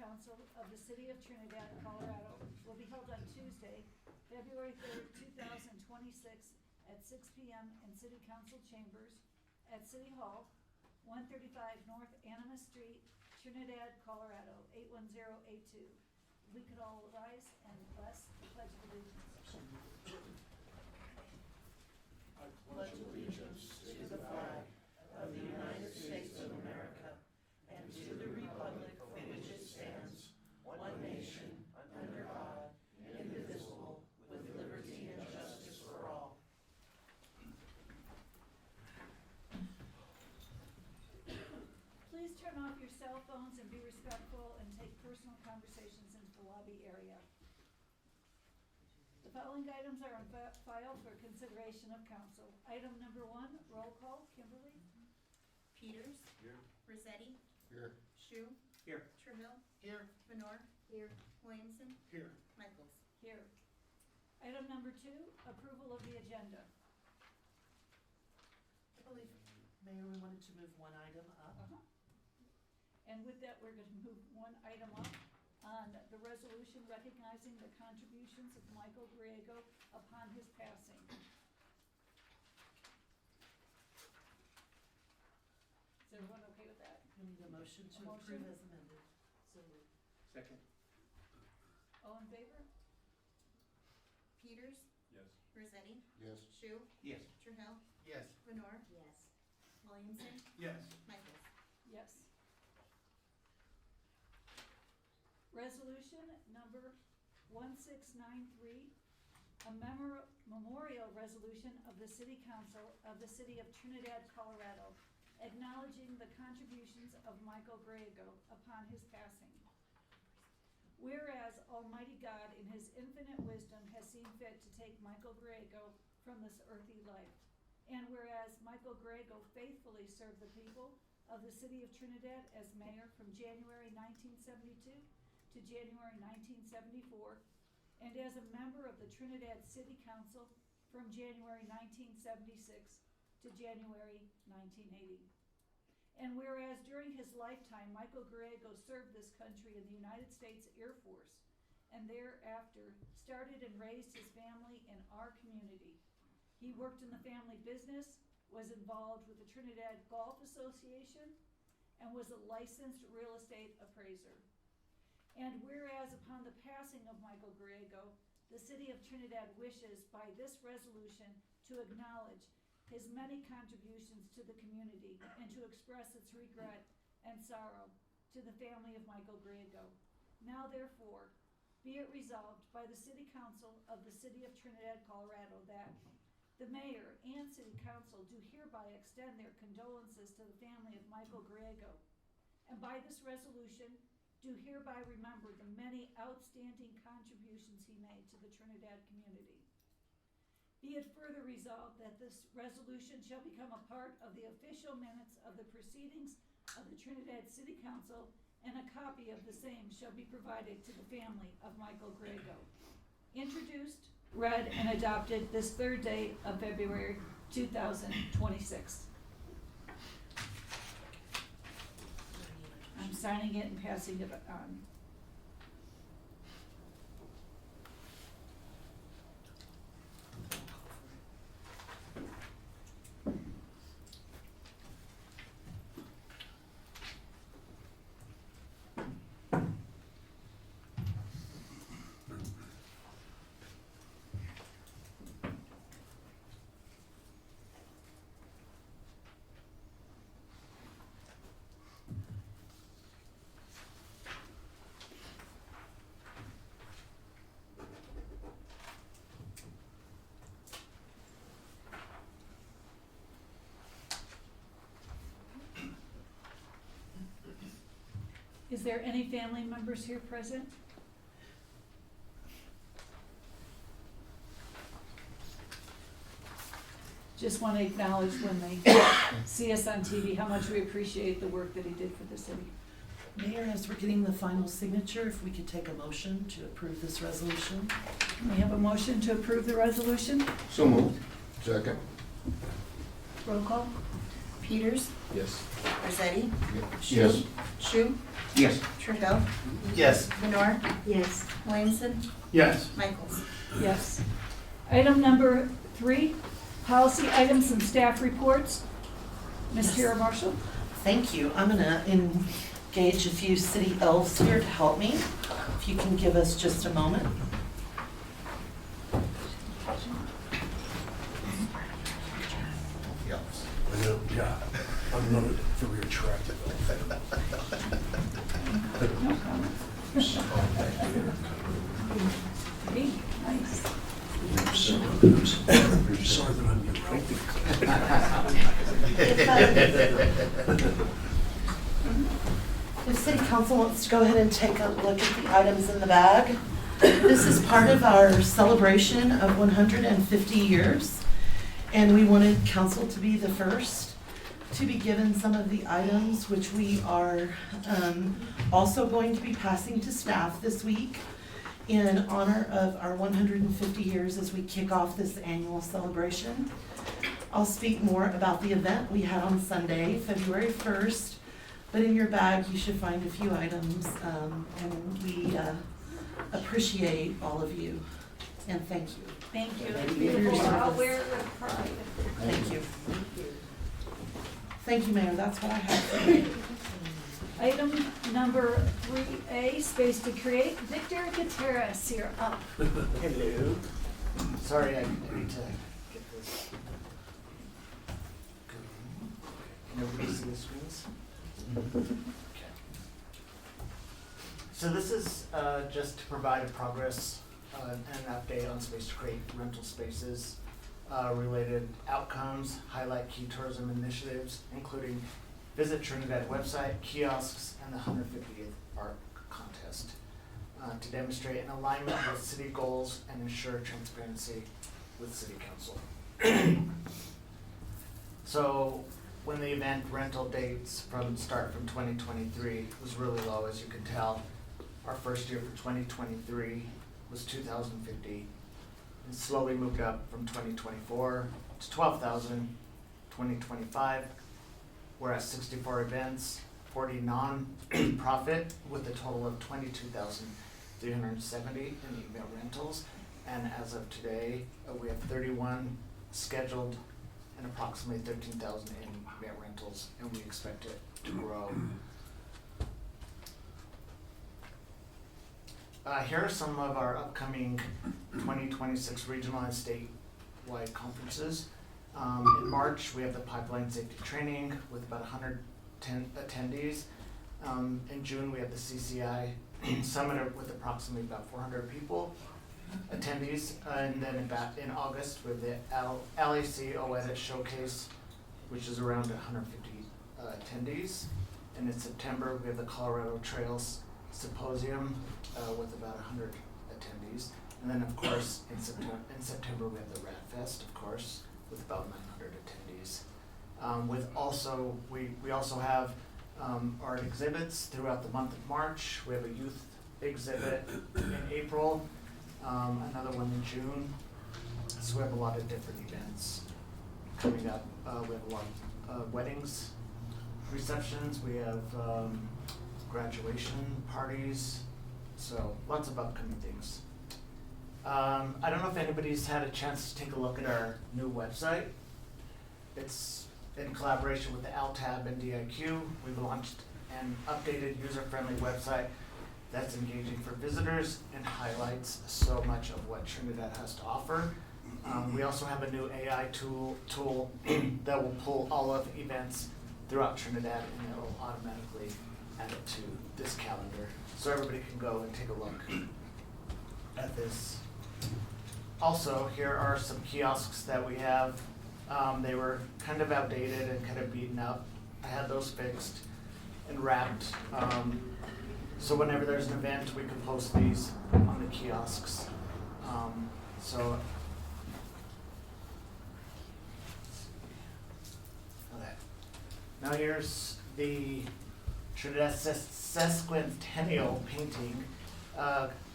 Council of the City of Trinidad, Colorado will be held on Tuesday, February 3rd, 2026 at 6 p.m. in City Council Chambers at City Hall, 135 North Anima Street, Trinidad, Colorado, 81082. We could all rise and bless the Pledge of Allegiance. I pledge allegiance to the flag of the United States of America and to the republic for which it stands, one nation, under God, indivisible, with liberty and justice for all. Please turn off your cell phones and be respectful and take personal conversations into the lobby area. The following items are on file for consideration of council. Item number 1, roll call. Kimberly? Peters. Here. Rossetti. Here. Shu. Here. Trehill. Here. Venor. Here. Williamson. Here. Michaels. Here. Item number 2, approval of the agenda. I believe, Mayor, we wanted to move one item up. And with that, we're going to move one item up on the resolution recognizing the contributions of Michael Griego upon his passing. Is everyone okay with that? We need a motion to A approve motion? as amended. So moved. Second. All in favor? Peters. Yes. Rossetti. Yes. Shu. Yes. Trehill. Yes. Venor. Yes. Williamson. Yes. Michaels. Yes. Resolution number 1693, a memorial resolution of the City Council of the City of Trinidad, Colorado, acknowledging the contributions of Michael Griego upon his passing. Whereas Almighty God in his infinite wisdom has seen fit to take Michael Griego from this earthly life, and whereas Michael Griego faithfully served the people of the City of Trinidad as mayor from January 1972 to January 1974, and as a member of the Trinidad City Council from January 1976 to January 1980. And whereas during his lifetime, Michael Griego served this country in the United States Air Force, and thereafter started and raised his family in our community. He worked in the family business, was involved with the Trinidad Golf Association, and was a licensed real estate appraiser. And whereas upon the passing of Michael Griego, the City of Trinidad wishes by this resolution to acknowledge his many contributions to the community and to express its regret and sorrow to the family of Michael Griego. Now therefore, be it resolved by the City Council of the City of Trinidad, Colorado, that the Mayor and City Council do hereby extend their condolences to the family of Michael Griego, and by this resolution, do hereby remember the many outstanding contributions he made to the Trinidad community. Be it further resolved that this resolution shall become a part of the official minutes of the proceedings of the Trinidad City Council, and a copy of the same shall be provided to the family of Michael Griego. Introduced, read, and adopted this third day of February 2026. I'm signing it and passing it on. Is there any family members here present? Just want to acknowledge when they see us on TV how much we appreciate the work that he did for the city. Mayor, as we're getting the final signature, if we could take a motion to approve this resolution. We have a motion to approve the resolution. So moved. Second. Roll call. Peters, Yes. Rossetti, Yes. Shu, Yes. Trudell, Yes. Lenore, Yes. Williamson, Yes. Michaels. Yes. Item number 3, policy items and staff reports. Ms. Yes. Tara Marshall? Thank you. I'm gonna engage a few city elves here to help me. If you can give us just a moment. I know, yeah, I'm not very attractive. No comment. Hey, nice. Sorry that I'm If City Council wants to go ahead and take a look at the items in the bag. This is part of our celebration of 150 years, and we wanted council to be the first to be given some of the items, which we are also going to be passing to staff this week in honor of our 150 years as we kick off this annual celebration. I'll speak more about the event we had on Sunday, February 1st, but in your bag you should find a few items, and we appreciate all of you, and thank you. Thank you. Thank you for your Beautiful. I'll service. wear it with pride. Thank you. Thank you, Mayor, that's what I have for you. Item number 3A, Space to Create. Victor Gutierrez, you're up. Hello. Sorry, I need to get this. Can everybody see the screens? Okay. So this is just to provide a progress and an update on Space to Create rental spaces, related outcomes, highlight key tourism initiatives, including Visit Trinidad website, kiosks, and the 150th art contest, to demonstrate an alignment with city goals and ensure transparency with City Council. So when the event rental dates from 2023 was really low, as you can tell. Our first year for 2023 was 2,050, and slowly moved up from 2024 to 12,000. 2025, we're at 64 events, 40 non-profit, with a total of 22,370 in email rentals. And as of today, we have 31 scheduled and approximately 13,000 in email rentals, and we expect it to grow. Here are some of our upcoming 2026 regional and statewide conferences. In March, we have the pipeline safety training with about 110 attendees. In June, we have the CCI summit with approximately about 400 people, attendees. And then in August, we have the LAC OEdit showcase, which is around 150 attendees. And in September, we have the Colorado Trails Symposium with about 100 attendees. And then, of course, in September, we have the Rat Fest, of course, with about 900 attendees. We also have art exhibits throughout the month of March. We have a youth exhibit in April, another one in June. So we have a lot of different events coming up. We have a lot of weddings, receptions. We have graduation parties. So lots of upcoming things. I don't know if anybody's had a chance to take a look at our new website. It's in collaboration with the LTAB and DIQ. We've launched an updated user-friendly website that's engaging for visitors and highlights so much of what Trinidad has to offer. We also have a new AI tool that will pull all of events throughout Trinidad, and it will automatically add it to this calendar. So everybody can go and take a look at this. Also, here are some kiosks that we have. They were kind of outdated and kind of beaten up. I had those fixed and wrapped. So whenever there's an event, we can post these on the kiosks. Okay. Now here's the Trinidad Sesquicentennial painting.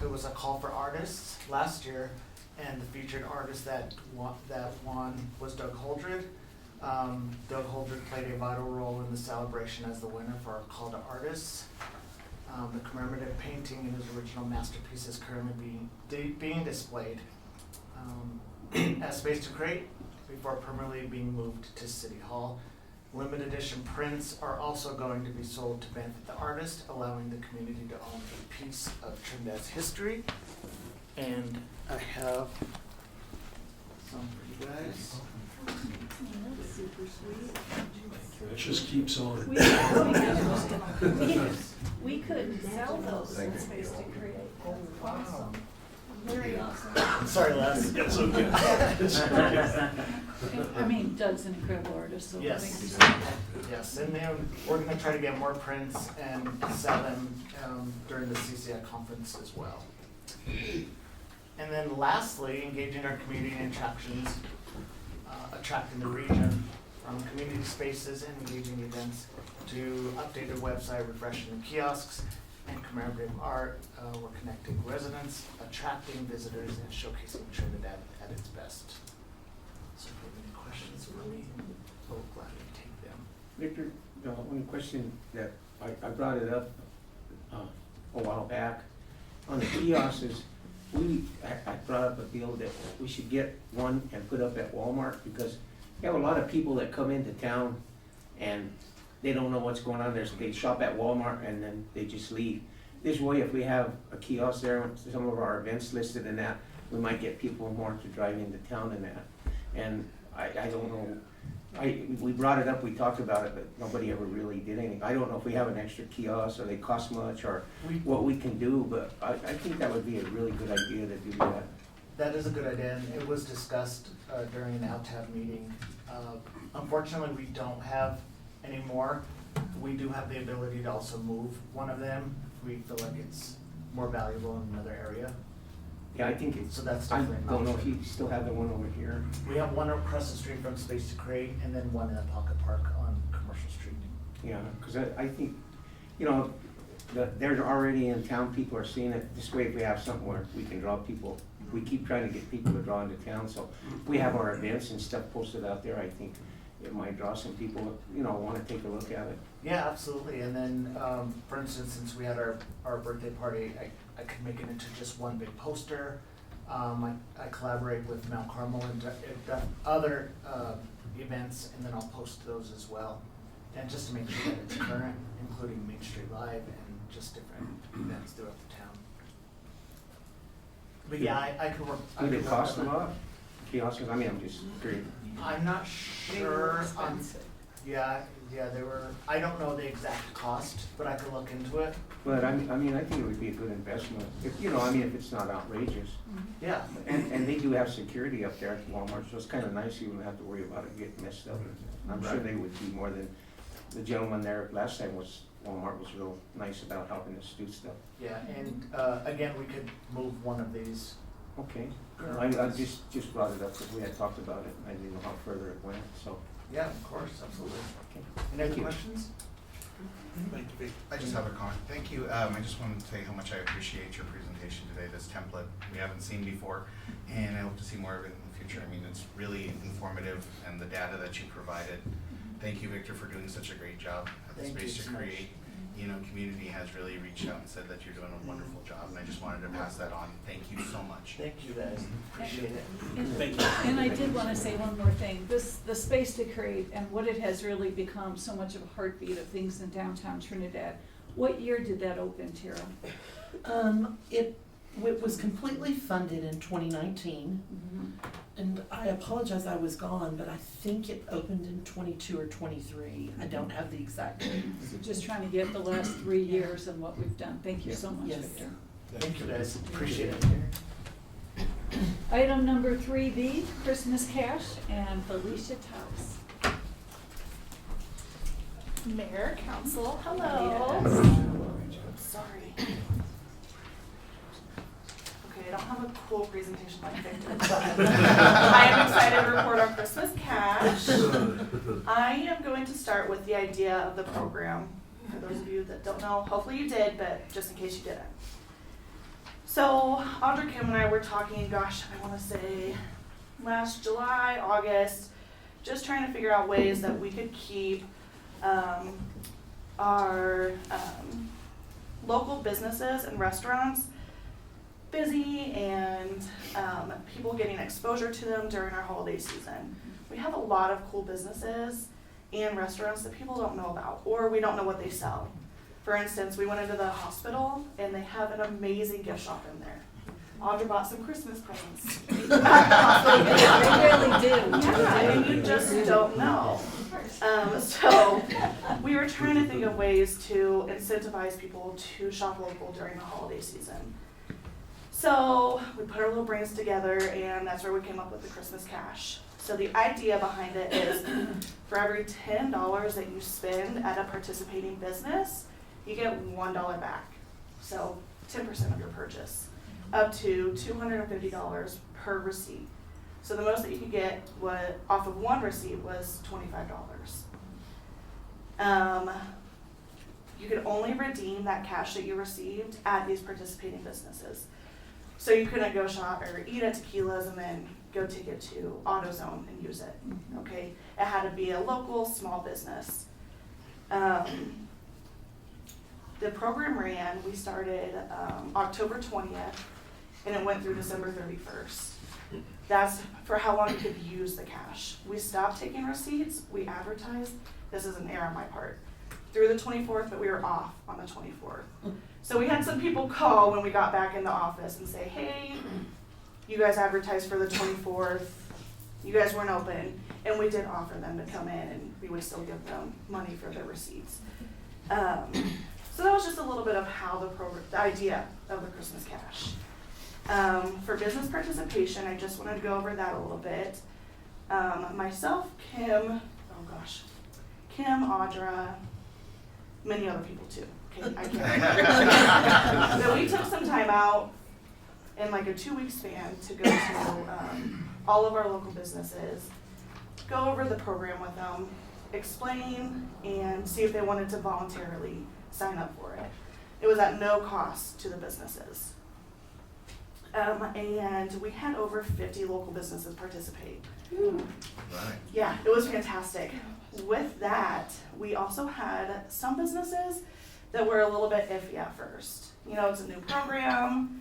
It was a call for artists last year, and the featured artist that won was Doug Holdred. Doug Holder played a vital role in the celebration as the winner for our call to artists. The commemorative painting in his original masterpiece is currently being displayed as Space to Create before permanently being moved to City Hall. Limited edition prints are also going to be sold to benefit the artist, allowing the community to own a piece of Trinidad's history. And I have some for you guys. That's super sweet. It just keeps on. We could sell those in Space to Create. Oh, wow. Very awesome. Sorry, Les. It's okay. It's okay. I mean, Doug's an incredible artist, so Yes. thank you so much. Yes, and then we're gonna try to get more prints and sell them during the CCI conference as well. And then lastly, engaging our community interactions, attracting the region from community spaces and engaging events to updated website, refreshing the kiosks, and commemorative art. We're connecting residents, attracting visitors, and showcasing Trinidad at its best. So if you have any questions for me, I'll gladly take them. Victor, one question that I brought it up a while back. On the kiosks, I brought up a deal that we should get one and put up at Walmart, because we have a lot of people that come into town and they don't know what's going on there, so they shop at Walmart and then they just leave. This way, if we have a kiosk there, with some of our events listed in that, we might get people more to drive into town in that. And I don't know, we brought it up, we talked about it, but nobody ever really did anything. I don't know if we have an extra kiosk, or they cost much, or what we can do, but I think that would be a really good idea to do that. That is a good idea, and it was discussed during an OutTab meeting. Unfortunately, we don't have any more. We do have the ability to also move one of them if we feel like it's more valuable in another area. Yeah, I think it's, So that's I definitely an don't know if option. you still have the one over here. We have one across the street from Space to Create, and then one in the Pocket Park on Commercial Street. Yeah, cause I think, you know, they're already in town, people are seeing it. This way, if we have something where we can draw people, we keep trying to get people to draw into town, so if we have our events and stuff posted out there, I think it might draw some people, you know, wanna take a look at it. Yeah, absolutely, and then, for instance, since we had our birthday party, I could make it into just one big poster. I collaborate with Mount Carmel and other events, and then I'll post those as well. And just to make sure that it's current, including Main Street Live and just different events throughout the town. But yeah, I could work. I Do they could work cost a on that. lot? Kiosks, I mean, I'm just curious. I'm not They were sure, expensive. yeah, they were, I don't know the exact cost, but I could look into it. But I mean, I think it would be a good investment, if, you know, I mean, if it's not outrageous. Yeah, And they do have security up there at Walmart, so it's kinda nice, you don't have to worry about it getting messed up. I'm sure Right. they would be more than, the gentleman there last time Walmart was real nice about helping us do stuff. yeah, and, again, we could move one of these. Okay, I just brought it up because we had talked about it, and I didn't know how further it went, so, Yeah, of course, absolutely. okay. Any Thank other you. questions? I just have a comment. Thank you. I just wanted to say how much I appreciate your presentation today, this template we haven't seen before, and I hope to see more of it in the future. I mean, it's really informative, and the data that you provided. Thank you, Victor, for doing such a great job at the Thank you Space to so much. Create. You know, community has really reached out and said that you're doing a wonderful job, and I just wanted to pass that on. Thank you so much. Thank you guys, appreciate it. And I did wanna say one more thing, the Space to Create and what it has really become so much of a heartbeat of things in downtown Trinidad. What year did that open, Tara? It was completely funded in 2019, and I apologize I was gone, but I think it opened in 22 or 23. I don't have the exact date. So just trying to get the last 3 years and what we've done. Thank you so much, Yes. Victor. Thank you guys, appreciate it. Item number 3B, Christmas cash, and Felicia Taus. Mayor, council, hello. Sorry. Okay, I don't have a cool presentation like Victor, but I am excited to report on Christmas cash. I am going to start with the idea of the program. For those of you that don't know, hopefully you did, but just in case you didn't. So Audra, Kim, and I were talking, gosh, I want to say last July, August, just trying to figure out ways that we could keep our local businesses and restaurants busy and people getting exposure to them during our holiday season. We have a lot of cool businesses and restaurants that people don't know about, or we don't know what they sell. For instance, we went into the hospital and they have an amazing gift shop in there. Audra bought some Christmas presents at the hospital. They really do. Yeah, and you just don't know. So we were trying to think of ways to incentivize people to shop local during the holiday season. So we put our little brains together, and that's where we came up with the Christmas Cash. So the idea behind it is for every $10 that you spend at a participating business, you get $1 back. So 10% of your purchase, up to $250 per receipt. So the most that you could get off of one receipt was $25. You could only redeem that cash that you received at these participating businesses. So you couldn't go shop or eat at Tequila's and then go take it to AutoZone and use it, okay? It had to be a local small business. The program ran, we started October 20th, and it went through December 31st. That's for how long you could use the cash. We stopped taking receipts, we advertised, this is an error on my part, through the 24th, but we were off on the 24th. So we had some people call when we got back in the office and say, hey, you guys advertised for the 24th, you guys weren't open, and we did offer them to come in and we would still give them money for their receipts. So that was just a little bit of how the idea of the Christmas Cash. For business participation, I just wanted to go over that a little bit. Myself, Kim, Audra, many other people too. Okay, I can't remember. So we took some time out in like a 2-week span to go to all of our local businesses, go over the program with them, explain, and see if they wanted to voluntarily sign up for it. It was at no cost to the businesses. And we had over 50 local businesses participate. Right. Yeah, it was fantastic. With that, we also had some businesses that were a little bit iffy at first. You know, it's a new program.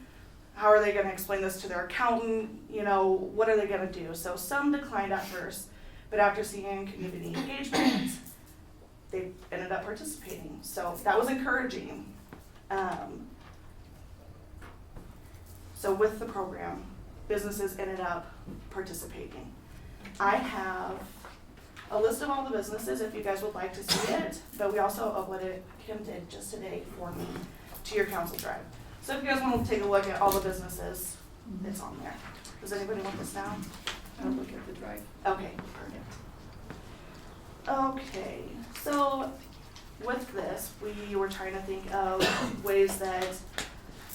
How are they going to explain this to their accountant? You know, what are they going to do? So some declined at first, but after seeing community engagement, they ended up participating. So that was encouraging. So with the program, businesses ended up participating. I have a list of all the businesses if you guys would like to see it, but we also uploaded, Kim did just today for me, to your council drive. So if you guys want to take a look at all the businesses, it's on there. Does anybody want this now? I'll look at the drive. Okay, perfect. Okay, so with this, we were trying to think of ways that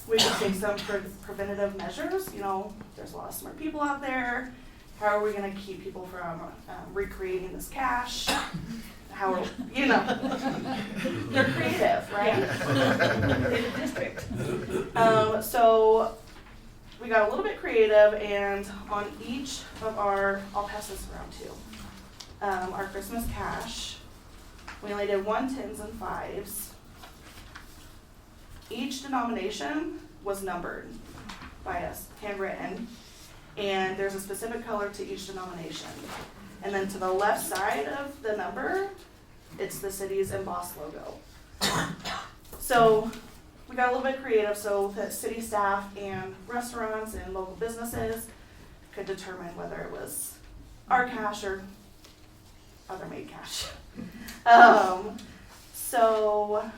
we could take some preventative measures. You know, there's a lot of smart people out there. How are we going to keep people from recreating this cash? How are, you know, they're creative, right? In the district. So we got a little bit creative, and on each of our, I'll pass this around too, our Christmas cash, we only did 1 10s and 5s. Each denomination was numbered by us, handwritten, and there's a specific color to each denomination. And then to the left side of the number, it's the city's embossed logo. So we got a little bit creative so that city staff and restaurants and local businesses could determine whether it was our cash or other made cash. So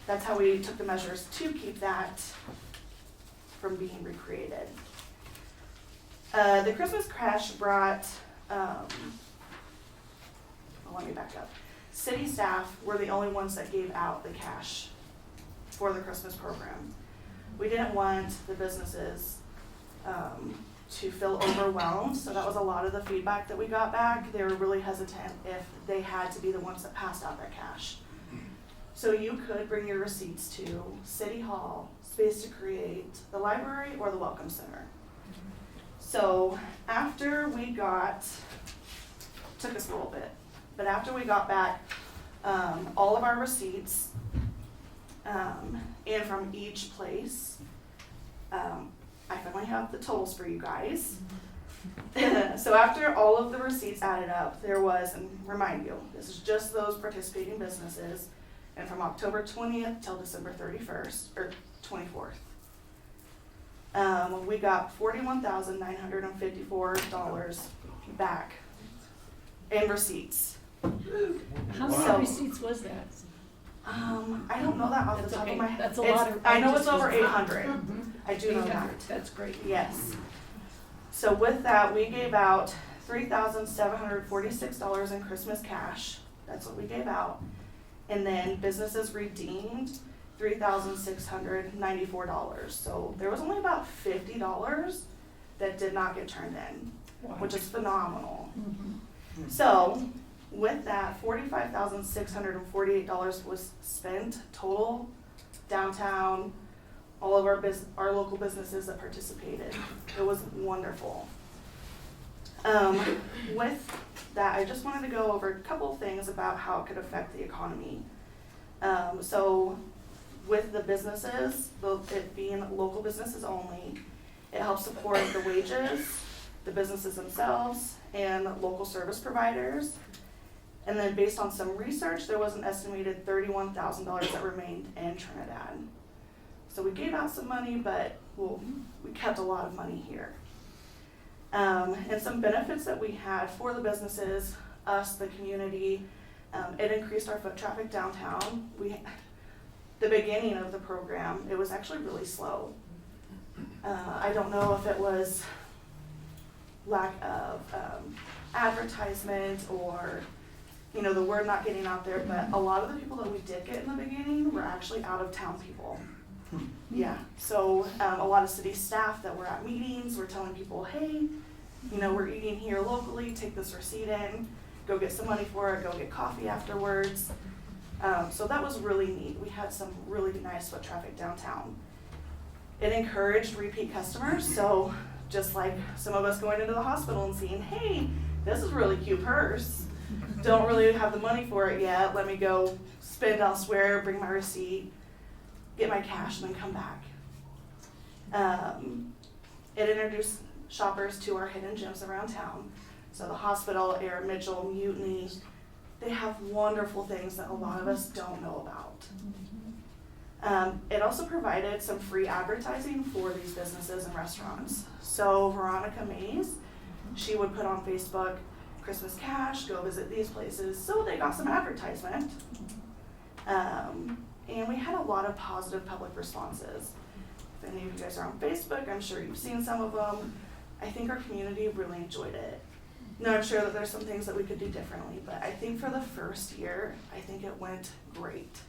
that's how we took the measures to keep that from being recreated. The Christmas Crash brought, let me back up. City staff were the only ones that gave out the cash for the Christmas program. We didn't want the businesses to feel overwhelmed, so that was a lot of the feedback that we got back. They were really hesitant if they had to be the ones that passed out that cash. So you could bring your receipts to City Hall, Space to Create, the library, or the Welcome Center. So after we got, took us a little bit, but after we got back all of our receipts, and from each place, I finally have the totals for you guys. So after all of the receipts added up, there was, and remind you, this is just those participating businesses, and from October 20th till December 31st, or 24th. We got $41,954 back in receipts. How So- many receipts was that? I don't know that off the That's top okay. of my head. That's a It's- lot of- I know I it's just over was- 800. I do know that. 800, that's great. Yes. So with that, we gave out $3,746 in Christmas cash. That's what we gave out. And then businesses redeemed $3,694. So there was only about $50 that did not get turned in, Wow. which is phenomenal. Mhm. So with that, $45,648 was spent total downtown, all of our local businesses that participated. It was wonderful. With that, I just wanted to go over a couple of things about how it could affect the economy. So with the businesses, it being local businesses only, it helps support the wages, the businesses themselves, and local service providers. And then based on some research, there was an estimated $31,000 that remained in Trinidad. So we gave out some money, but we kept a lot of money here. And some benefits that we had for the businesses, us, the community, it increased our foot traffic downtown. The beginning of the program, it was actually really slow. I don't know if it was lack of advertisement or the word not getting out there, but a lot of the people that we did get in the beginning were actually out of town people. Yeah, so a lot of city staff that were at meetings were telling people, hey, we're eating here locally, take this receipt in, go get some money for it, go get coffee afterwards. So that was really neat. We had some really nice foot traffic downtown. It encouraged repeat customers, so just like some of us going into the hospital and seeing, hey, this is a really cute purse. Don't really have the money for it yet. Let me go spend elsewhere, bring my receipt, get my cash, and then come back. It introduced shoppers to our hidden gems around town. So the hospital, Aaron Mitchell, Mutiny, they have wonderful things that a lot of us don't know about. It also provided some free advertising for these businesses and restaurants. So Veronica Mays, she would put on Facebook, Christmas cash, go visit these places. So they got some advertisement. And we had a lot of positive public responses. If any of you guys are on Facebook, I'm sure you've seen some of them. I think our community really enjoyed it. Now, I'm sure that there's some things that we could do differently, but I think for the first year, I think it went great.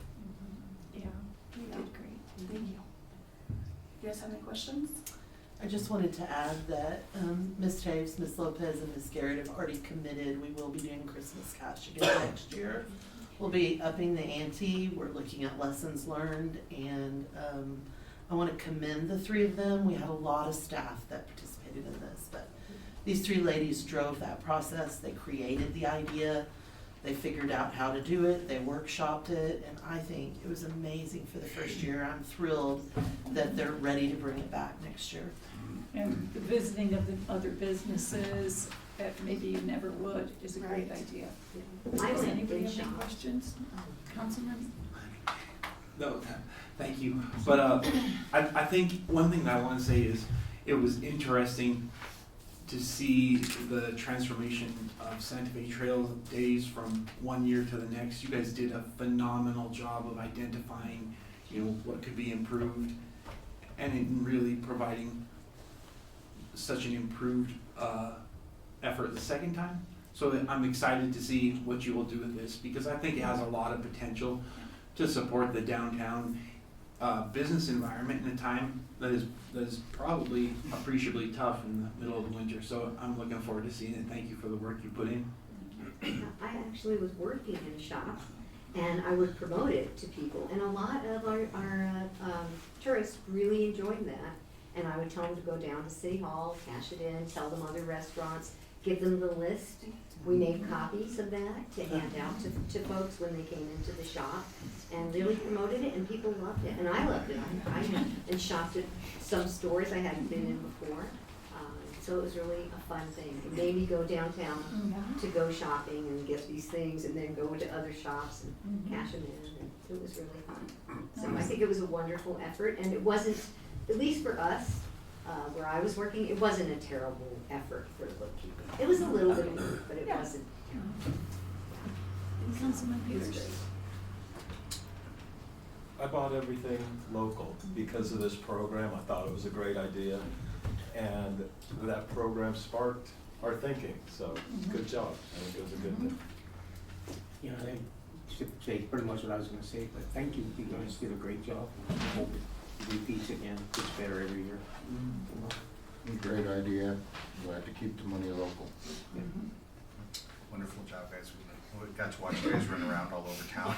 Yeah, you did great. Thank you. You guys have any questions? I just wanted to add that Ms. Taves, Ms. Lopez, and Ms. Garrett have already committed. We will be doing Christmas cash again next year. We'll be upping the ante. We're looking at lessons learned, and I want to commend the three of them. We had a lot of staff that participated in this, but these three ladies drove that process. They created the idea. They figured out how to do it. They workshopped it, and I think it was amazing for the first year. I'm thrilled that they're ready to bring it back next year. And the visiting of the other businesses that maybe you never would is a great Right. idea. I Does went anybody in have any shop. questions? Councilman? No, thank you. But I think one thing that I want to say is it was interesting to see the transformation of Santa Fe Trail days from one year to the next. You guys did a phenomenal job of identifying, what could be improved, and in really providing such an improved effort the second time. So I'm excited to see what you will do with this, because I think it has a lot of potential to support the downtown business environment in a time that is probably appreciably tough in the middle of the winter. So I'm looking forward to seeing it. Thank you for the work you put in. I actually was working in a shop, and I would promote it to people, and a lot of our tourists really enjoyed that. And I would tell them to go down to City Hall, cash it in, tell them other restaurants, give them the list. We made copies of that to hand out to folks when they came into the shop, and really promoted it, and people loved it, and I loved it. I had and shopped at some stores I hadn't been in before, so it was really a fun thing. It made me go downtown to go shopping and get these things, and then go to other shops and cash them in, and it was really fun. So I think it was a wonderful effort, and it wasn't, at least for us, where I was working, it wasn't a terrible effort for bookkeeping. It was a little bit of work, but it wasn't. Councilman Peters. I bought everything local because of this program. I thought it was a great idea. And that program sparked our thinking, so good job. I think it was a good thing. You know, I should say pretty much what I was gonna say, but thank you, you guys did a great job. I hope it repeats again, gets better every year. Great idea. Glad to keep the money local. Wonderful job, guys. We got to watch you guys run around all over town.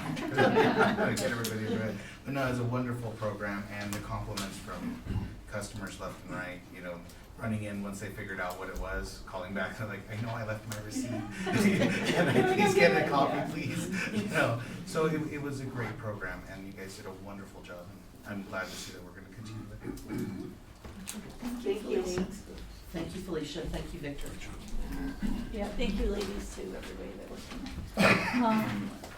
Get everybody to it. But no, it's a wonderful program, and the compliments from customers left and right, you know, running in once they figured out what it was, calling back, they're like, I know I left my receipt. Can I please get a copy, please? You know, so it was a great program, and you guys did a wonderful job, and I'm glad to see that we're gonna continue with it. Thank you. Thank you, Felicia. Thank you, Victor. Yeah, thank you ladies too, everybody that was tonight.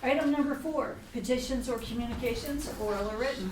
Item number 4, petitions or communications, oral or written.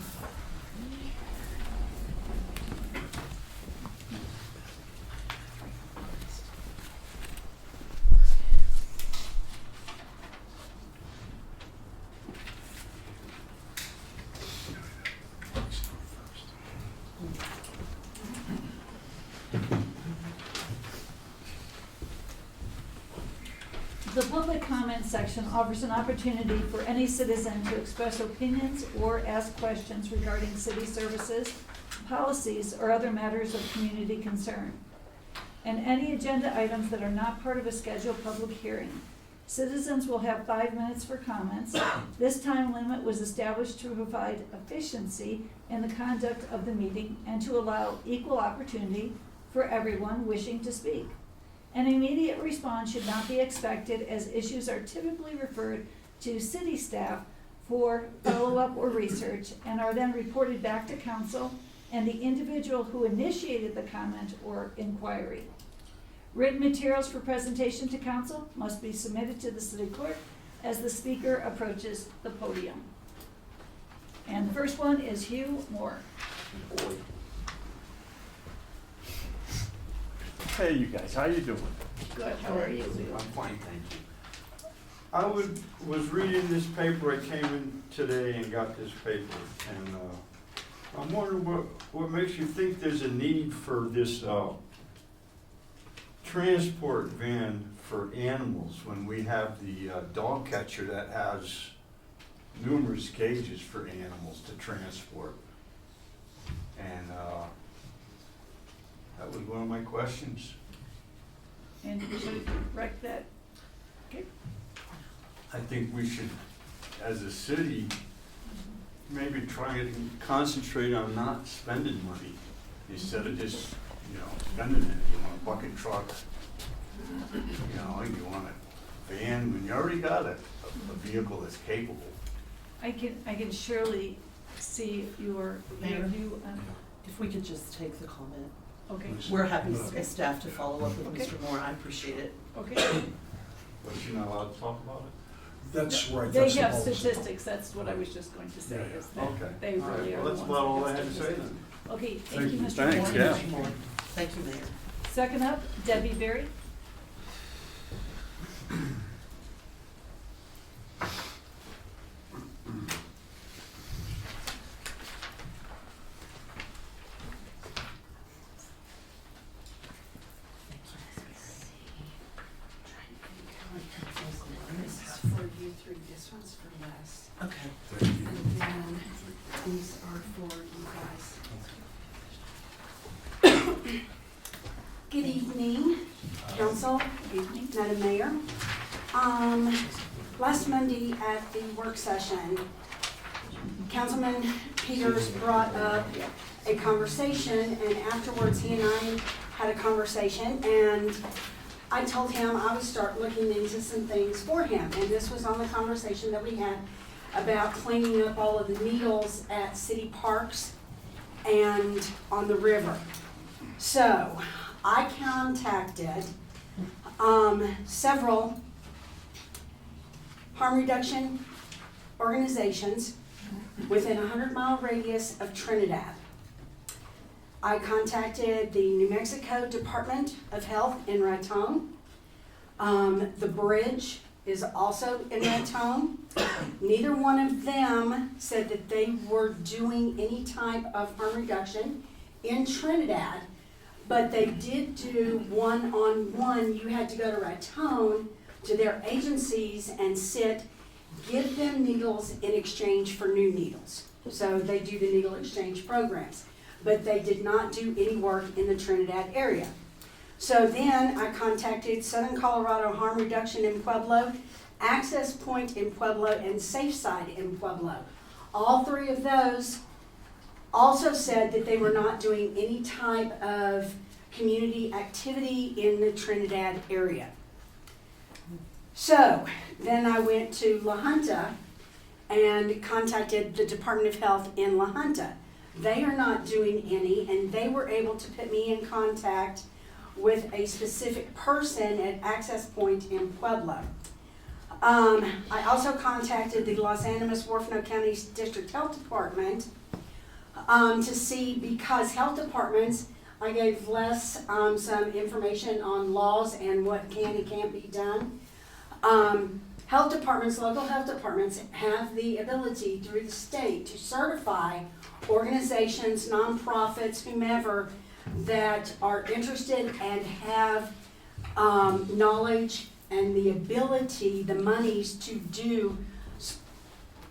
The public comment section offers an opportunity for any citizen to express opinions or ask questions regarding city services, policies, or other matters of community concern, and any agenda items that are not part of a scheduled public hearing. Citizens will have 5 minutes for comments. This time limit was established to provide efficiency in the conduct of the meeting and to allow equal opportunity for everyone wishing to speak. An immediate response should not be expected, as issues are typically referred to city staff for follow-up or research and are then reported back to council and the individual who initiated the comment or inquiry. Written materials for presentation to council must be submitted to the city clerk as the speaker approaches the podium. And the first one is Hugh Moore. Hey, you guys, how you doing? Good, how are you? I'm fine, thank you. I was reading this paper, I came in today and got this paper, and I'm wondering what makes you think there's a need for this transport van for animals when we have the dog catcher that has numerous cages for animals to transport. And that was one of my questions. And you should write that. Okay. I think we should, as a city, maybe try and concentrate on not spending money instead of just, spending it. You want a bucket truck, you want a van, when you already got a vehicle that's capable. I can surely see your Mayor? view. If we could just take the comment. Okay, We're happy as staff to follow up with Okay. Mr. Moore. I appreciate it. okay. But you're not allowed to talk about it? That's right. They that's the have policy. statistics, that's what I was just going to say, is that Okay. they really are Well, the that's ones about all that I had have to say statistics. then. Okay, thank Thank you, you. Mr. Thanks, Moore. yeah. Mr. Moore. Thank you, Mayor. Second up, Debbie Berry. This is for you three, this one's for Les. Okay. And then these are for you guys. Good evening, council, Evening. Madam Mayor. Last Monday at the work session, Councilman Peters brought up a conversation, and afterwards he and I had a conversation, and I told him I would start looking into some things for him, and this was on the conversation that we had about cleaning up all of the needles at city parks and on the river. So, I contacted several harm reduction organizations within a 100-mile radius of Trinidad. I contacted the New Mexico Department of Health in Raton. The bridge is also in Raton. Neither one of them said that they were doing any type of harm reduction in Trinidad, but they did do one-on-one. You had to go to Raton to their agencies and give them needles in exchange for new needles. So they do the needle exchange programs, but they did not do any work in the Trinidad area. So then I contacted Southern Colorado Harm Reduction in Pueblo, Access Point in Pueblo, and Safe Side in Pueblo. All three of those also said that they were not doing any type of community activity in the Trinidad area. So then I went to La Junta and contacted the Department of Health in La Junta. They are not doing any, and they were able to put me in contact with a specific person at Access Point in Pueblo. I also contacted the Los Animas-Huerfano County District Health Department to see, because health departments, I gave Les some information on laws and what can and can't be done. Health departments, local health departments, have the ability through the state to certify organizations, nonprofits, whomever, that are interested and have knowledge and the ability, the monies to do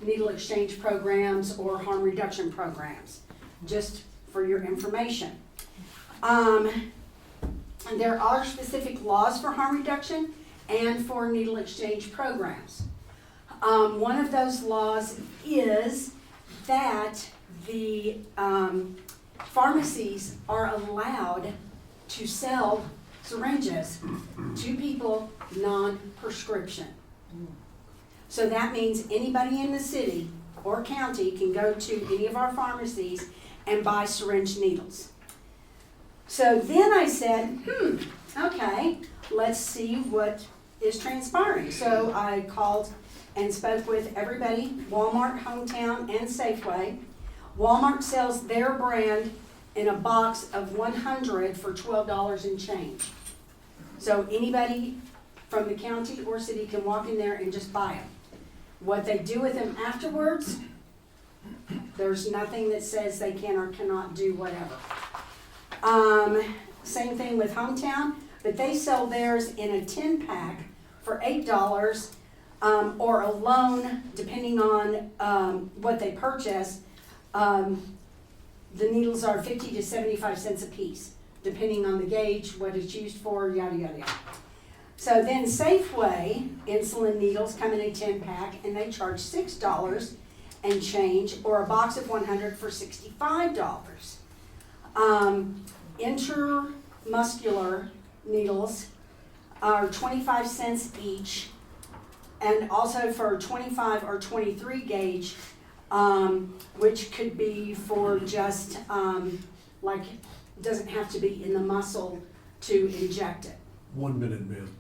needle exchange programs or harm reduction programs, just for your information. There are specific laws for harm reduction and for needle exchange programs. One of those laws is that the pharmacies are allowed to sell syringes to people non-prescription. So that means anybody in the city or county can go to any of our pharmacies and buy syringe needles. So then I said, okay, let's see what is transpiring. So I called and spoke with everybody, Walmart, Hometown, and Safeway. Walmart sells their brand in a box of 100 for $12 and change. So anybody from the county or city can walk in there and just buy them. What they do with them afterwards, there's nothing that says they can or cannot do whatever. Same thing with Hometown, but they sell theirs in a 10-pack for $8, or alone, depending on what they purchase. The needles are 50 to 75 cents a piece, depending on the gauge, what it's used for, yada, yada, yada. So then Safeway insulin needles come in a 10-pack, and they charge $6 and change, or a box of 100 for $65. Intramuscular needles are 25 cents each, and also for 25 or 23 gauge, which could be for just, like, doesn't have to be in the muscle to inject it. 1 minute, ma'am.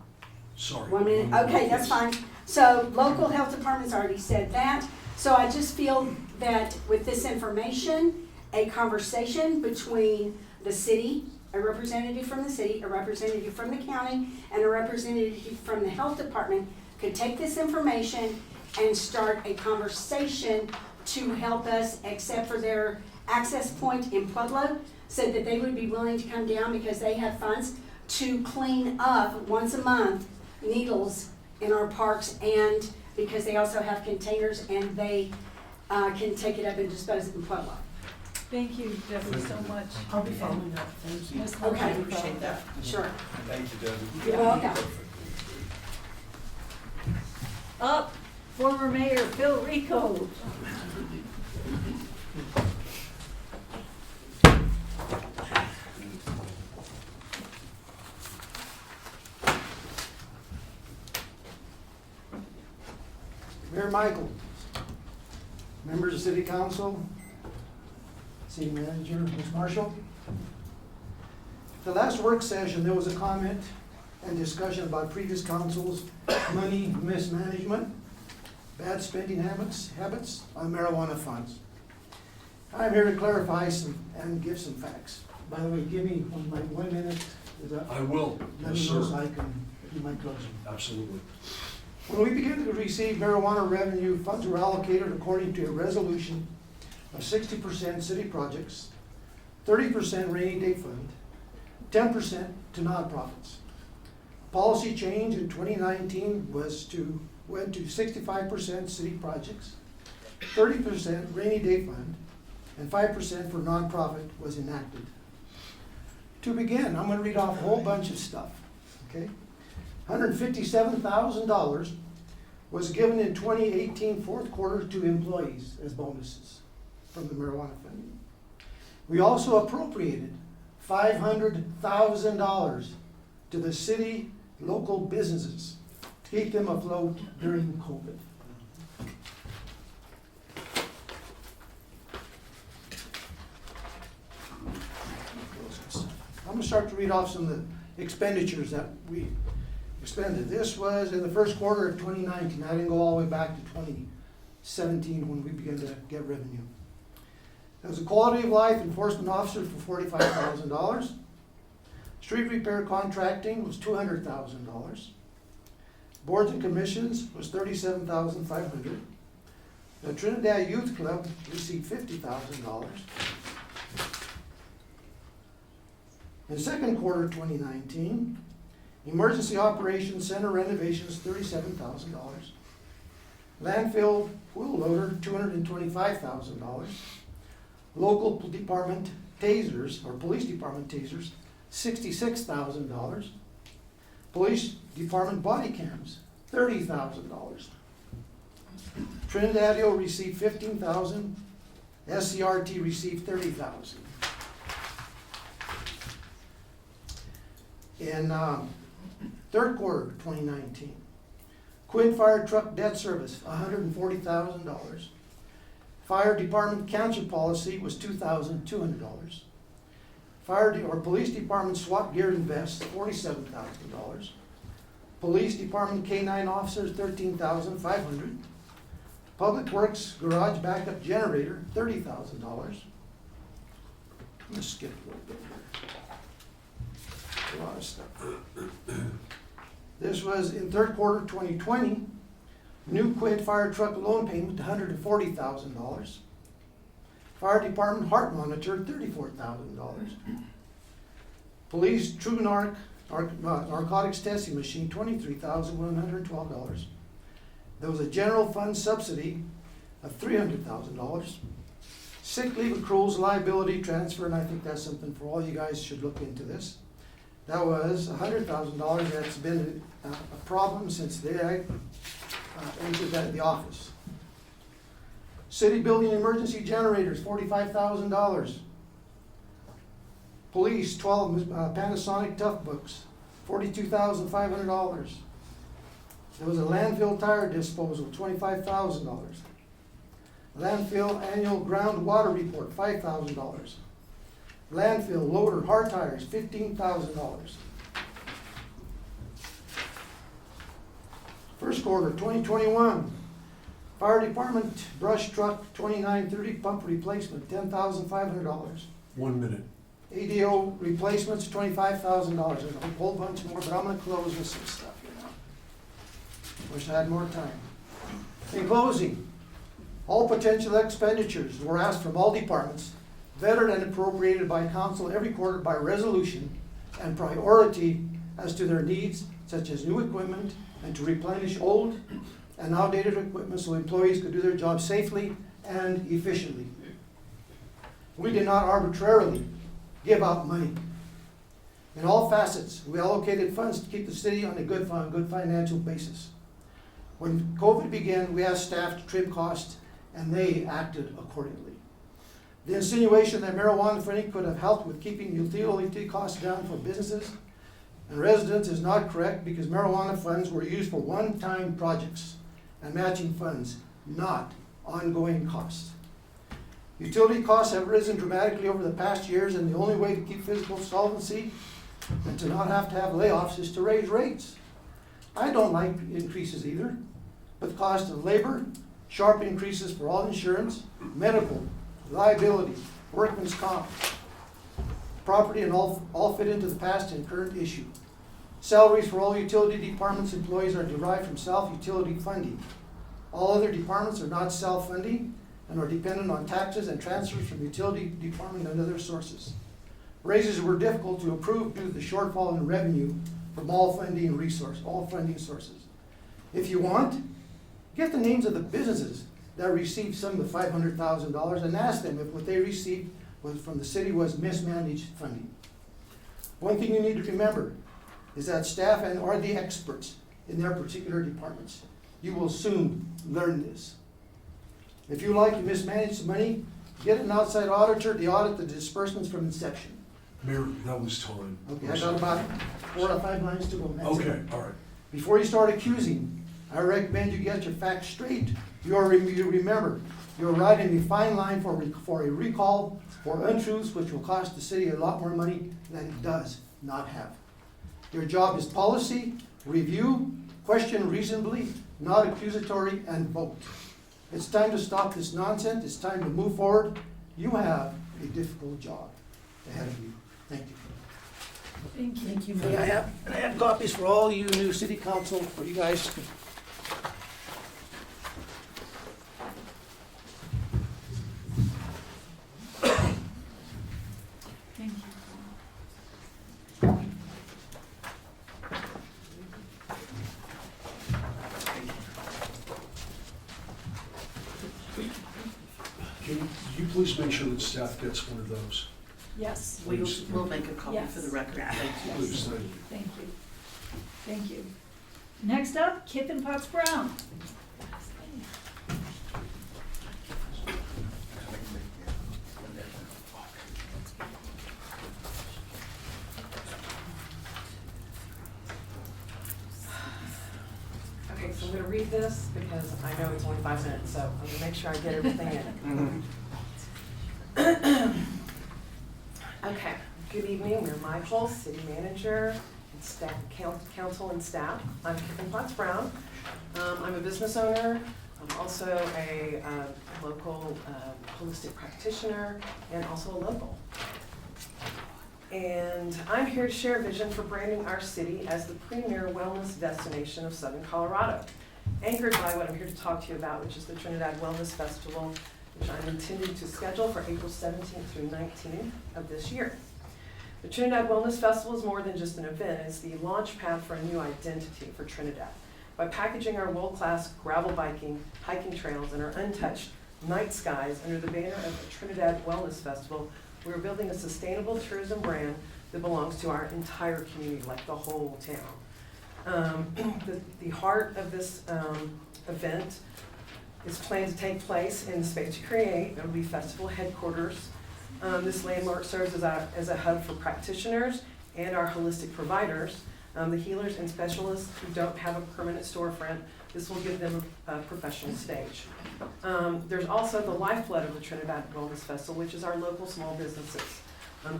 Sorry. 1 minute, okay, that's fine. So local health departments already said that. So I just feel that with this information, a conversation between the city, a representative from the city, a representative from the county, and a representative from the health department could take this information and start a conversation to help us, except for their access point in Pueblo, said that they would be willing to come down because they have funds to clean up once a month needles in our parks, and because they also have containers and they can take it up and dispose it in Pueblo. Thank you, Debbie, so much. I'll be following up, thank you. Ms. Okay. Lombardi. I appreciate that. Sure. Thank you, Debbie. You're welcome. Up, former Mayor Phil Rico. Mayor Michael, members of City Council, City Manager, Ms. Marshall. The last work session, there was a comment and discussion about previous council's money mismanagement, bad spending habits on marijuana funds. I'm here to clarify some and give some facts. By the way, give me 1 minute. Is that? I will, Let yes, me know sir. so I can do my closing. Absolutely. When we began to receive marijuana revenue, funds were allocated according to a resolution of 60% city projects, 30% rainy day fund, 10% to nonprofits. Policy change in 2019 went to 65% city projects, 30% rainy day fund, and 5% for nonprofit was enacted. To begin, I'm going to read off a whole bunch of stuff, okay? $157,000 was given in 2018 fourth quarter to employees as bonuses from the marijuana fund. We also appropriated $500,000 to the city local businesses to keep them afloat during COVID. I'm going to start to read off some of the expenditures that we expended. This was in the first quarter of 2019. I didn't go all the way back to 2017 when we began to get revenue. There was a quality of life enforcement officer for $45,000. Street repair contracting was $200,000. Boards and commissions was $37,500. The Trinidad Youth Club received $50,000. In second quarter 2019, Emergency Operations Center renovations, $37,000. Landfill wheel loader, $225,000. Local department tasers, or police department tasers, $66,000. Police department body cams, $30,000. Trinidad received $15,000. SCRT received $30,000. In third quarter 2019, Quid Fire Truck Debt Service, $140,000. Fire Department Cancer Policy was $2,200. Police Department SWAT Gear and Vests, $47,000. Police Department K-9 Officers, $13,500. Public Works Garage Backup Generator, $30,000. I'm going to skip a little bit here. A lot of stuff. This was in third quarter 2020. New Quid Fire Truck loan payment, $140,000. Fire Department Heart Monitor, $34,000. Police True Narcotics Testing Machine, $23,112. There was a general fund subsidy of $300,000. Sick leave accruals liability transfer, and I think that's something for all you guys should look into this. That was $100,000. That's been a problem since they entered the office. City building emergency generators, $45,000. Police, 12 Panasonic Tough Books, $42,500. There was a landfill tire disposal, $25,000. Landfill annual groundwater report, $5,000. Landfill loader hard tires, $15,000. First quarter 2021, Fire Department brush truck 2930 pump replacement, $10,500. 1 minute. ADO replacements, $25,000. There's a whole bunch more, but I'm going to close with some stuff here now. Wish I had more time. In closing, all potential expenditures were asked from all departments, vetted and appropriated by council every quarter by resolution and priority as to their needs, such as new equipment and to replenish old and outdated equipment so employees could do their job safely and efficiently. We did not arbitrarily give out money. In all facets, we allocated funds to keep the city on a good financial basis. When COVID began, we asked staff to trim costs, and they acted accordingly. The insinuation that marijuana funding could have helped with keeping utility costs down for businesses and residents is not correct, because marijuana funds were used for one-time projects and matching funds, not ongoing costs. Utility costs have risen dramatically over the past years, and the only way to keep fiscal solvency and to not have layoffs is to raise rates. I don't like increases either, but the cost of labor, sharp increases for all insurance, medical, liability, workman's comp, property, and all fit into the past and current issue. Salaries for all utility departments employees are derived from self-utility funding. All other departments are not self-funding and are dependent on taxes and transfers from utility department and other sources. Raises were difficult to approve due to the shortfall in revenue from all funding sources. If you want, get the names of the businesses that received some of the $500,000 and ask them if what they received from the city was mismanaged funding. One thing you need to remember is that staff are the experts in their particular departments. You will soon learn this. If you like, you mismanage money, get an outside auditor to audit the disbursements from inception. Mayor, that was time. Okay, I got about 4 or 5 lines to go. That's it. Okay, all right. Before you start accusing, I recommend you get your facts straight. You remember, you're riding a fine line for a recall for untruths, which will cost the city a lot more money than it does not have. Your job is policy, review, question reasonably, not accusatory, and vote. It's time to stop this nonsense. It's time to move forward. You have a difficult job ahead of you. Thank you. Thank you. May I have copies for all you new city council, for you guys. Thank you. Can you please make sure that staff gets one of those? Yes, We'll make a copy for the record. Thank you. Please, thank you. thank you. Thank you. Next up, Kip and Potts Brown. Okay, so I'm gonna read this because I know it's only 5 minutes, so I'm gonna make sure I get everything in. Okay, good evening, Mayor Michael, city manager, and staff, council and staff. I'm Kip Potts Brown. I'm a business owner. I'm also a local holistic practitioner and also a local. And I'm here to share a vision for branding our city as the premier wellness destination of Southern Colorado, anchored by what I'm here to talk to you about, which is the Trinidad Wellness Festival, which I'm intending to schedule for April 17th through 19th of this year. The Trinidad Wellness Festival is more than just an event, it's the launch pad for a new identity for Trinidad. By packaging our world-class gravel biking, hiking trails, and our untouched night skies under the banner of the Trinidad Wellness Festival, we're building a sustainable tourism brand that belongs to our entire community, like the whole town. The heart of this event is planned to take place in the space to create. It'll be festival headquarters. This landmark serves as a hub for practitioners and our holistic providers, the healers and specialists who don't have a permanent storefront. This will give them a professional stage. There's also the lifeblood of the Trinidad Wellness Festival, which is our local small businesses.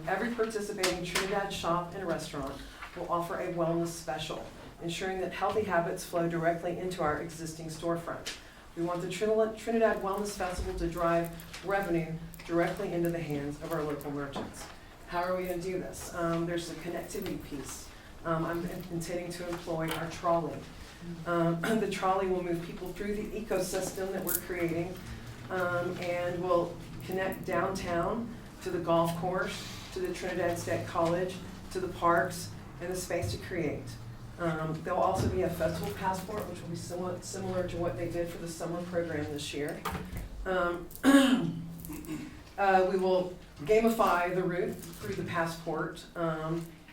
Every participating Trinidad shop and restaurant will offer a wellness special, ensuring that healthy habits flow directly into our existing storefront. We want the Trinidad Wellness Festival to drive revenue directly into the hands of our local merchants. How are we going to do this? There's a connectivity piece. I'm intending to employ our trolley. The trolley will move people through the ecosystem that we're creating and will connect downtown to the golf course, to the Trinidad State College, to the parks, and the space to create. There'll also be a festival passport, which will be somewhat similar to what they did for the summer program this year. We will gamify the route through the passport,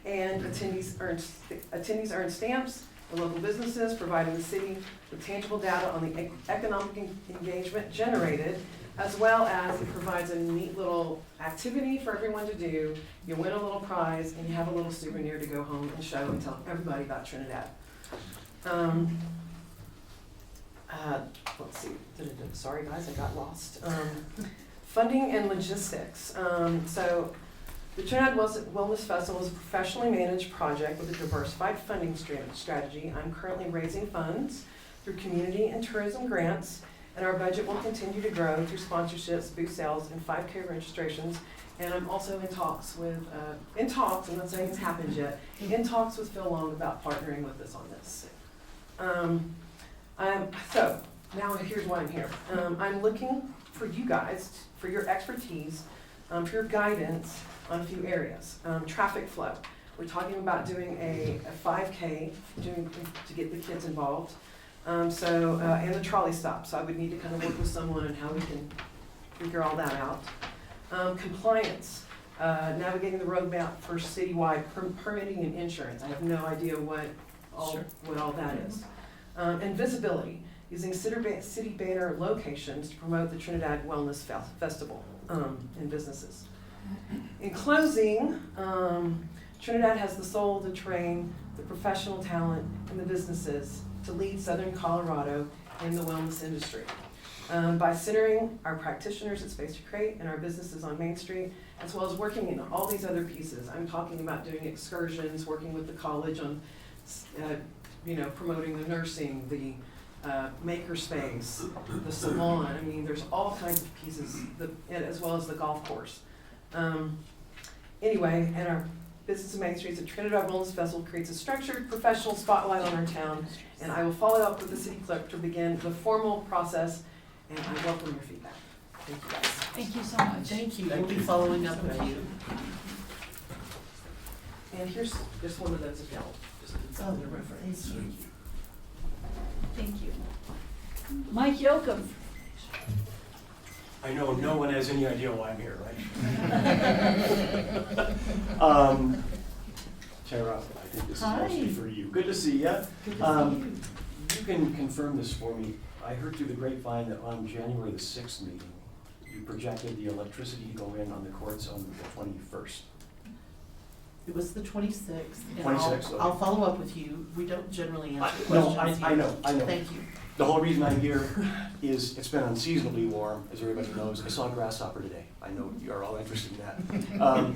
and attendees earn stamps. The local businesses providing the city with tangible data on the economic engagement generated, as well as it provides a neat little activity for everyone to do. You win a little prize and you have a little souvenir to go home and show and tell everybody about Trinidad. let's see, sorry guys, I got lost. Funding and logistics. So the Trinidad Wellness Festival is a professionally managed project with a diversified funding strategy. I'm currently raising funds through community and tourism grants, and our budget will continue to grow through sponsorships, booth sales, and 5K registrations. And I'm also in talks with, I'm not saying it's happened yet, in talks with Phil Long about partnering with us on this. So now here's why I'm here. I'm looking for you guys, for your expertise, for your guidance on a few areas. Traffic flow. We're talking about doing a 5K to get the kids involved. And the trolley stop. So I would need to kind of work with someone on how we can figure all that out. Compliance. Navigating the roadmap for citywide permitting and insurance. I have no idea what all that is. And visibility. Using city banner locations to promote the Trinidad Wellness Festival in businesses. In closing, Trinidad has the soul to train the professional talent and the businesses to lead Southern Colorado in the wellness industry. By centering our practitioners at Space to Create and our businesses on Main Street, as well as working in all these other pieces. I'm talking about doing excursions, working with the college on, promoting the nursing, the makerspace, the salon. I mean, there's all kinds of pieces, as well as the golf course. Anyway, and our business in Main Street, the Trinidad Wellness Festival creates a structured, professional spotlight on our town, and I will follow up with the city clerk to begin the formal process, and I welcome your feedback. Thank you guys. Thank you so much. Thank you. We'll be following up with you. And here's just one of those if y'all just need Oh, the reference. Thank you. Thank you. Mike Yocum. I know no one has any idea why I'm here, right? Tara, I think this is mostly for you. Good to see you. Good to see you. You can confirm this for me. I heard through the grapevine that on January the 6th meeting, you projected the electricity to go in on the courts on the 21st. It was the 26th. And 26th, okay. I'll follow up with you. We don't generally answer No, questions. I know. Thank you. The whole reason I'm here is it's been unseasonably warm, as everybody knows. I saw a grasshopper today. I know you're all interested in that.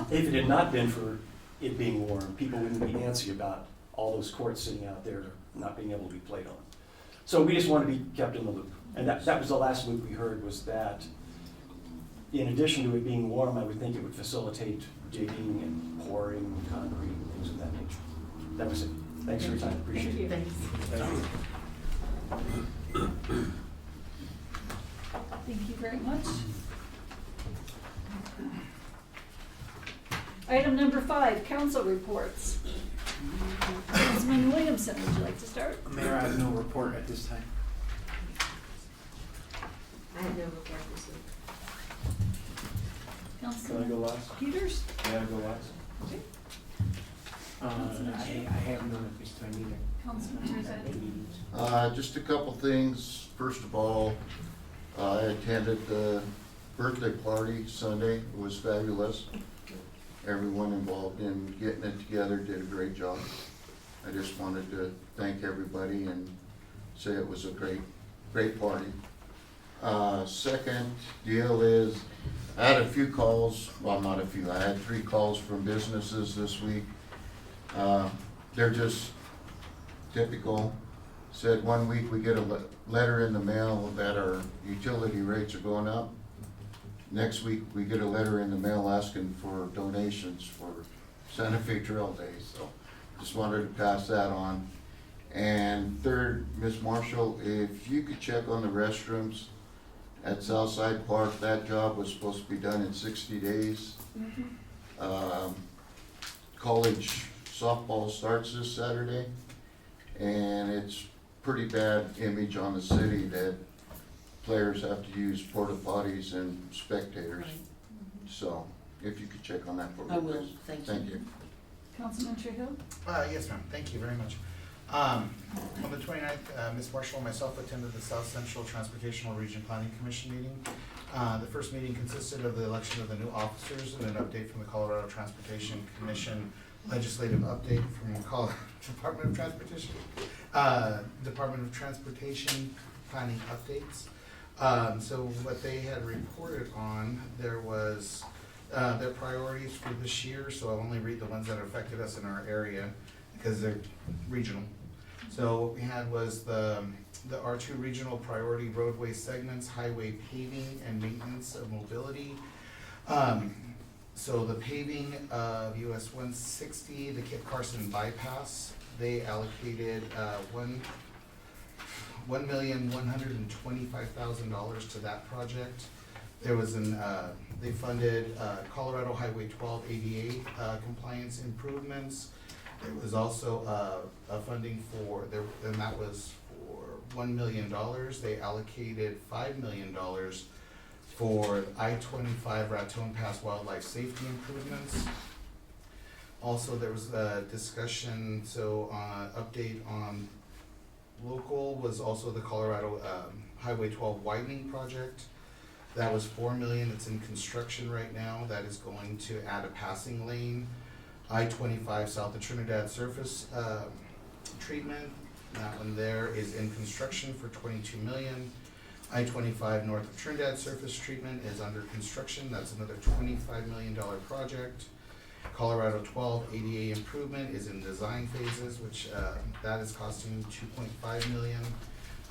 If it had not been for it being warm, people wouldn't be antsy about all those courts sitting out there not being able to be played on. So we just want to be kept in the loop. And that was the last loop we heard, was that in addition to it being warm, I would think it would facilitate digging and pouring concrete and things of that nature. That was it. Thanks for your time. Appreciate it. Thanks. Thank you. Thank you very much. Item number 5, council reports. Councilman Williamson, would you like to start? Mayor, I have no report at this time. I have no report this week. Can I Councilman go last? Peters? May I go last? Okay. I have none at this time either. Councilman Rosati? Just a couple things. First of all, I attended the birthday party Sunday. It was fabulous. Everyone involved in getting it together did a great job. I just wanted to thank everybody and say it was a great party. Second deal is, I had a few calls, well, not a few, I had 3 calls from businesses this week. They're just typical. Said one week we get a letter in the mail that our utility rates are going up. Next week we get a letter in the mail asking for donations for Santa Fe Trail Day. So just wanted to pass that on. And third, Ms. Marshall, if you could check on the restrooms at Southside Park, that job was supposed to be done in 60 days. College softball starts this Saturday, and it's pretty bad image on the city that players have to use porta potties and spectators. Right. So if you could check on that for me, I will. please. Thank you. Councilman Trejo? Yes, ma'am. Thank you very much. On the 29th, Ms. Marshall and myself attended the South Central Transportational Region Planning Commission meeting. The first meeting consisted of the election of the new officers and an update from the Colorado Transportation Commission legislative update from Department of Transportation. Department of Transportation planning updates. So what they had reported on, there was their priorities for this year, so I'll only read the ones that affected us in our area because they're regional. So what we had was the R2 regional priority roadway segments, highway paving and maintenance of mobility. So the paving of US 160, the Kit Carson bypass, they allocated $1,125,000 to that project. There was they funded Colorado Highway 12 ADA compliance improvements. There was also a funding and that was for $1 million. They allocated $5 million for I-25 Raton Pass wildlife safety improvements. Also, there was a discussion, update on local was also the Colorado Highway 12 widening project. That was $4 million. It's in construction right now. That is going to add a passing lane. I-25 south of Trinidad surface treatment. That one there is in construction for $22 million. I-25 north of Trinidad surface treatment is under construction. That's another $25 million project. Colorado 12 ADA improvement is in design phases, which that is costing $2.5 million.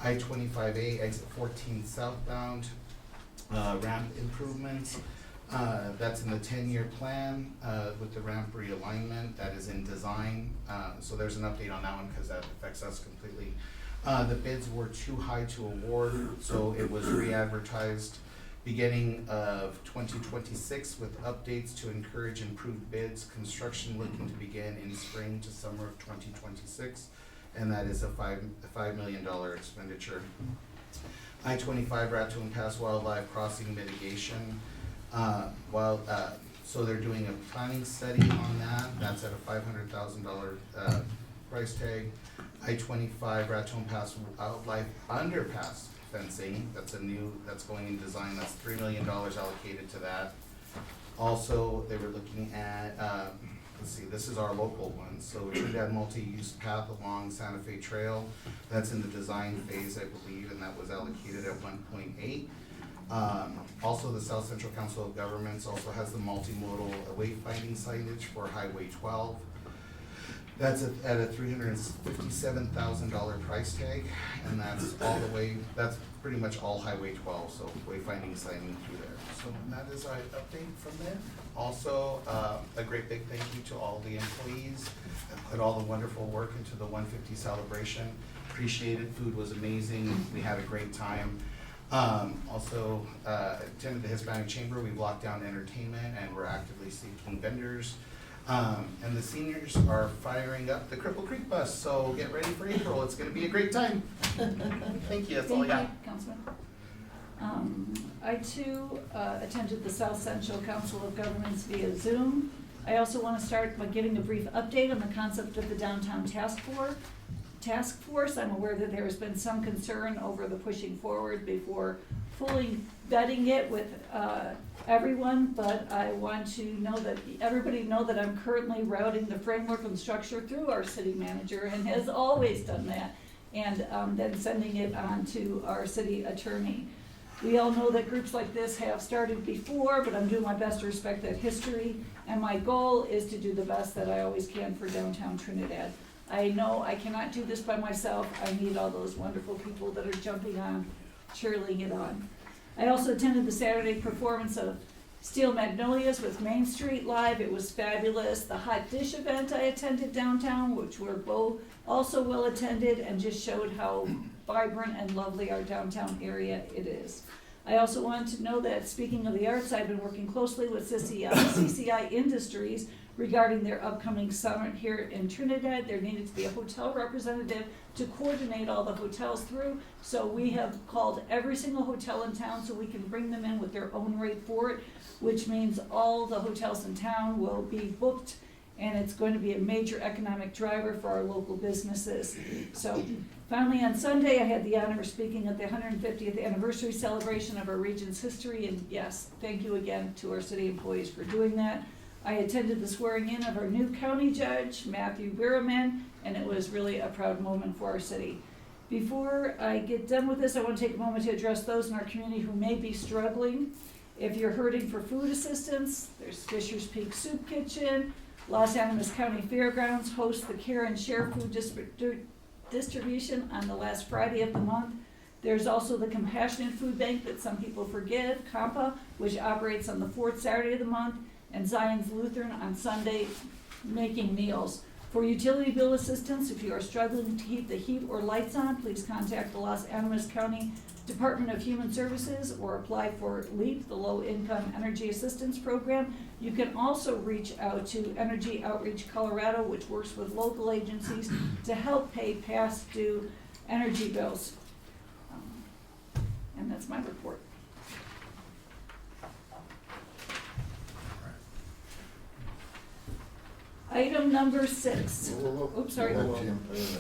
I-25A exit 14 southbound ramp improvements. That's in the 10-year plan with the ramp realignment. That is in design. So there's an update on that one because that affects us completely. The bids were too high to award, so it was re-advertised beginning of 2026 with updates to encourage improved bids. Construction looking to begin in spring to summer of 2026, and that is a $5 million expenditure. I-25 Raton Pass wildlife crossing mitigation. So they're doing a planning study on that. That's at a $500,000 price tag. I-25 Raton Pass wildlife underpass fencing. That's going in design. That's $3 million allocated to that. Also, they were looking at, this is our local one. So Trinidad multi-use path along Santa Fe Trail. That's in the design phase, I believe, and that was allocated at 1.8. Also, the South Central Council of Governments also has the multimodal wayfinding signage for Highway 12. That's at a $357,000 price tag, and that's that's pretty much all Highway 12, so wayfinding signing through there. So that is our update from there. Also, a great big thank you to all the employees that put all the wonderful work into the 150 celebration. Appreciated, food was amazing, we had a great time. Also, attended the Hispanic Chamber. We've locked down entertainment and we're actively seeking vendors. And the seniors are firing up the Cripple Creek bus, so get ready for April. It's going to be a great time. Thank you. That's all I got. Thank you, Councilman. I too attended the South Central Council of Governments via Zoom. I also want to start by giving a brief update on the concept of the Downtown Task Force. I'm aware that there has been some concern over the pushing forward before fully vetting it with everyone, but I want to know that everybody know that I'm currently routing the framework and structure through our city manager and has always done that, and then sending it on to our city attorney. We all know that groups like this have started before, but I'm doing my best to respect that history, and my goal is to do the best that I always can for downtown Trinidad. I know I cannot do this by myself. I need all those wonderful people that are jumping on, cheerleading it on. I also attended the Saturday performance of Steel Magnolias with Main Street Live. It was fabulous. The Hot Dish event I attended downtown, which were both also well attended and just showed how vibrant and lovely our downtown area it is. I also wanted to know that, speaking of the arts, I've been working closely with CCI Industries regarding their upcoming summit here in Trinidad. There needed to be a hotel representative to coordinate all the hotels through. So we have called every single hotel in town so we can bring them in with their own rate for it, which means all the hotels in town will be booked, and it's going to be a major economic driver for our local businesses. So finally, on Sunday, I had the honor of speaking at the 150th anniversary celebration of our region's history, and yes, thank you again to our city employees for doing that. I attended the swearing in of our new county judge, Matthew Biraman, and it was really a proud moment for our city. Before I get done with this, I want to take a moment to address those in our community who may be struggling. If you're hurting for food assistance, there's Fisher's Peak Soup Kitchen. Los Animas County Fairgrounds hosts the Care and Share food distribution on the last Friday of the month. There's also the Compassionate Food Bank that some people forget, COMPA, which operates on the fourth Saturday of the month, and Zion's Lutheran on Sunday, making meals. For utility bill assistance, if you are struggling to keep the heat or lights on, please contact the Los Animas County Department of Human Services or apply for LEAP, the Low Income Energy Assistance Program. You can also reach out to Energy Outreach Colorado, which works with local agencies to help pay past due energy bills. And that's my report. Item number 6. Oops, sorry.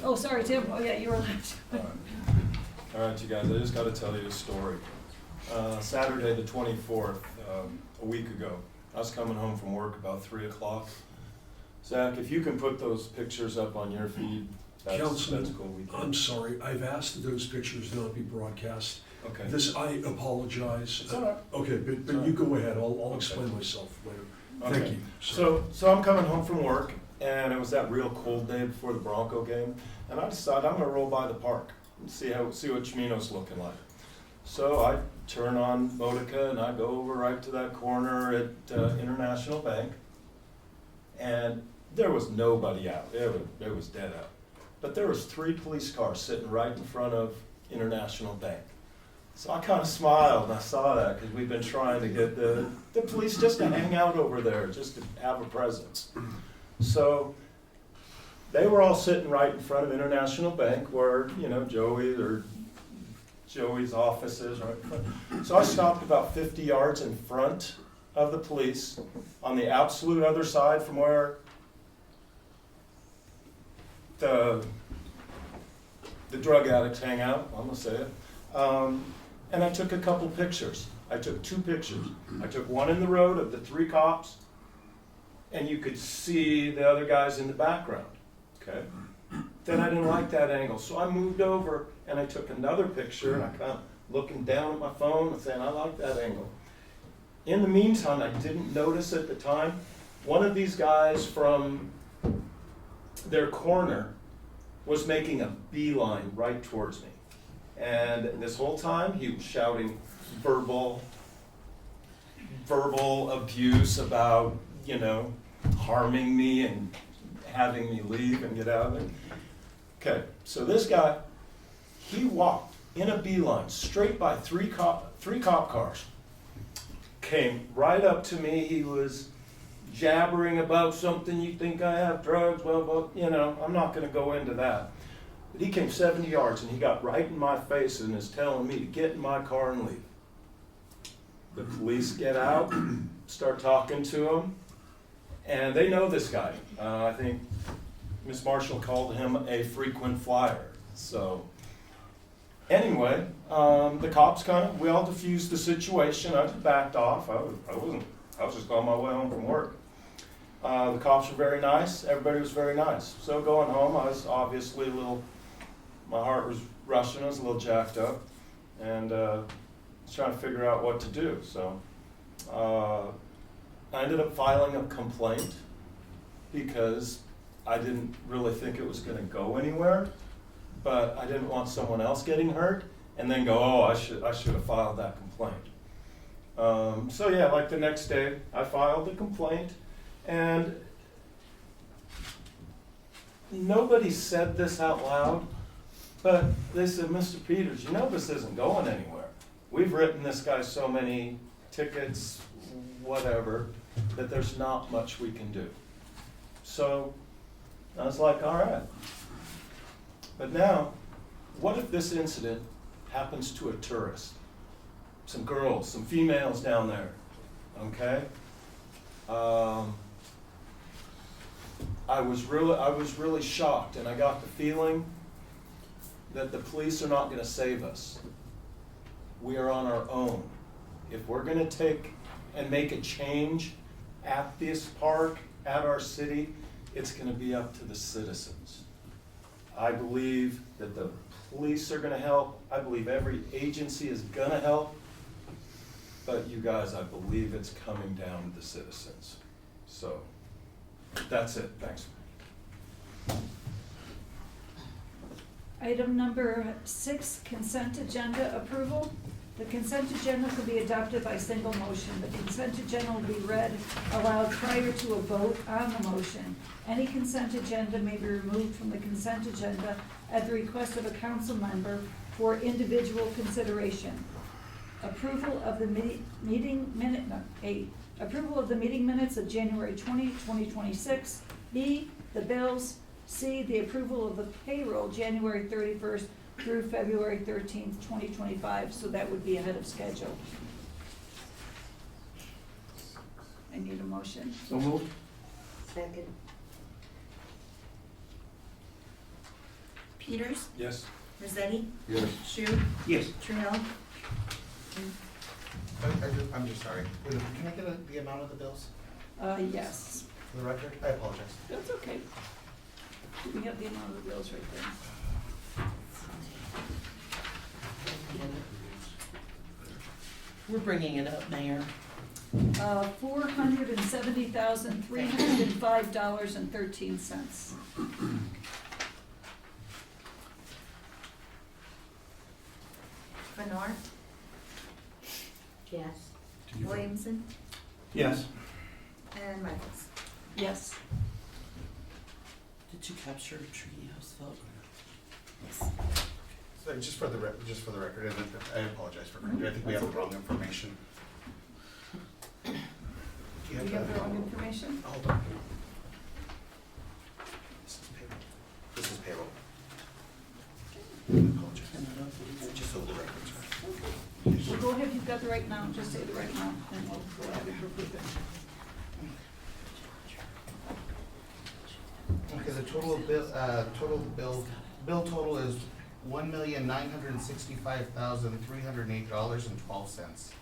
Oh, sorry, Tim. Oh, yeah, you were left. All right, you guys, I just got to tell you a story. Saturday the 24th, a week ago, I was coming home from work about 3 o'clock. Zach, if you can put those pictures up on your feed, that's cool. I'm sorry, I've asked that those pictures not be broadcast. Okay. This, I apologize. It's all right. Okay, but you go ahead, I'll explain myself later. Okay. Thank you. So I'm coming home from work, and it was that real cold day before the Bronco game, and I decided I'm gonna roll by the park and see what Chimino's looking like. So I turn on Modica and I go over right to that corner at International Bank, and there was nobody out. It was dead out. But there was 3 police cars sitting right in front of International Bank. So I kind of smiled and I saw that because we've been trying to get the police just to hang out over there, just to have a presence. So they were all sitting right in front of International Bank where, Joey's office is right in front. So I stopped about 50 yards in front of the police on the absolute other side from where the drug addicts hang out, I'm gonna say it. And I took a couple pictures. I took 2 pictures. I took one in the road of the 3 cops, and you could see the other guys in the background, okay? Then I didn't like that angle, so I moved over and I took another picture, and I kind of looking down at my phone and saying, I like that angle. In the meantime, I didn't notice at the time, one of these guys from their corner was making a beeline right towards me. And this whole time, he was shouting verbal abuse about, harming me and having me leave and get out of there. Okay, so this guy, he walked in a beeline straight by 3 cop cars. Came right up to me. He was jabbering about something. You think I have drugs? Well, I'm not going to go into that. But he came 70 yards and he got right in my face and is telling me to get in my car and leave. The police get out, start talking to him, and they know this guy. I think Miss Marshall called him a frequent flyer. So anyway, the cops we all diffused the situation. I just backed off. I was just on my way home from work. The cops were very nice. Everybody was very nice. So going home, I was obviously my heart was rushing. I was a little jacked up, and was trying to figure out what to do. So I ended up filing a complaint because I didn't really think it was going to go anywhere, but I didn't want someone else getting hurt and then go, oh, I should have filed that complaint. So yeah, like the next day, I filed the complaint, and nobody said this out loud, but they said, Mr. Peters, this isn't going anywhere. We've written this guy so many tickets, whatever, that there's not much we can do. So I was like, all right. But now, what if this incident happens to a tourist? Some girls, some females down there, okay? I was really shocked, and I got the feeling that the police are not going to save us. We are on our own. If we're going to take and make a change at this park, at our city, it's gonna be up to the citizens. I believe that the police are gonna help, I believe every agency is gonna help, but you guys, I believe it's coming down to the citizens. So, that's it, thanks. Item number 6, consent agenda approval. The consent agenda could be adopted by single motion. The consent agenda will be read aloud prior to a vote on the motion. Any consent agenda may be removed from the consent agenda at the request of a council member for individual consideration. Approval of the approval of the meeting minutes of January 20, 2026. B, the bills. C, the approval of the payroll January 31st through February 13th, 2025, so that would be ahead of schedule. I need a motion. So moved. Second. Peters, Yes? Rosetti, Yes. Shu, Yes. Trail, I'm just sorry. Can I get the amount of the bills Yes, for the record? I apologize. that's okay. We have the amount of the bills right there. We're bringing it up, Mayor. $470,305.13. Bernard, Yes. Williamson, Yes. and Michaels. Yes. Did you capture a treehouse vote? So just for the record, and I apologize for, I think we have the wrong information. Do We have the wrong information? Hold on. This is payroll. I apologize. Just so the record's right. Well, go ahead, you've got the right amount, just say the right amount, and we'll go ahead and approve it. Okay, the total total is $1,965,308.12.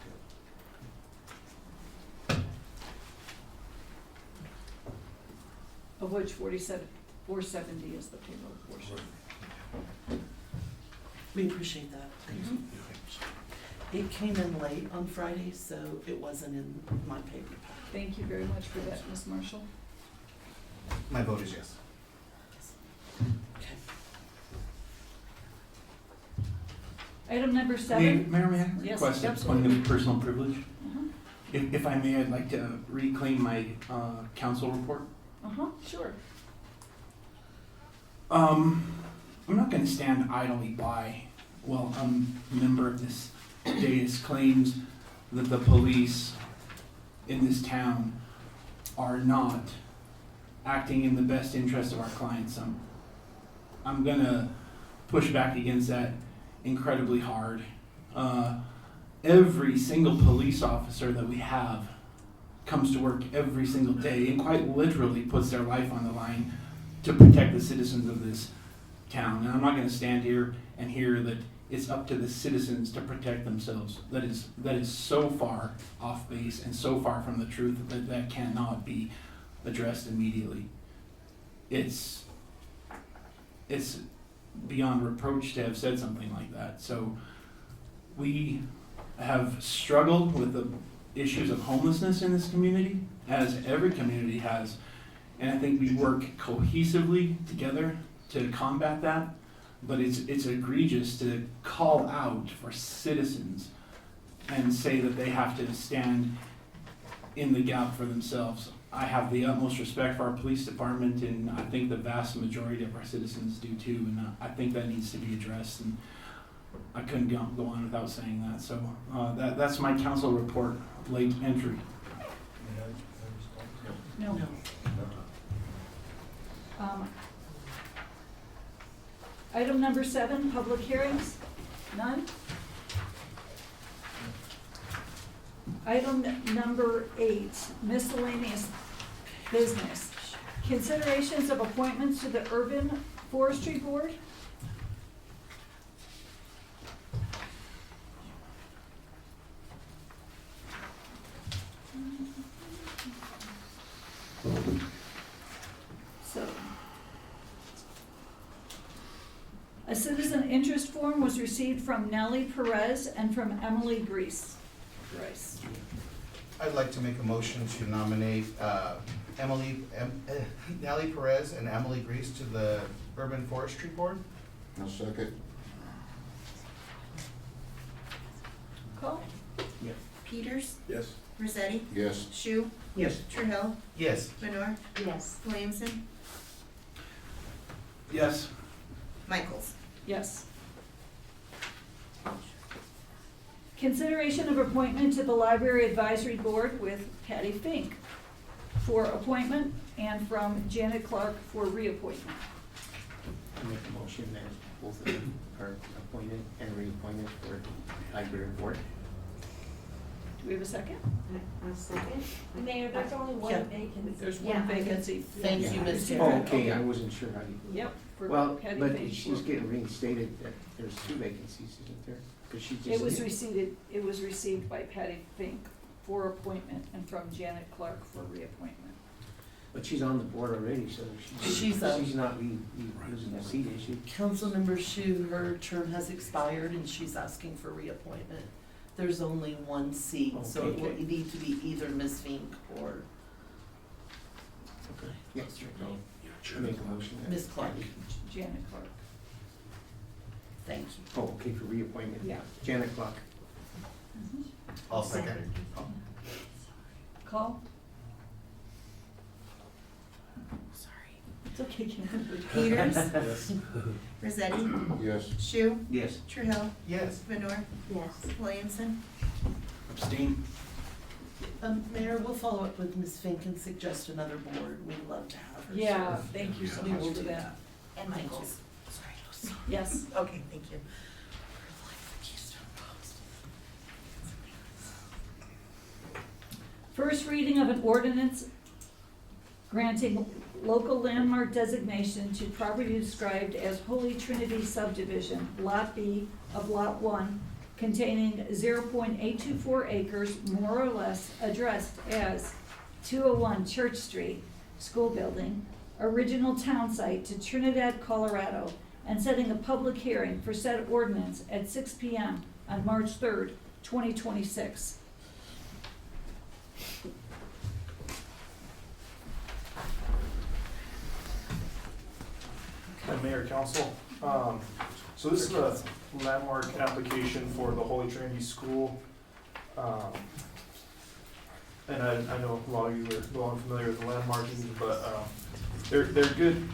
Of which 470 is the payroll portion. We appreciate that. Thank you. It came in late on Friday, so it wasn't in my paper pack. Thank you very much for that, Ms. Marshall. My vote is yes. Okay. Item number 7. Mayor, may I Yes, request a absolutely. point of personal privilege? Uh-huh. If I may, I'd like to reclaim my council report. Sure. I'm not going to stand idly by while a member of this dais claims that the police in this town are not acting in the best interest of our clients. I'm going to push back against that incredibly hard. Every single police officer that we have comes to work every single day and quite literally puts their life on the line to protect the citizens of this town. And I'm not going to stand here and hear that it's up to the citizens to protect themselves. That is so far off base and so far from the truth that cannot be addressed immediately. It's beyond reproach to have said something like that. So we have struggled with the issues of homelessness in this community, as every community has. And I think we work cohesively together to combat that. But it's egregious to call out for citizens and say that they have to stand in the gap for themselves. I have the utmost respect for our police department, and I think the vast majority of our citizens do too, and I think that needs to be addressed, and I couldn't go on without saying that. So that's my council report, late entry. No. Item number 7, public hearings. None. Item number 8, miscellaneous business. Considerations of appointments to the Urban Forestry Board. interest form was received from Nellie Perez and from Emily Grice. I'd like to make a motion to nominate Nellie Perez and Emily Grease to the Urban Forestry Board. I'll second. Call? Peters, Yes. Rossetti, Yes. Shu, Yes. Trahell, Yes. Lenore, Yes. Williamson, Yes. Michaels. Yes. Consideration of appointment to the Library Advisory Board with Patty Fink for appointment and from Janet Clark for reappointment. I make a motion that both of them are appointed and reappointed for library board. Do we have a second? A second? Mayor, there's only one Yeah. vacancy. There's Yeah, one I- vacancy. Thank you, Ms. Yeah. Terry. Oh, okay, I wasn't sure how you. Yep, for Well, Patty but Fink. she's getting reinstated, that there's 2 vacancies, isn't there? 'Cause she just. It was received by Patty Fink for appointment and from Janet Clark for reappointment. But she's on the board already, so She's up. she's not losing a seat, is she? Councilmember Shu, her term has expired and she's asking for reappointment. There's only one seat, so it will Okay. need to be either Ms. Fink or Okay. Yes, I make a motion. that- Ms. Clark. Janet Clark. Thank you. Oh, okay, for reappointment. Yeah. Janet Clark. I'll second. Call? Sorry. It's okay, Kim. Peters, Yes. Rossetti, Yes. Shu, Yes. Trahell, Yes. Lenore, Yes. Williamson. Abstain? Mayor, we'll follow up with Ms. Fink and suggest another board. We'd love to have her. Yeah, serve. thank you so We much will for do that. And Thank you. Michaels. Sorry. Yes. Okay, thank you. First reading of an ordinance granting local landmark designation to property described as Holy Trinity subdivision, Lot B of Lot 1, containing 0.824 acres, more or less, addressed as 201 Church Street, School Building, original town site to Trinidad, Colorado, and setting a public hearing for said ordinance at 6 p.m. on March 3rd, 2026. Mayor, Council. So this is a landmark application for the Holy Trinity School. And I know a lot of you are well familiar with the landmarking, but they're good.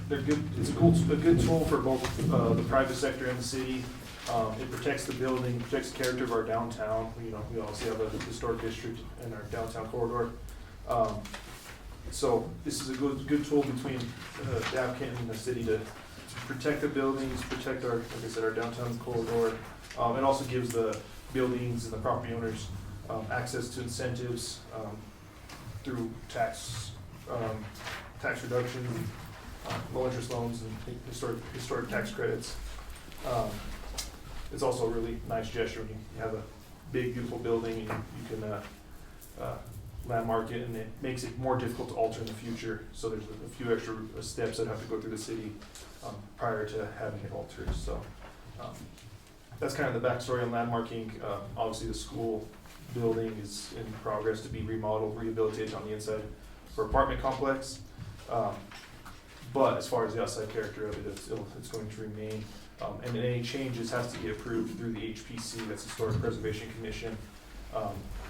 They're good. It's a good tool for both the private sector and the city. It protects the building, protects the character of our downtown. You know, we obviously have a historic district in our downtown corridor. So this is a good tool between the applicant and the city to protect the buildings, protect our, like I said, our downtown corridor. It also gives the buildings and the property owners access to incentives through tax reduction, low interest loans, and historic tax credits. It's also a really nice gesture when you have a big, beautiful building and you can landmark it, and it makes it more difficult to alter in the future. So there's a few extra steps that have to go through the city prior to having it altered. So that's kind of the backstory on landmarking. Obviously, the school building is in progress to be remodeled, rehabilitated on the inside for apartment complex. But as far as the outside character of it, it's going to remain. And any changes has to get approved through the HPC, that's Historic Preservation Commission.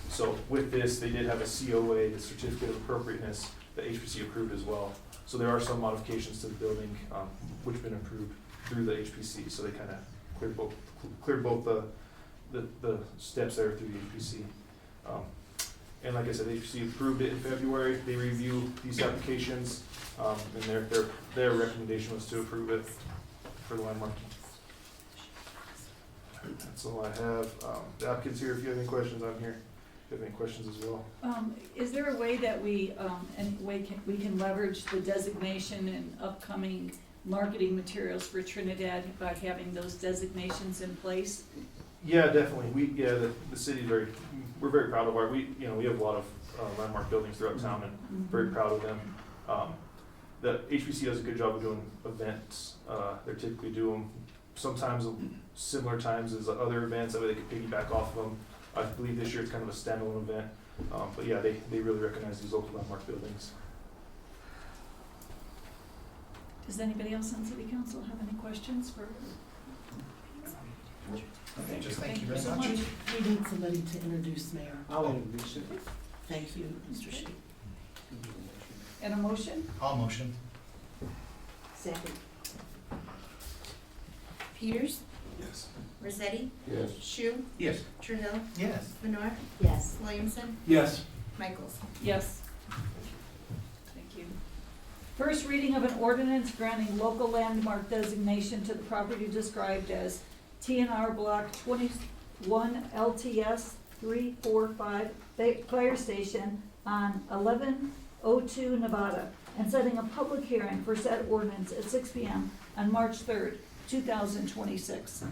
So with this, they did have a COA, the Certificate of Appropriateness, that HPC approved as well. So there are some modifications to the building, which have been approved through the HPC. So they kind of cleared both the steps there through the HPC. And like I said, the HPC approved it in February. They review these applications, and their recommendation was to approve it for the landmarking. That's all I have. The applicant's here if you have any questions. I'm here if you have any questions as well. Is there a way that we can leverage the designation and upcoming marketing materials for Trinidad by having those designations in place? Yeah, definitely. The city's we're very proud of we have a lot of landmark buildings throughout town, and very proud of them. The HPC does a good job of doing events. They typically do them sometimes similar times as other events, that way they could piggyback off of them. I believe this year it's kind of a standalone event, but yeah, they really recognize these local landmark buildings. Does anybody else on city council have any questions for? Okay, just thank you very so much. We need somebody to introduce Mayor. I'll introduce it. Thank you, Mr. Sheik. And a motion? All motion. Second. Peters, Yes. Rossetti, Yes. Shu, Yes. Trahell, Yes. Benoit, Yes. Williamson, Yes. Michaels. Yes. Thank you. First reading of an ordinance granting local landmark designation to the property described as TNR Block 21 LTS 345 Fire Station on 1102 Nevada, and setting a public hearing for said ordinance at 6 p.m. on March 3rd, 2026.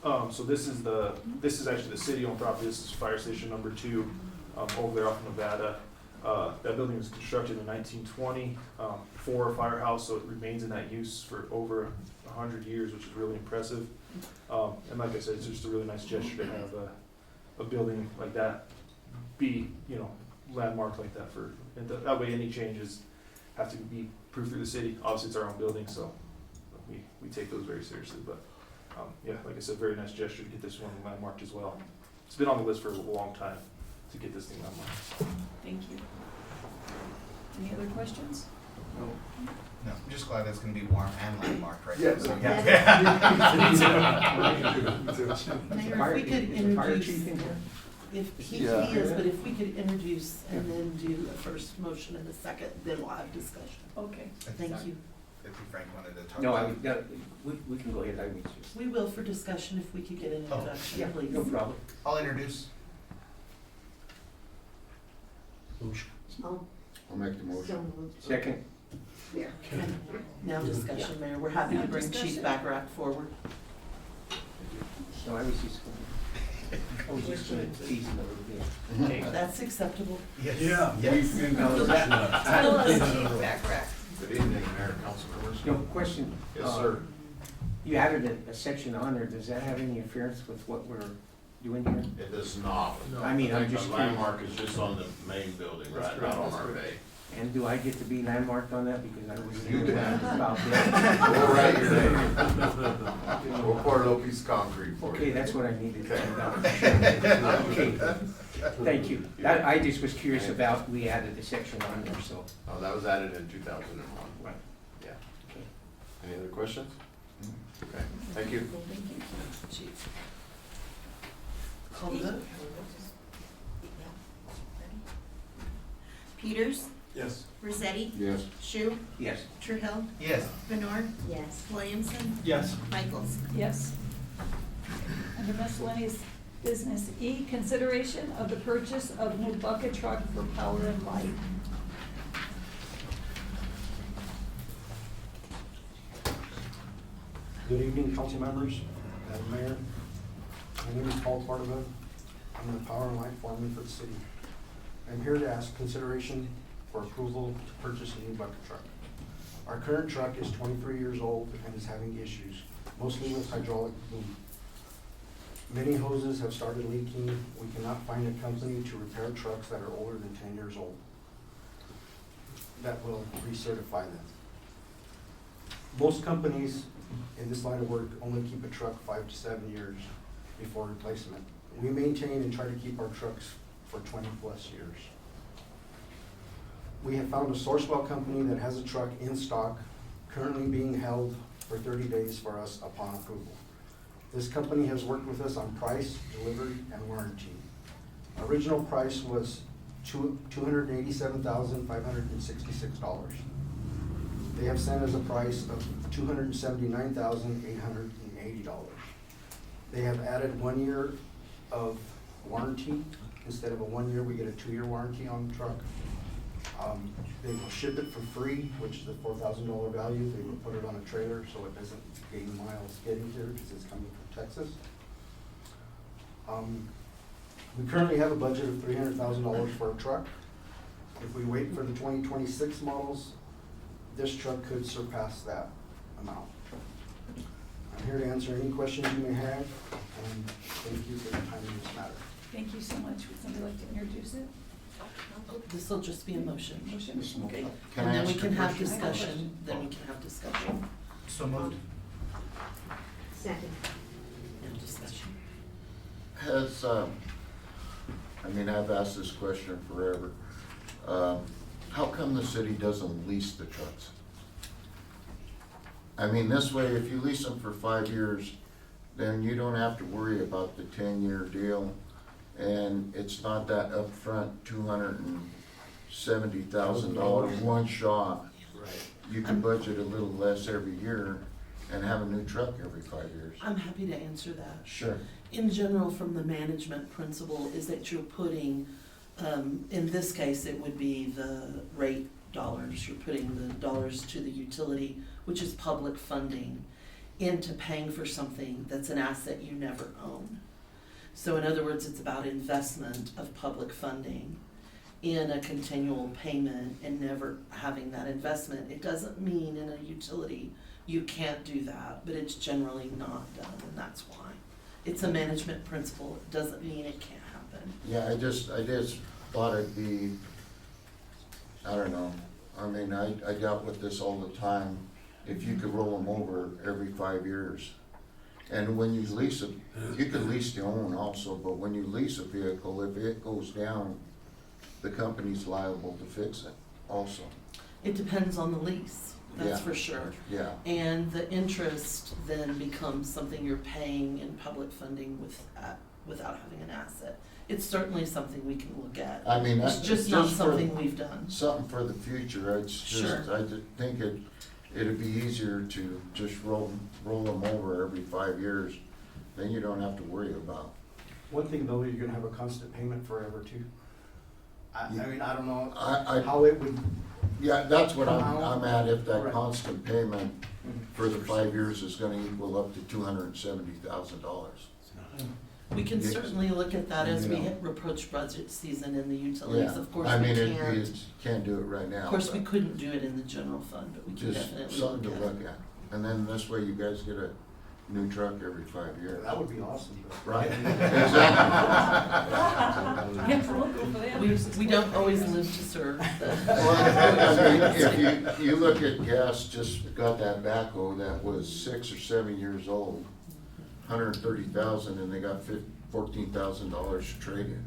So this is actually the city-owned property. This is fire station number 2, over there off of Nevada. That building was constructed in 1920 for a firehouse, so it remains in that use for over 100 years, which is really impressive. And like I said, it's just a really nice gesture to have a building like that be, landmarked like that and that way any changes have to be approved through the city. Obviously, it's our own building, so we take those very seriously. But yeah, like I said, very nice gesture to get this one landmarked as well. It's been on the list for a long time to get this thing landmarked. Thank you. Any other questions? No, I'm just glad it's gonna be warm and landmarked, right? Yeah. So, Mayor, if we could Is the fire introduce, chief in here? if he Yeah. is, but if we could introduce and then do a first motion and a second, then we'll have discussion. Okay. Thank you. If Frank wanted to talk. No, about we can go ahead, I mean, just. We will for discussion if we could get an Oh, introduction, Yeah, please. no problem. I'll introduce. Oh, I'll make the motion. so moved. Second. There. Now discussion, Mayor. We're happy to Now bring Chief discussion. Backrack forward. No, I was just gonna tease him a little bit. Okay. That's acceptable. Yes. Yeah. Yes. Tell us, Backrack. Good evening, Mayor, council members. No, question. Yes, sir. You added a section on there, does that have any interference with what we're doing here? It does not. I mean, I'm think just the curious. landmark is just on the main building, right, not on our bay. And do I get to be landmarked on that because I was You there can. about that? We'll write your name. We'll pour a little piece of concrete for you. Okay, that's what I needed to find out. Okay, thank you. I just was curious about, we added a section on there, so. Oh, that was added in 2001. Right. Yeah. Okay. Any other questions? Okay, thank you. thank you. Chief. Call the vote. Peters, Yes. Rossetti, Yes. Shu, Yes. Trahell, Yes. Benoit, Yes. Williamson, Yes. Michaels. Yes. Under miscellaneous business E, consideration of the purchase of new bucket truck for power and light. Good evening, council members, Madam Mayor. My name is Paul Tortova. I'm the Power and Light Foreman for the city. I'm here to ask consideration for approval to purchase a new bucket truck. Our current truck is 23 years old and is having issues, mostly with hydraulic boom. Many hoses have started leaking. We cannot find a company to repair trucks that are older than 10 years old that will recertify them. Most companies in this line of work only keep a truck 5 to 7 years before replacement. We maintain and try to keep our trucks for 20 plus years. We have found a Sourcewell company that has a truck in stock, currently being held for 30 days for us upon approval. This company has worked with us on price, delivery, and warranty. Original price was $287,566. They have sent us a price of $279,880. They have added 1 year of warranty. Instead of a 1 year, we get a 2 year warranty on the truck. They will ship it for free, which is a $4,000 value. They will put it on a trailer so it doesn't gain miles getting here because it's coming from Texas. We currently have a budget of $300,000 for a truck. If we wait for the 2026 models, this truck could surpass that amount. I'm here to answer any questions you may have, and thank you for your time in this matter. Thank you so much. Would somebody like to introduce it? This will just be a motion. Motion? Okay. Can And I then we ask a can have question? discussion, then we can have discussion So moved. Second. and discussion. Has, I mean, I've asked this question forever. How come the city doesn't lease the trucks? I mean, this way, if you lease them for 5 years, then you don't have to worry about the 10-year deal. And it's not that upfront $270,000 one shot. Right. You can budget a little less every year and have a new truck every 5 years. I'm happy to answer that. Sure. In general, from the management principle, is that you're putting, in this case, it would be the rate dollars. You're putting the dollars to the utility, which is public funding, into paying for something that's an asset you never own. So in other words, it's about investment of public funding in a continual payment and never having that investment. It doesn't mean in a utility you can't do that, but it's generally not done, and that's why. It's a management principle. It doesn't mean it can't happen. Yeah, I just thought it'd be, I don't know, I mean, I dealt with this all the time. If you could roll them over every 5 years. And when you lease it, you can lease to own also, but when you lease a vehicle, if it goes down, the company's liable to fix it also. It depends on the lease, that's Yeah. for sure. Yeah, And the interest then becomes something you're paying in public funding without having an asset. It's certainly something we can look at. I mean, It's that's just not for- something we've done. Something for the future, it's just, Sure. I just think it'd be easier to just roll them over every 5 years, then you don't have to worry about. One thing though, you're gonna have a constant payment forever too. I mean, I don't know I- how it would, Yeah, that's what Come out. I'm at, if that Right. constant payment for the 5 years is gonna equal up to $270,000. We can Yes. certainly look at that as we Yeah. approach budget season in the utilities. Yeah, Of course, I we mean, can't, can't do it right now. of course, we but couldn't do it in the general fund, but we can Just definitely something to look at it. look at, and then this way you guys get a new truck every 5 years. that would be awesome. but- Right, exactly. Yeah, we'll go for that. We don't always live to serve. Well, I mean, if you look at gas, just got that backhoe that was 6 or 7 years old, 130,000, and they got $14,000 to trade in.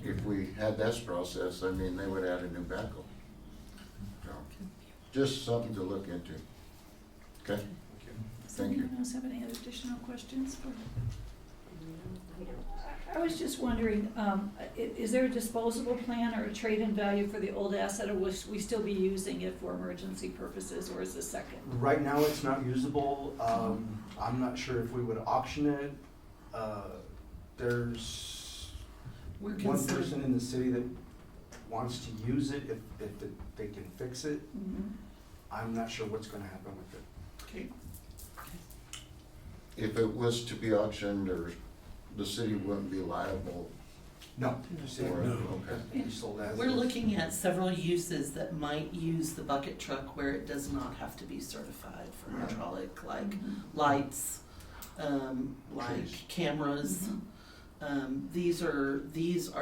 If we had this process, I mean, they would add a new backhoe. So, just something to look into. Okay? Does Thank you. anyone else have any other additional questions for? I don't. I was just wondering, is there a disposable plan or a trade-in value for the old asset, or will we still be using it for emergency purposes, or is this second? Right now, it's not usable. I'm not sure if we would auction it. There's We're one consider- person in the city that wants to use it if they can fix it. Mhm. I'm not sure what's gonna happen with it. Okay. If it was to be auctioned, or the city wouldn't be liable No. for it? Okay. We sold as We're is. looking at several uses that might use the bucket truck where it does not have to be certified for hydraulic, like lights, like Trees. cameras. These are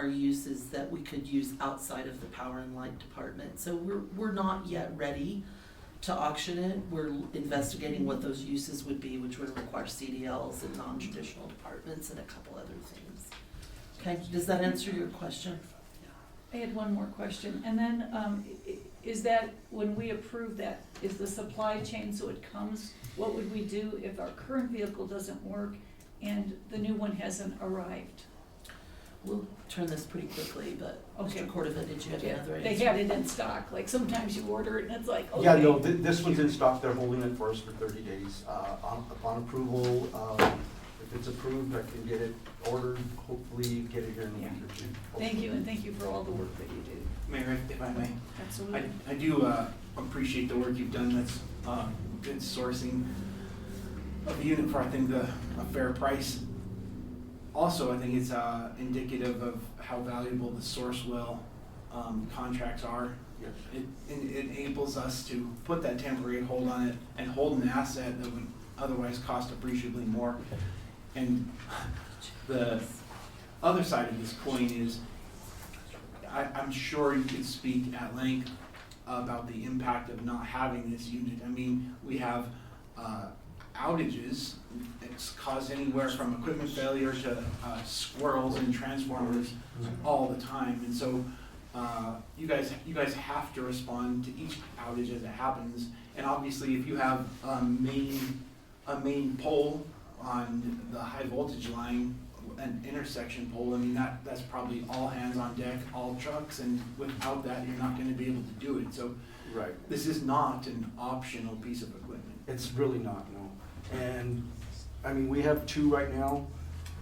uses that we could use outside of the power and light department. So we're not yet ready to auction it. We're investigating what those uses would be, which would require CDLs and non-traditional departments and a couple other things. Okay, does that answer your question? I had one more question, and then, is that, when we approve that, is the supply chain, so it comes, what would we do if our current vehicle doesn't work and the new one hasn't arrived? We'll turn this pretty quickly, but Okay. Mr. Cordova, did you have Yeah, another answer? they had it in stock, like sometimes you order it and it's like, okay. Yeah, no, this one's in stock. They're holding it for us for 30 days. Upon approval, if it's approved, I can get it ordered, hopefully get it here in a week or two. Thank you, and thank you for all the work that you do. Mayor, if I may. Absolutely. I do appreciate the work you've done. That's good sourcing of a unit for, I think, a fair price. Also, I think it's indicative of how valuable the Sourcewell contracts are. Yes. It enables us to put that temporary hold on it and hold an asset that would otherwise cost appreciably more. And the other side of this coin is, I'm sure you could speak at length about the impact of not having this unit. I mean, we have outages. It's caused anywhere from equipment failure to squirrels and transformers all the time. And so you guys have to respond to each outage as it happens. And obviously, if you have a main pole on the high voltage line, an intersection pole, I mean, that's probably all hands on deck, all trucks, and without that, you're not gonna be able to do it. So Right. this is not an optional piece of equipment. It's really not, no. And, I mean, we have two right now,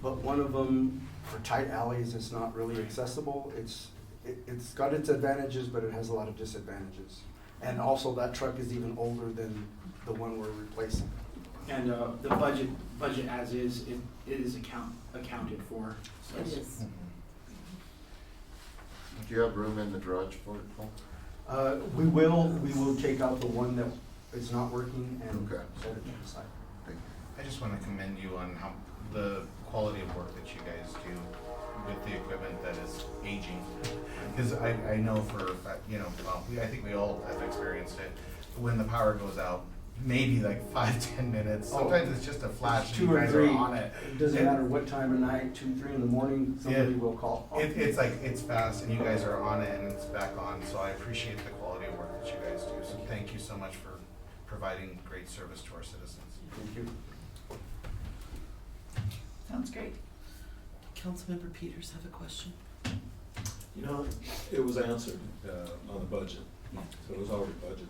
but one of them, for tight alleys, is not really accessible. It's got its advantages, but it has a lot of disadvantages. And also, that truck is even older than the one we're replacing. And the budget as is, it is accounted for. So. It is. Do you have room in the garage for it, Paul? We will take out the one that is not working and Okay. set it to the side. I just want to commend you on how the quality of work that you guys do with the equipment that is aging. Because I know for, I think we all have experienced it. When the power goes out, maybe like 5-10 minutes. Sometimes it's just a flash and you 2 or guys 3. are on it. It doesn't matter what time of night, 2, 3 in the morning, somebody will call. It's like, it's fast and you guys are on it and it's back on. So I appreciate the quality of work that you guys do. So thank you so much for providing great service to our citizens. Thank you. Sounds great. Councilmember Peters have a question. You know, it was answered on the budget, so it was already budgeted.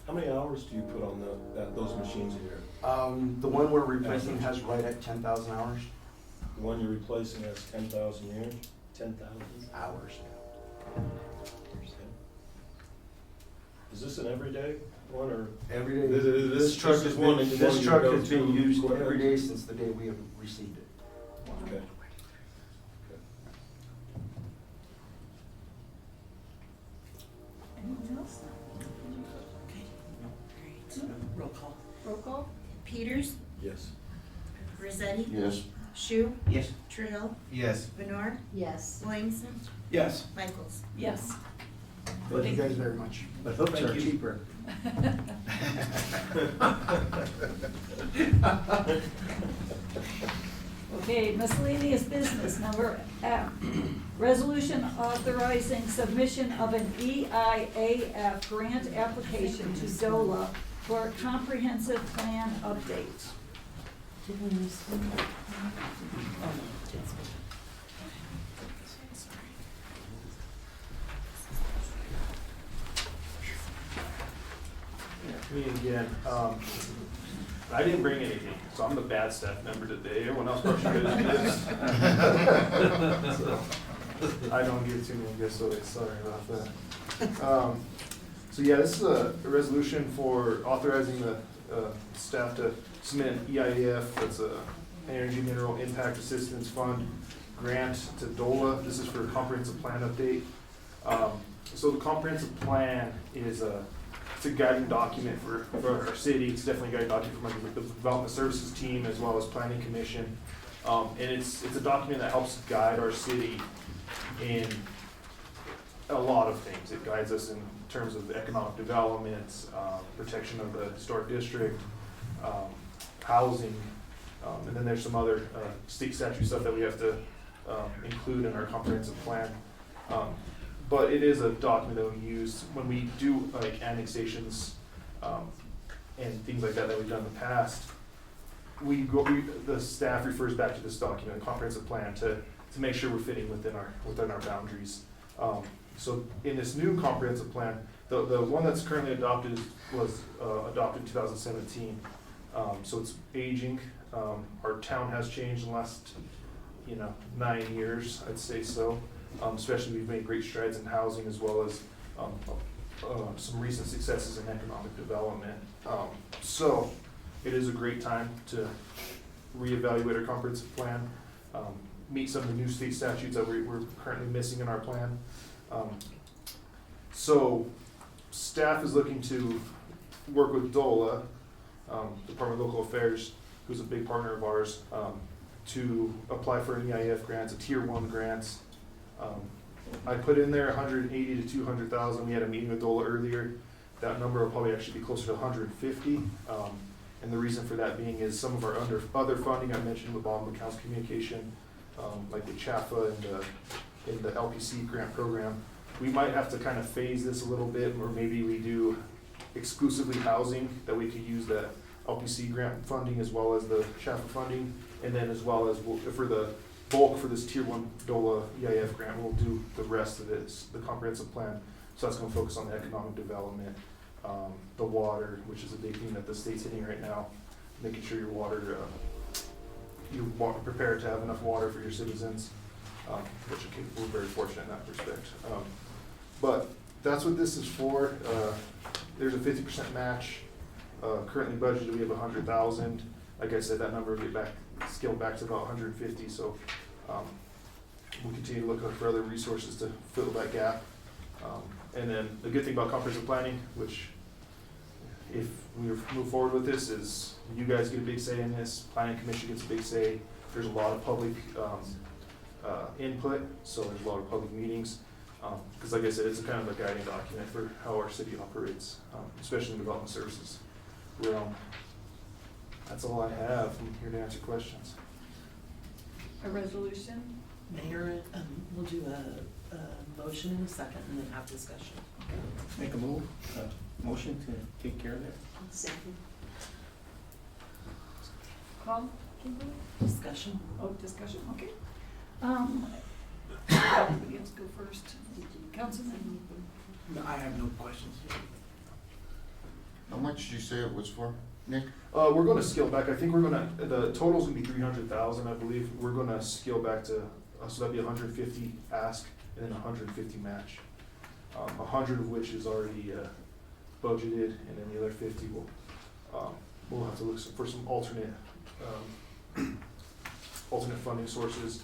How many hours do you put on those machines a year? The one we're replacing has right at 10,000 hours. The one you're replacing has 10,000 years? 10,000 hours. Is this an everyday one or? Every day. This truck has been used every day since the day we have received it. Okay. Anyone else? Okay. Great. Roll call. Roll call? Peters, Yes. Rossetti. Yes. Shu, Yes. Trail, Yes. Bernard, Yes. Williamson, Yes. Michaels. Yes. Thank you guys very much. But hooks Thank are you. cheaper. Okay, miscellaneous business, number F. Resolution authorizing submission of an EIAF grant application to DOLA for a comprehensive plan update. Did we miss one? Oh, no, it's good. Sorry. Me again. I didn't bring anything, so I'm the bad staff member today. Everyone else brought you guys. So, I don't get too many gifts, so sorry about that. So yeah, this is a resolution for authorizing the staff to submit an EIF, that's a Energy Mineral Impact Assistance Fund grant to DOLA. This is for a comprehensive plan update. So the comprehensive plan is it's a guiding document for our city. It's definitely a guiding document from the Development Services team as well as Planning Commission. And it's a document that helps guide our city in a lot of things. It guides us in terms of economic development, protection of the historic district, housing, and then there's some other state statute stuff that we have to include in our comprehensive plan. But it is a document that we use when we do like annexations and things like that we've done in the past. The staff refers back to this document, a comprehensive plan, to make sure we're fitting within our boundaries. So in this new comprehensive plan, the one that's currently adopted was adopted in 2017. So it's aging. Our town has changed in the last 9 years, I'd say so. Especially we've made great strides in housing as well as some recent successes in economic development. So it is a great time to reevaluate our comprehensive plan, meet some of the new state statutes that we're currently missing in our plan. So staff is looking to work with DOLA Department of Local Affairs, who's a big partner of ours, to apply for an EIF grants, a tier 1 grants. I put in there 180 to 200,000. We had a meeting with DOLA earlier. That number will probably actually be closer to 150. And the reason for that being is some of our other funding I mentioned with bottom accounts communication, like the CHAFA and the LPC grant program. We might have to kind of phase this a little bit, or maybe we do exclusively housing, that we could use that LPC grant funding as well as the CHAFA funding, and then as well as for the bulk for this tier 1 DOLA EIF grant, we'll do the rest of this, the comprehensive plan. So that's going to focus on the economic development, the water, which is a big thing that the state's hitting right now, making sure your water, you're prepared to have enough water for your citizens, which we're very fortunate in that respect. But that's what this is for. There's a 50% match. Currently budgeted, we have 100,000. Like I said, that number will get scaled back to about 150. So we'll continue to look for other resources to fill that gap. And then the good thing about comprehensive planning, which if we move forward with this, is you guys get a big say in this. Planning Commission gets a big say. There's a lot of public input, so there's a lot of public meetings. Because like I said, it's a kind of a guiding document for how our city operates, especially in development services realm. That's all I have. I'm here to answer questions. A resolution? Mayor, we'll do a motion in a second and then have discussion. Make a motion to take care of that. Second. Call, Kimberly? Discussion. Oh, discussion, okay. Anybody else go first? Councilman? No, I have no questions. How much did you say it was for, Nick? We're going to scale back. I think the total's going to be 300,000, I believe. We're going to scale back to, so that'd be 150 ask and then 150 match. 100 of which is already budgeted, and then the other 50 we'll have to look for some alternate funding sources,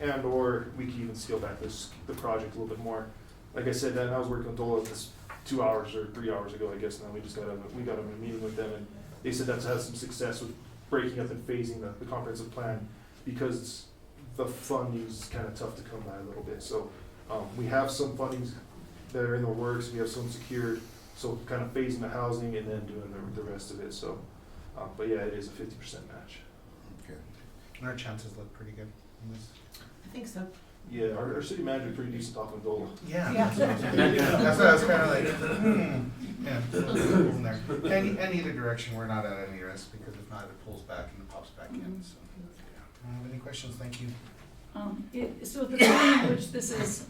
and or we can even scale back the project a little bit more. Like I said, I was working with DOLA this 2 hours or 3 hours ago, I guess, and then we got a meeting with them, and they said that's had some success with breaking up and phasing the comprehensive plan, because the funding is kind of tough to come by a little bit. So we have some fundings that are in the works, we have some secured, so kind of phasing the housing and then doing the rest of it. So, but yeah, it is a 50% match. Okay. And our chances look pretty good in this. I think so. Yeah, our city manager is pretty decent talking with DOLA. Yeah. Yeah. That's what I was kind of like, yeah, from there. Any either direction, we're not at any risk, because if not, it pulls back and it pops back in. So, yeah. Any questions? Thank you. So the way in which this is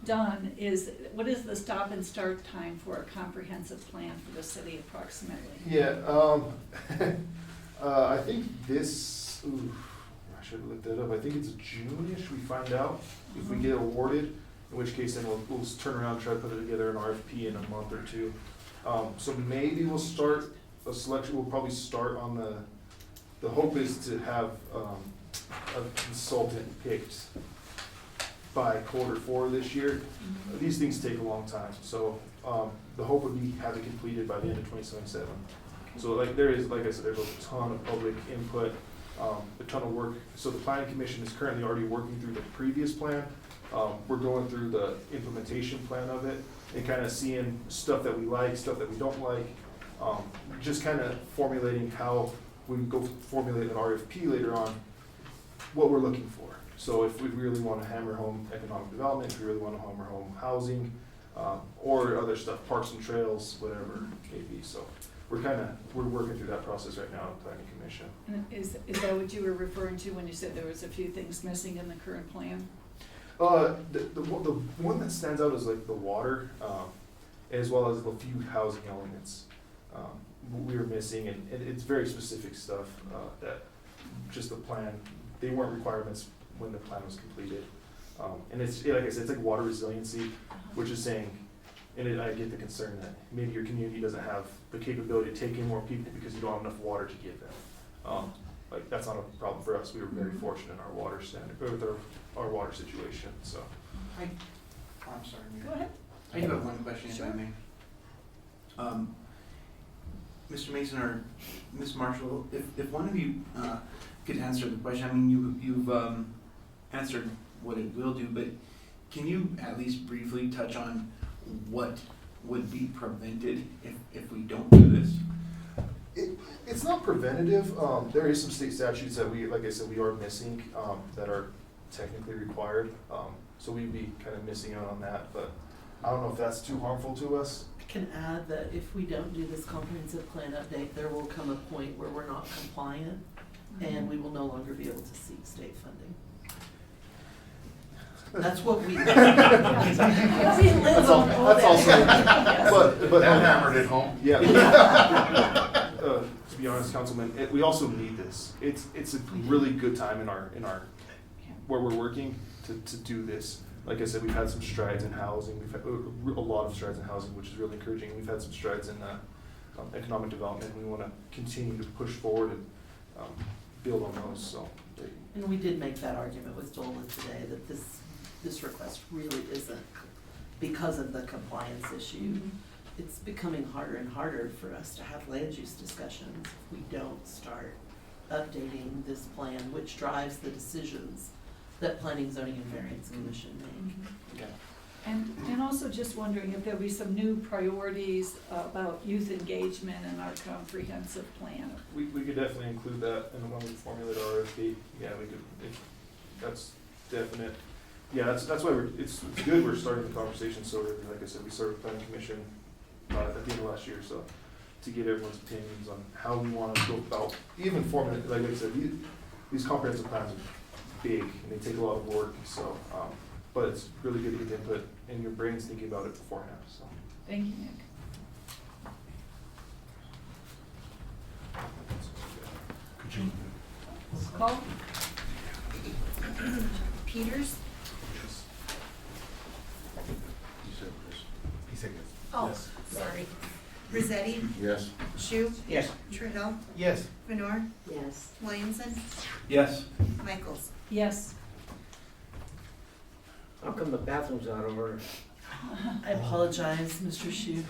done is, what is the stop and start time for a comprehensive plan for the city approximately? Yeah, I think this, I should have looked that up. I think it's June-ish we find out if we get awarded, in which case then we'll turn around and try to put it together an RFP in a month or two. So maybe we'll start a selection. We'll probably start on the hope is to have a consultant picked by quarter 4 this year. These things take a long time, so the hope would be have it completed by the end of 2077. So like I said, there's a ton of public input, a ton of work. So the planning commission is currently already working through the previous plan. We're going through the implementation plan of it and kind of seeing stuff that we like, stuff that we don't like, just kind of formulating how we go formulate an RFP later on, what we're looking for. So if we really want to hammer home economic development, if we really want to hammer home housing, or other stuff, parks and trails, whatever it may be. So we're working through that process right now in the planning commission. And is that what you were referring to when you said there was a few things missing in the current plan? The one that stands out is like the water, as well as the few housing elements we were missing, and it's very specific stuff that just the plan, they weren't requirements when the plan was completed. And it's, like I said, it's like water resiliency, which is saying, and I get the concern that maybe your community doesn't have the capability to take in more people because you don't have enough water to give them. Like that's not a problem for us. We were very fortunate in our water standard, with our water situation. So. I'm sorry, Mayor. Go ahead. I do have one question, if I may. Mr. Mason or Ms. Marshall, if one of you could answer the question. I mean, you've answered what it will do, but can you at least briefly touch on what would be prevented if we don't do this? It's not preventative. There is some state statutes that we, like I said, we are missing that are technically required. So we'd be kind of missing out on that, but I don't know if that's too harmful to us. I can add that if we don't do this comprehensive plan update, there will come a point where we're not compliant and we will no longer be able to seek state funding. That's what we. That's also, but hammered it home. Yeah. To be honest, Councilman, we also need this. It's a really good time in our where we're working to do this. Like I said, we've had some strides in housing. We've had a lot of strides in housing, which is really encouraging. We've had some strides in economic development. We want to continue to push forward and build on those. So. And we did make that argument with Dola today that this request really isn't because of the compliance issue. It's becoming harder and harder for us to have land use discussions if we don't start updating this plan, which drives the decisions that Planning, Zoning, and Variance Commission make. Yeah. And also just wondering if there'll be some new priorities about youth engagement in our comprehensive plan. We could definitely include that in the when we formulate our RFP. Yeah, we could. That's definite. Yeah, that's why it's good we're starting the conversation so early. Like I said, we started Planning Commission at the end of last year, so to get everyone's opinions on how we want to go about even forming. Like I said, these comprehensive plans are big and they take a lot of work. So, but it's really good to get input and your brain's thinking about it beforehand. So. Thank you, Nick. Could you? Call? Peters? He said yes. Oh, Yes. sorry. Grizzetti? Yes. Shu? Yes. Trahell? Yes. Benor? Yes. Williamson? Yes. Michaels? Yes. How come the bathroom's out of order? I apologize, Mr. Shu.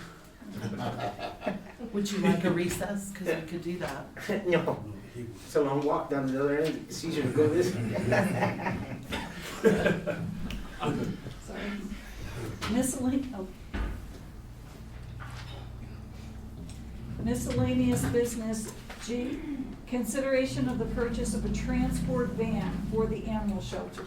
Would you like a recess? Because we could do that. No. It's a long walk down the other end. It's easier to go this way. Sorry. Miscellaneous business, G, consideration of the purchase of a transport van for the animal shelter.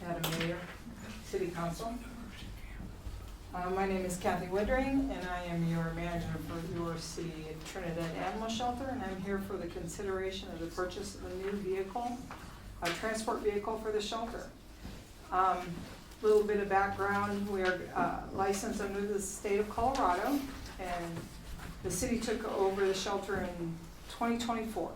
Madam Mayor, City Council. My name is Kathy Woodring, and I am your manager for your city Trinidad Animal Shelter, and I'm here for the consideration of the purchase of a new vehicle, a transport vehicle for the shelter. Little bit of background, we are licensed under the state of Colorado, and the city took over the shelter in 2024.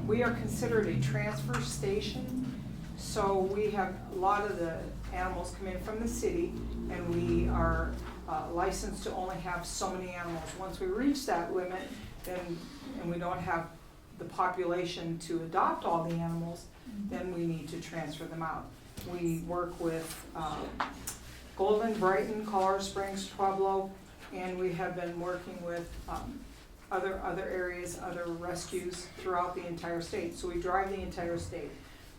We are considered a transfer station, so we have a lot of the animals come in from the city, and we are licensed to only have so many animals. Once we reach that limit, then, and we don't have the population to adopt all the animals, then we need to transfer them out. We work with Golden, Brighton, Colorado Springs, Pueblo, and we have been working with other areas, other rescues throughout the entire state. So we drive the entire state.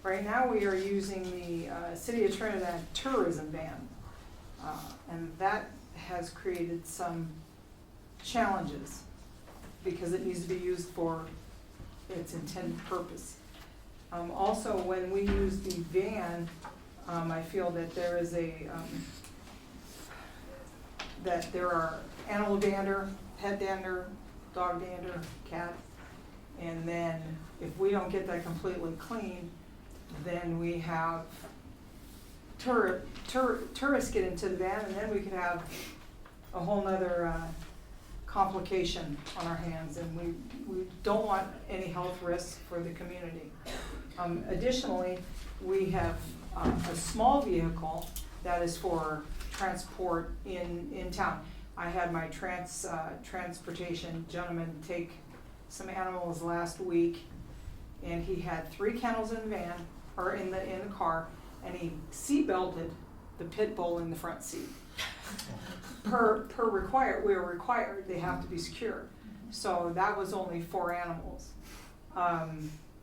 Right now we are using the City of Trinidad tourism van, and that has created some challenges because it needs to be used for its intended purpose. Also, when we use the van, I feel that there is that there are animal dander, pet dander, dog dander, cat, and then if we don't get that completely clean, then we have tourists get into the van, and then we could have a whole nother complication on our hands, and we don't want any health risks for the community. Additionally, we have a small vehicle that is for transport in town. I had my transportation gentleman take some animals last week, and he had 3 kennels in the van, or in the car, and he seat belted the pit bull in the front seat. We were required, they have to be secure. So that was only 4 animals.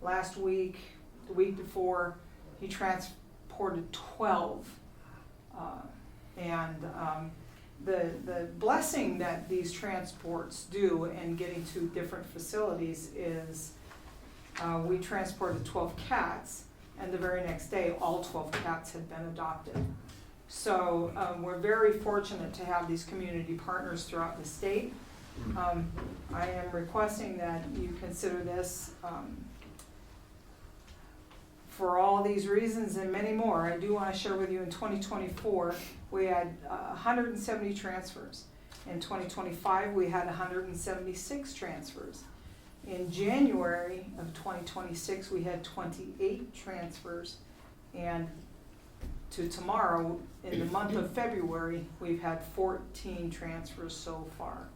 Last week, the week before, he transported 12. The blessing that these transports do in getting to different facilities is we transported 12 cats, and the very next day, all 12 cats had been adopted. So we're very fortunate to have these community partners throughout the state. I am requesting that you consider this for all these reasons and many more. I do want to share with you in 2024, we had 170 transfers. In 2025, we had 176 transfers. In January of 2026, we had 28 transfers. And to tomorrow, in the month of February, we've had 14 transfers so far.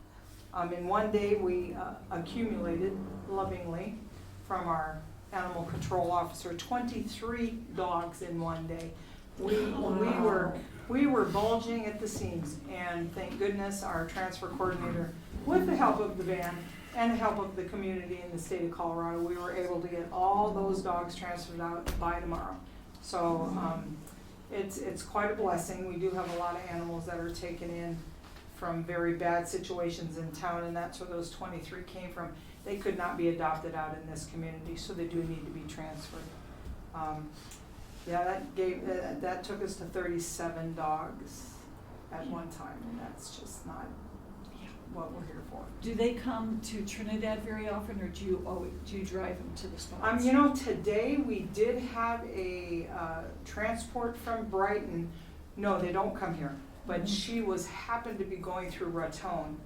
In one day, we accumulated lovingly from our animal control officer 23 dogs in one day. We were bulging at the seams, and thank goodness our transfer coordinator, with the help of the van and the help of the community in the state of Colorado, we were able to get all those dogs transferred out by tomorrow. So it's quite a blessing. We do have a lot of animals that are taken in from very bad situations in town, and that's where those 23 came from. They could not be adopted out in this community, so they do need to be transferred. That took us to 37 dogs at one time, and that's just not what we're here for. Do they come to Trinidad very often, or do you drive them to the spots? Today we did have a transport from Brighton. No, they don't come here, but she happened to be going through Raton.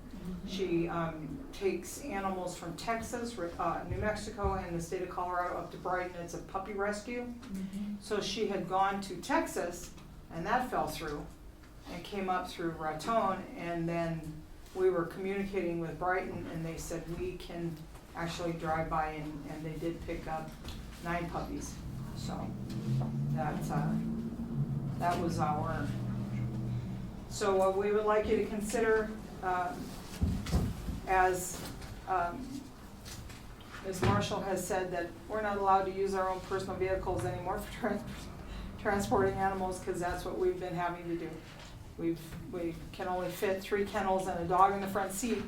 She takes animals from Texas, New Mexico, and the state of Colorado up to Brighton. It's a puppy rescue. So she had gone to Texas, and that fell through, and came up through Raton, and then we were communicating with Brighton, and they said we can actually drive by, and they did pick up 9 puppies. So that was our. So what we would like you to consider, as Ms. Marshall has said, that we're not allowed to use our own personal vehicles anymore for transporting animals, because that's what we've been having to do. We can only fit 3 kennels and a dog in the front seat,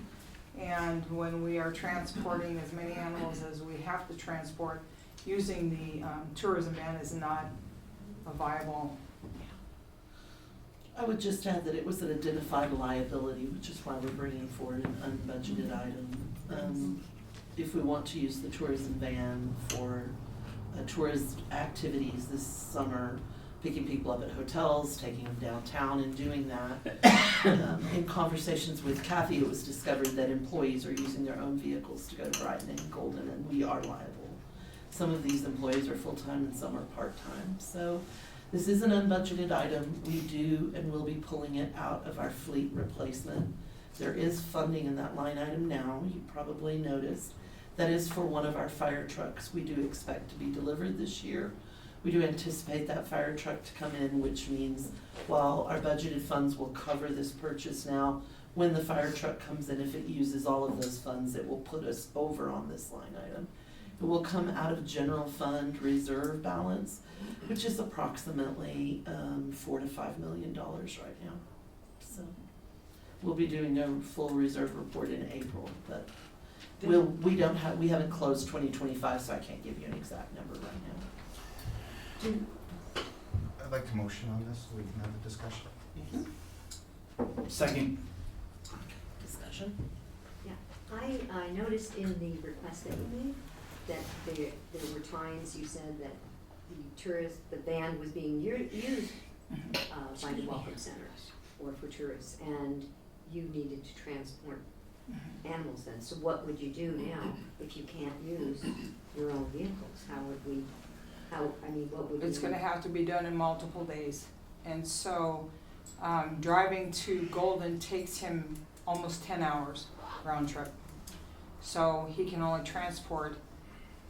and when we are transporting as many animals as we have to transport, using the tourism van is not a viable. I would just add that it was an identified liability, which is why we're bringing forward an unbudgeted item. If we want to use the tourism van for tourist activities this summer, picking people up at hotels, taking them downtown and doing that, in conversations with Kathy, it was discovered that employees are using their own vehicles to go to Brighton and Golden, and we are liable. Some of these employees are full-time and some are part-time. So this is an unbudgeted item. We do and will be pulling it out of our fleet replacement. There is funding in that line item now, you probably noticed. That is for one of our fire trucks we do expect to be delivered this year. We do anticipate that fire truck to come in, which means while our budgeted funds will cover this purchase now, when the fire truck comes in, if it uses all of those funds, it will put us over on this line item. It will come out of general fund reserve balance, which is approximately $4 to $5 million right now. So we'll be doing a full reserve report in April, but we haven't closed 2025, so I can't give you an exact number right now. I'd like to motion on this so we can have a discussion. Second. Discussion? Yeah, I noticed in the request that you made that there were times you said that the van was being used by the welcome centers or for tourists, and you needed to transport animals then. So what would you do now if you can't use your own vehicles? What would It's going to have to be done in multiple days. And so driving to Golden takes him almost 10 hours round trip. So he can only transport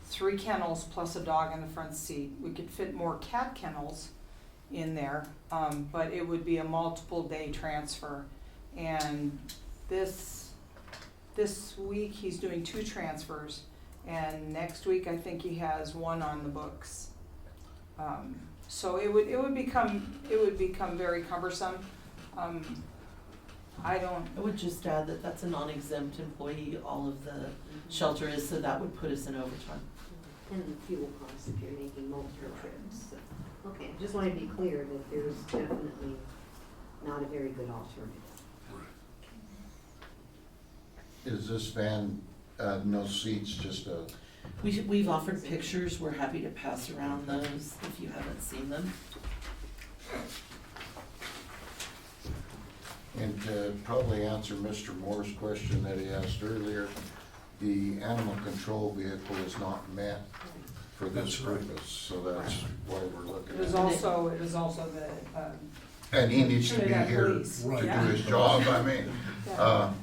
3 kennels plus a dog in the front seat. We could fit more cat kennels in there, but it would be a multiple day transfer. And this week he's doing 2 transfers, and next week I think he has 1 on the books. So it would become very cumbersome. I would just add that that's a non-exempt employee, all of the shelter is, so that would put us in overtime. And the fuel costs if you're making multiple trips. So, okay, just want to be clear that there's definitely not a very good alternative. Is this van, no seats, just a? We've offered pictures, we're happy to pass around those if you haven't seen them. And to probably answer Mr. Moore's question that he asked earlier, the animal control vehicle is not meant for this purpose, so that's why we're looking at it. It is also the, And he needs to be Trinidad here to Police. do Yeah. his job, I mean.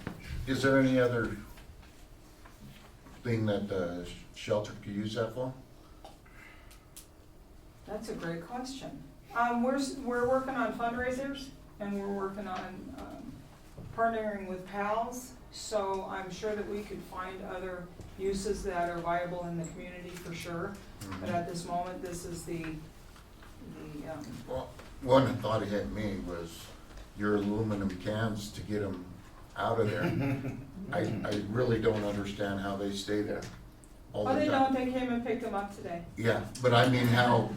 Is there any other thing that the shelter could use that for? That's a great question. We're working on fundraisers, and we're working on partnering with PALS, so I'm sure that we could find other uses that are viable in the community for sure. But at this moment, this is the Well, one thought he had me was your aluminum cans to get them out of there. I really don't understand how they stay there all the Oh, they time. don't, they came and picked them up today. Yeah, but I mean how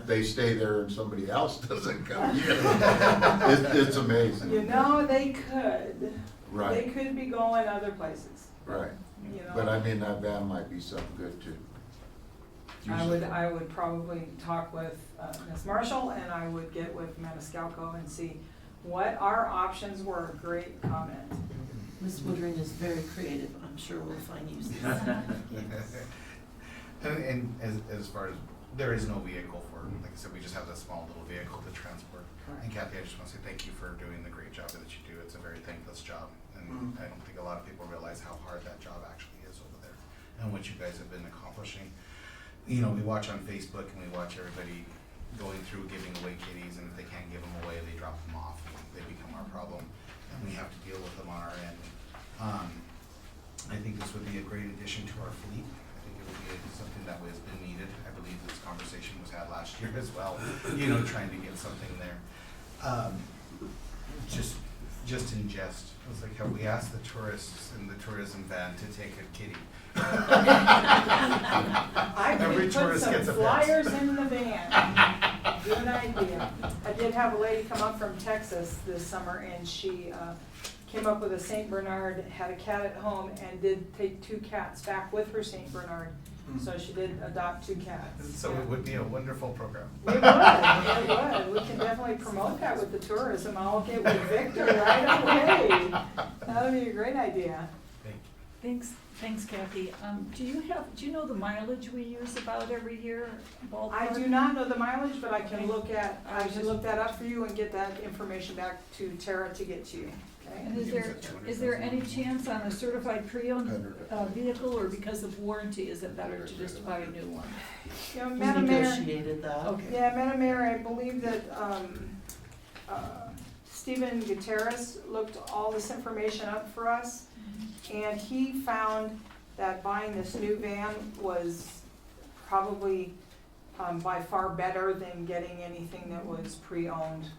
they stay there and somebody else doesn't come get them. It's amazing. You know, they could. Right. They could be going other places. Right. You know. But I mean, that van might be something good to use. I would probably talk with Ms. Marshall, and I would get with Maniscalco and see what our options were. Great comment. Ms. Woodring is very creative, I'm sure we'll find uses. And as far as, there is no vehicle for, like I said, we just have that small little vehicle to transport. And Kathy, I just want to say thank you for doing the great job that you do. It's a very thankless job. And I don't think a lot of people realize how hard that job actually is over there and what you guys have been accomplishing. You know, we watch on Facebook and we watch everybody going through giving away kitties, and if they can't give them away, they drop them off and they become our problem. And we have to deal with them on our end. I think this would be a great addition to our fleet. I think it would be something that was been needed. I believe this conversation was had last year as well, you know, trying to get something there. Just in jest, I was like, have we asked the tourists in the tourism van to take a kitty? I Every could put tourist some gets a pet. flyers in the van. Good idea. I did have a lady come up from Texas this summer, and she came up with a Saint Bernard, had a cat at home, and did take 2 cats back with her Saint Bernard. So she did adopt 2 cats. So it would be a wonderful program. It would. We can definitely promote that with the tourism. I'll get with Victor right away. That would be a great idea. Thanks Kathy. Do you know the mileage we use about every year? Ballpark? I do not know the mileage, but I can look that up for you and get that information back to Tara to get to you. Okay? And is there any chance on a certified pre-owned vehicle, or because of warranty, is it better to just buy a new one? Yeah, We Madam Mayor. negotiated that. Okay. Yeah, Madam Mayor, I believe that Stephen Gutierrez looked all this information up for us, and he found that buying this new van was probably by far better than getting anything that was pre-owned.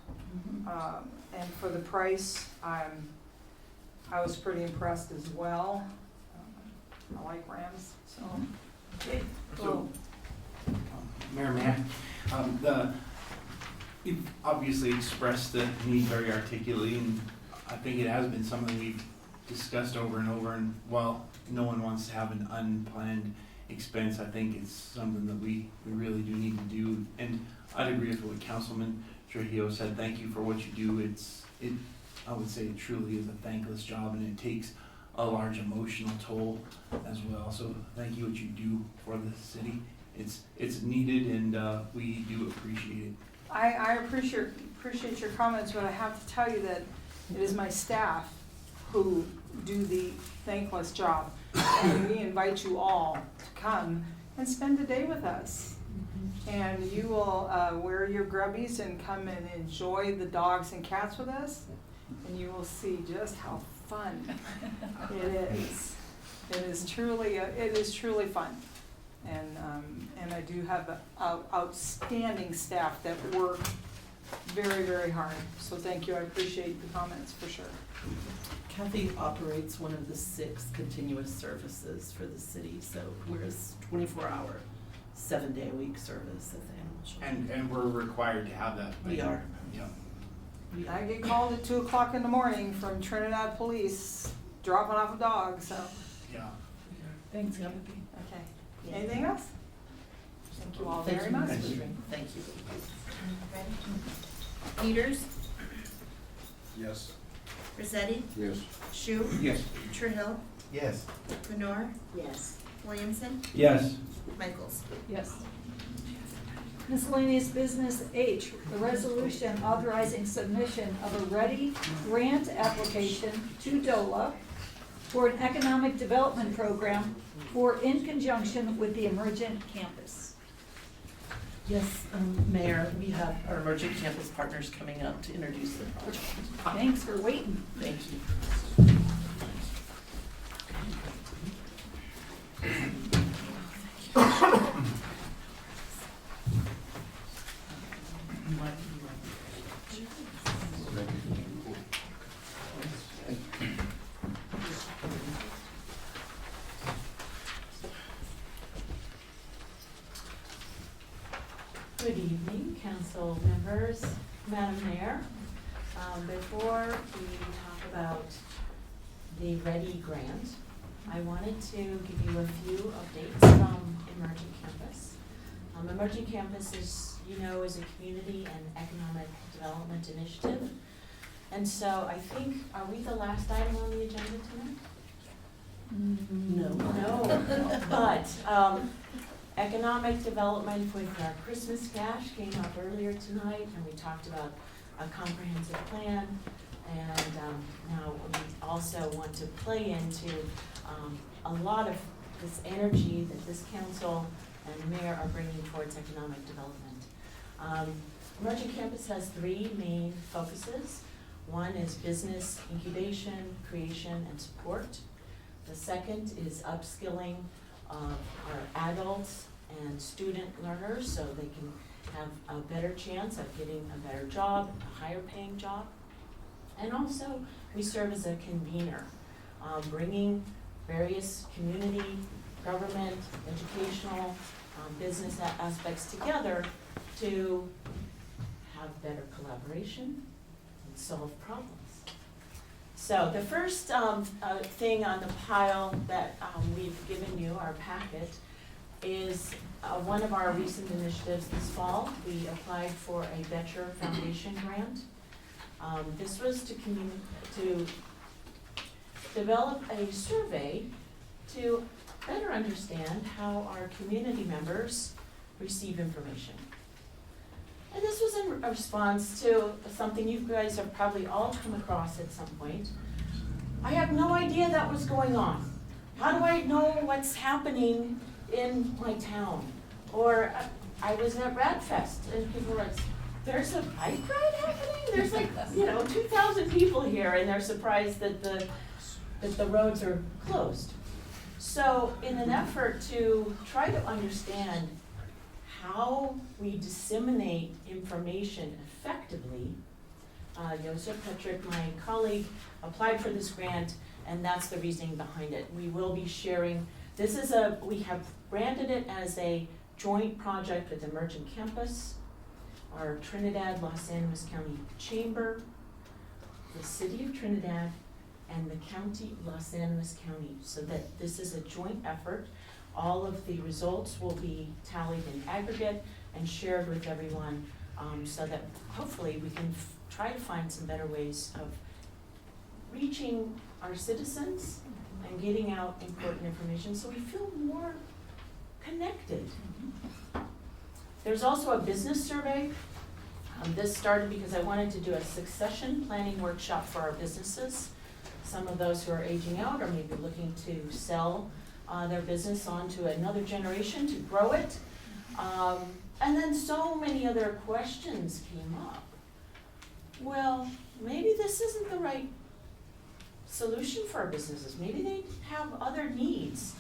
And for the price, I was pretty impressed as well. I like Rams, so. Okay, cool. Mayor Matt, you've obviously expressed the need very articulately, and I think it has been something we've discussed over and over, and while no one wants to have an unplanned expense, I think it's something that we really do need to do. And I'd agree with what Councilman Trujillo said. Thank you for what you do. I would say it truly is a thankless job, and it takes a large emotional toll as well. So thank you what you do for the city. It's needed, and we do appreciate it. I appreciate your comments, but I have to tell you that it is my staff who do the thankless job. And we invite you all to come and spend a day with us. And you will wear your grubbies and come and enjoy the dogs and cats with us. And you will see just how fun it is. It is truly fun. And I do have outstanding staff that work very, very hard. So thank you, I appreciate the comments for sure. Kathy operates one of the 6 continuous services for the city, so we're a 24-hour, 7-day-a-week service at the animal shelter. And we're required to have that. We are. Yeah. I get called at 2 o'clock in the morning from Trinidad Police dropping off a dog, so. Yeah. Thanks, Kathy. Okay. Anything else? Thank you all Thank very you. much. Thank you. Peters, Yes. Rossetti, Yes. Shu, Yes. Trahell, Yes. Lenore, Yes. Williamson, Yes. Michaels. Yes. Miscellaneous business H, the resolution authorizing submission of a ready grant application to DOLA for an economic development program in conjunction with the Emergent Campus. Yes, Mayor, we have our Emergent Campus partners coming up to introduce the project. Thanks for waiting. Thank you. Good evening, council members, Madam Mayor. Before we talk about the READY grant, I wanted to give you a few updates from Emerging Campus. Emerging Campus is a community and economic development initiative. And so I think, are we the last item on the agenda tonight? No. No, but economic development with our Christmas cash came up earlier tonight, and we talked about a comprehensive plan. And now we also want to play into a lot of this energy that this council and mayor are bringing towards economic development. Emerging Campus has 3 main focuses. One is business incubation, creation, and support. The second is upskilling of our adults and student learners so they can have a better chance of getting a better job, a higher paying job. And also, we serve as a convener, bringing various community, government, educational, business aspects together to have better collaboration and solve problems. So the first thing on the pile that we've given you, our packet, is one of our recent initiatives this fall. We applied for a Venture Foundation grant. This was to develop a survey to better understand how our community members receive information. And this was in response to something you guys have probably all come across at some point. I have no idea that was going on. How do I know what's happening in my town? Or I was at Radfest and people were like, there's a bike ride happening? There's 2,000 people here, and they're surprised that the roads are closed. So in an effort to try to understand how we disseminate information effectively, Joseph Petrick, my colleague, applied for this grant, and that's the reasoning behind it. We will be sharing, we have branded it as a joint project with Emergent Campus, our Trinidad Los Animas County Chamber, the City of Trinidad, and the County, Los Animas County, so that this is a joint effort. All of the results will be tallied in aggregate and shared with everyone, so that hopefully we can try to find some better ways of reaching our citizens and getting out important information so we feel more connected. There's also a business survey. This started because I wanted to do a succession planning workshop for our businesses. some of those who are aging out or maybe looking to sell their business on to another generation to grow it. And then so many other questions came up. Well, maybe this isn't the right solution for our businesses. Maybe they have other needs.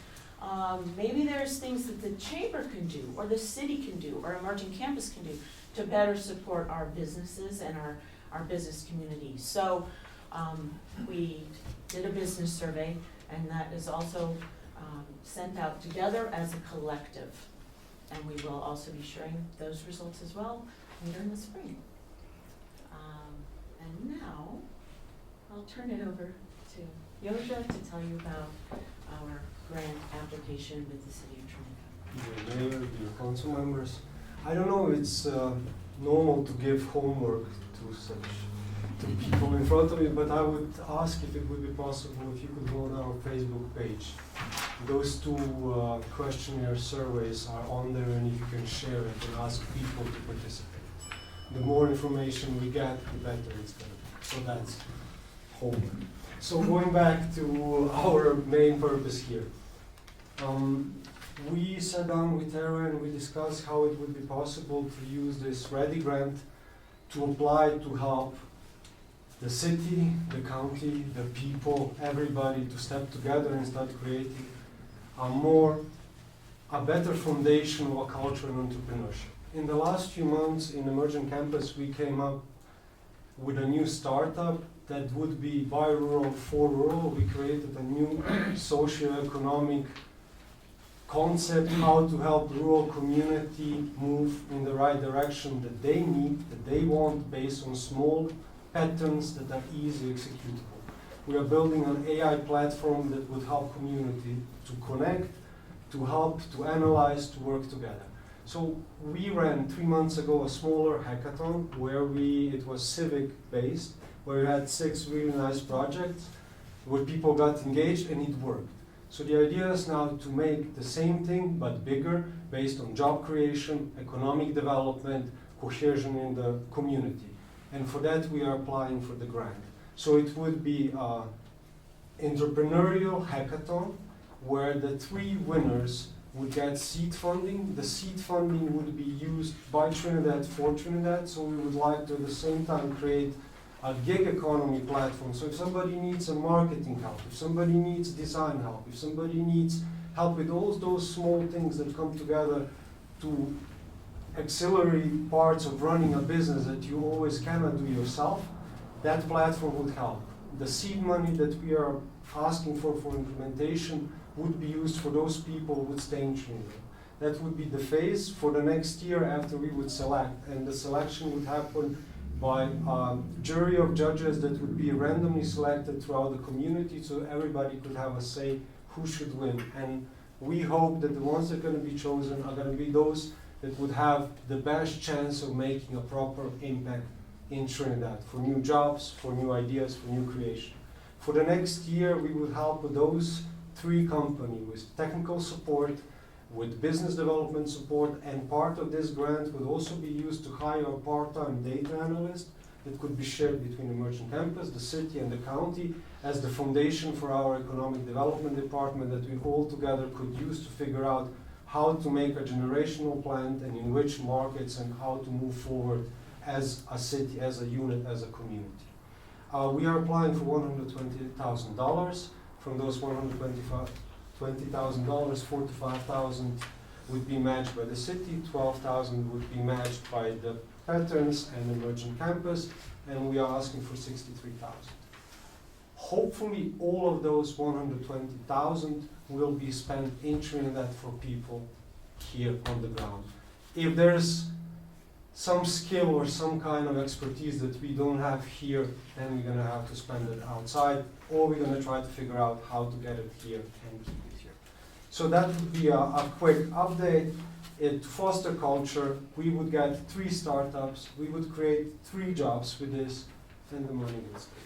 Maybe there's things that the chamber can do, or the city can do, or Emerging Campus can do to better support our businesses and our business community. So we did a business survey, and that is also sent out together as a collective. And we will also be sharing those results as well later in the spring. And now, I'll turn it over to Yoja to tell you about our grant application with the City of Trinidad. Dear Mayor, dear council members, I don't know if it's normal to give homework to people in front of me, but I would ask if it would be possible if you could go on our Facebook page. Those two questionnaire surveys are on there, and if you can share it and ask people to participate. The more information we get, the better it's going to be. So that's homework. So going back to our main purpose here. We sat down with Tara and we discussed how it would be possible to use this READY grant to apply to help the city, the county, the people, everybody to step together and start creating a better foundation of a culture and entrepreneurship. In the last few months in Emerging Campus, we came up with a new startup that would be by rural for rural. We created a new socio-economic concept, how to help rural community move in the right direction that they need, that they want, based on small patterns that are easy executable. We are building an AI platform that would help community to connect, to help, to analyze, to work together. So we ran 3 months ago a smaller hackathon where it was civic based, where we had 6 really nice projects where people got engaged and it worked. So the idea is now to make the same thing but bigger, based on job creation, economic development, cohesion in the community. And for that we are applying for the grant. So it would be an entrepreneurial hackathon where the 3 winners would get seed funding. The seed funding would be used by Trinidad for Trinidad, so we would like to at the same time create a gig economy platform. So if somebody needs a marketing help, if somebody needs design help, if somebody needs help with all those small things that come together to auxiliary parts of running a business that you always cannot do yourself, that platform would help. The seed money that we are asking for implementation would be used for those people who would stay in Trinidad. That would be the phase for the next year after we would select, and the selection would happen by a jury of judges that would be randomly selected throughout the community, so everybody could have a say who should win. And we hope that the ones that are going to be chosen are going to be those that would have the best chance of making a proper impact in Trinidad for new jobs, for new ideas, for new creation. For the next year, we would help with those 3 companies with technical support, with business development support, and part of this grant would also be used to hire a part-time data analyst that could be shared between Emerging Campus, the city, and the county as the foundation for our economic development department that we all together could use to figure out how to make a generational plan and in which markets and how to move forward as a city, as a unit, as a community. We are applying for $120,000. From those $120,000, $45,000 would be matched by the city, $12,000 would be matched by the Patterns and Emerging Campus, and we are asking for $63,000. Hopefully all of those $120,000 will be spent in Trinidad for people here on the ground. If there's some skill or some kind of expertise that we don't have here, then we're going to have to spend it outside, or we're going to try to figure out how to get it here and keep it here. So that would be a quick update. To foster culture, we would get 3 startups, we would create 3 jobs with this, and the money will stay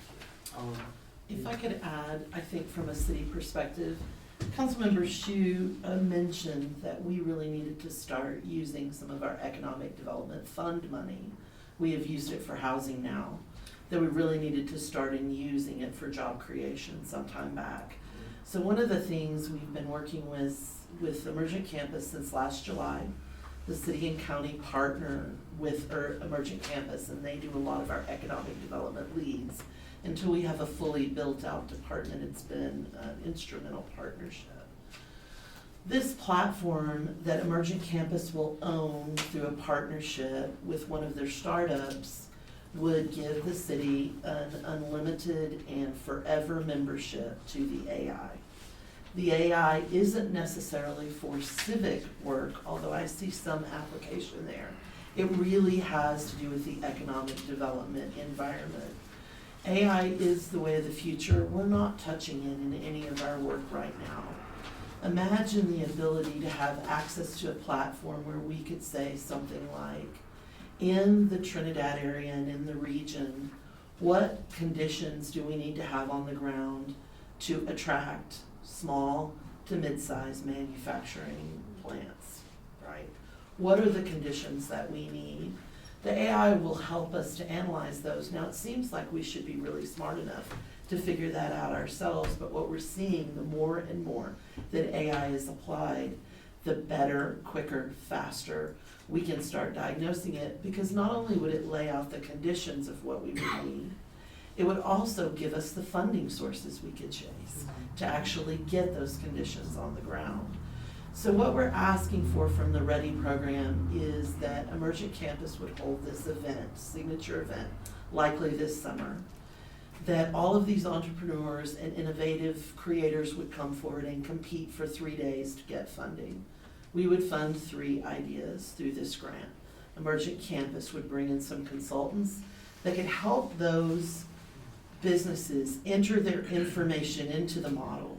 here. If I could add, I think from a city perspective, Councilmember Hsu mentioned that we really needed to start using some of our economic development fund money. We have used it for housing now. that we really needed to start in using it for job creation sometime back. So one of the things we've been working with Emergent Campus since last July, the city and county partner with Emergent Campus, and they do a lot of our economic development leads. Until we have a fully built out department, it's been an instrumental partnership. This platform that Emergent Campus will own through a partnership with one of their startups would give the city an unlimited and forever membership to the AI. The AI isn't necessarily for civic work, although I see some application there. It really has to do with the economic development environment. AI is the way of the future. We're not touching it in any of our work right now. Imagine the ability to have access to a platform where we could say something like, in the Trinidad area and in the region, what conditions do we need to have on the ground to attract small to mid-sized manufacturing plants, right? What are the conditions that we need? The AI will help us to analyze those. Now, it seems like we should be really smart enough to figure that out ourselves, but what we're seeing, the more and more that AI is applied, the better, quicker, faster we can start diagnosing it, because not only would it lay out the conditions of what we would need, it would also give us the funding sources we could chase to actually get those conditions on the ground. So what we're asking for from the READY program is that Emergent Campus would hold this event, signature event, likely this summer, that all of these entrepreneurs and innovative creators would come forward and compete for 3 days to get funding. We would fund 3 ideas through this grant. Emergent Campus would bring in some consultants that could help those businesses enter their information into the model,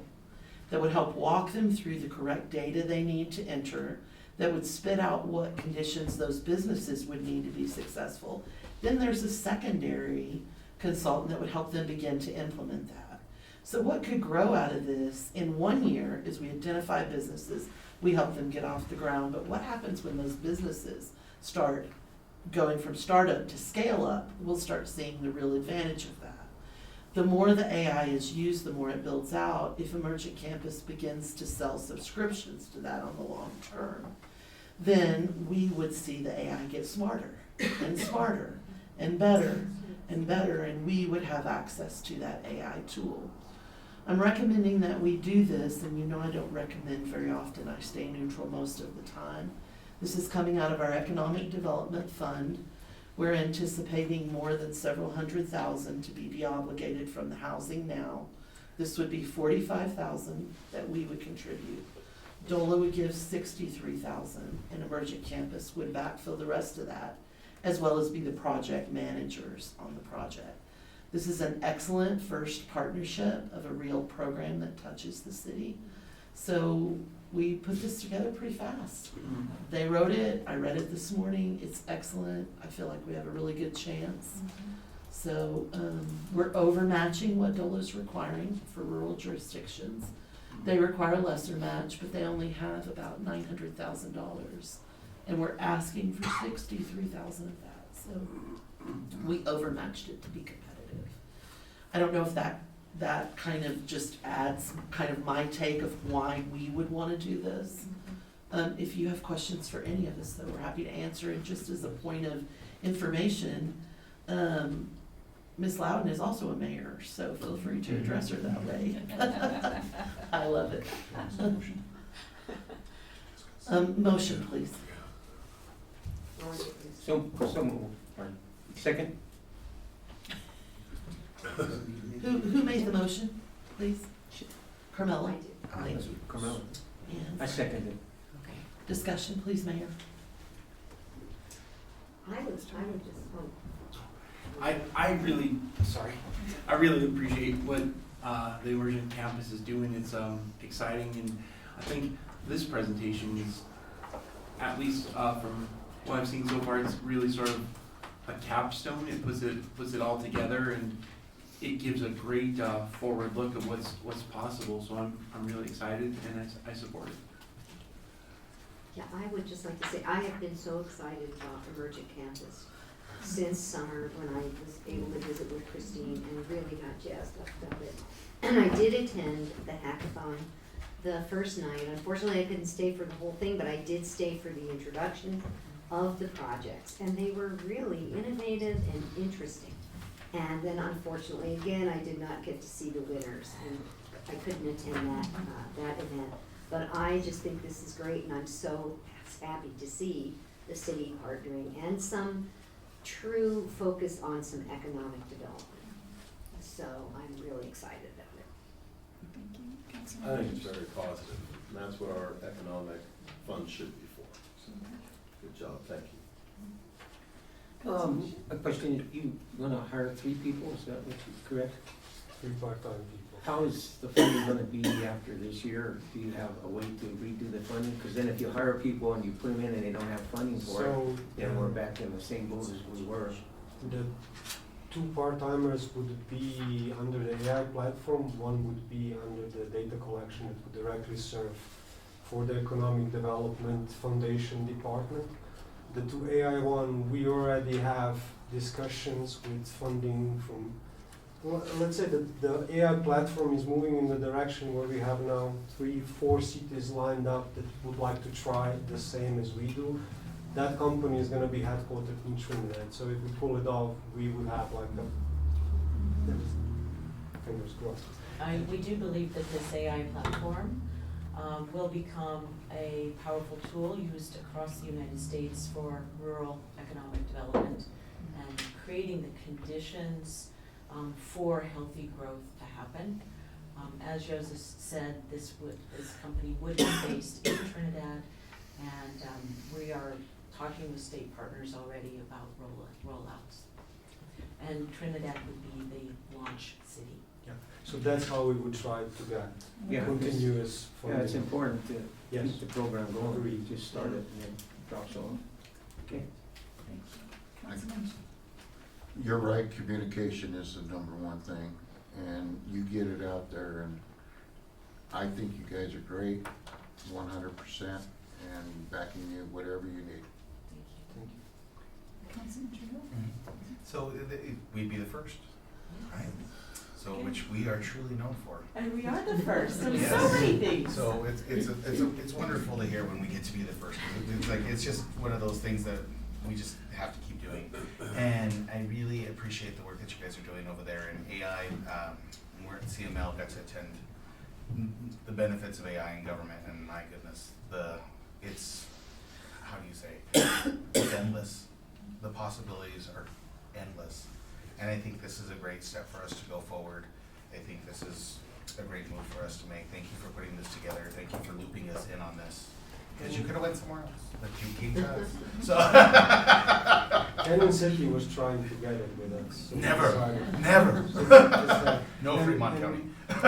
that would help walk them through the correct data they need to enter, that would spit out what conditions those businesses would need to be successful. Then there's a secondary consultant that would help them begin to implement that. So what could grow out of this in 1 year is we identify businesses, we help them get off the ground, but what happens when those businesses start going from startup to scale up? We'll start seeing the real advantage of that. The more the AI is used, the more it builds out. If Emergent Campus begins to sell subscriptions to that on the long term, then we would see the AI get smarter and smarter and better and better, and we would have access to that AI tool. I'm recommending that we do this, and you know I don't recommend very often. I stay neutral most of the time. This is coming out of our Economic Development Fund. We're anticipating more than several $100,000 to be deobligated from the Housing Now. This would be $45,000 that we would contribute. DOLA would give $63,000, and Emergent Campus would backfill the rest of that, as well as be the project managers on the project. This is an excellent first partnership of a real program that touches the city. So we put this together pretty fast. They wrote it, I read it this morning, it's excellent. I feel like we have a really good chance. So we're overmatching what DOLA is requiring for rural jurisdictions. They require a lesser match, but they only have about $900,000. And we're asking for $63,000 of that. So we overmatched it to be competitive. I don't know if that kind of just adds kind of my take of why we would want to do this. If you have questions for any of us, though, we're happy to answer. And just as a point of information, Ms. Loudon is also a mayor, so feel free to address her that way. I love it. Motion, please. So moved. Second? Who made the motion, please? Carmella. Thank you. Carmella. And I second it. okay. Discussion, please, Mayor. I would just, I really appreciate what the Emergent Campus is doing. It's exciting, and I think this presentation is, at least from what I've seen so far, it's really sort of a capstone. It puts it all together, and it gives a great forward look at what's possible. So I'm really excited, and I support it. yeah, I would just like to say, I have been so excited about Emergent Campus since summer when I was able to visit with Christine and really got jazzed up about it. And I did attend the hackathon the first night. Unfortunately, I couldn't stay for the whole thing, but I did stay for the introduction of the projects. And they were really innovative and interesting. And then unfortunately, again, I did not get to see the winners, and I couldn't attend that event. But I just think this is great, and I'm so happy to see the city partnering and some true focus on some economic development. So I'm really excited about it. Thank you. I think it's very positive, and that's what our economic fund should be for. So, good job, thank you. A question, you wanna hire 3 people, is that what you, correct? 3 part-time people. How is the funding gonna be after this year? Do you have a way to redo the funding? Cause then if you hire people and you put them in and they don't have funding for it, then we're back in the same boat as we were. The 2 part-timers would be under the AI platform, one would be under the data collection that would directly serve for the Economic Development Foundation department. The 2 AI one, we already have discussions with funding from, well, let's say that the AI platform is moving in the direction where we have now 3-4 cities lined up that would like to try the same as we do. That company is going to be headquartered in Trinidad, so if we pull it off, we would have like a, fingers crossed. We do believe that this AI platform will become a powerful tool used across the United States for rural economic development and creating the conditions for healthy growth to happen. As Joseph said, this company would be based in Trinidad, and we are talking with state partners already about rollouts. And Trinidad would be the launch city. Yeah. So that's how we would try to get continuous funding. Yeah, it's important to Yes. keep the program going. Agreed. Just start it and then drops off. Okay. Thank you. Councilman? You're right, communication is the #1 thing, and you get it out there, and I think you guys are great, 100%, and backing you whatever you need. Thank you. Councilman Trill? So we'd be the first, right? So which we are truly known for. And we are the first in Yes. so many things. So it's wonderful to hear when we get to be the first. It's just one of those things that we just have to keep doing. And I really appreciate the work that you guys are doing over there in AI. We're at CML, got to attend the benefits of AI in government, and my goodness, it's how do you say, it's endless. The possibilities are endless. And I think this is a great step for us to go forward. I think this is a great move for us to make. Thank you for putting this together. Thank you for looping us in on this. Because you could have went somewhere else, but you came to us. So Canyon City was trying to get it with us. So Never. No and- Fremont and County. Just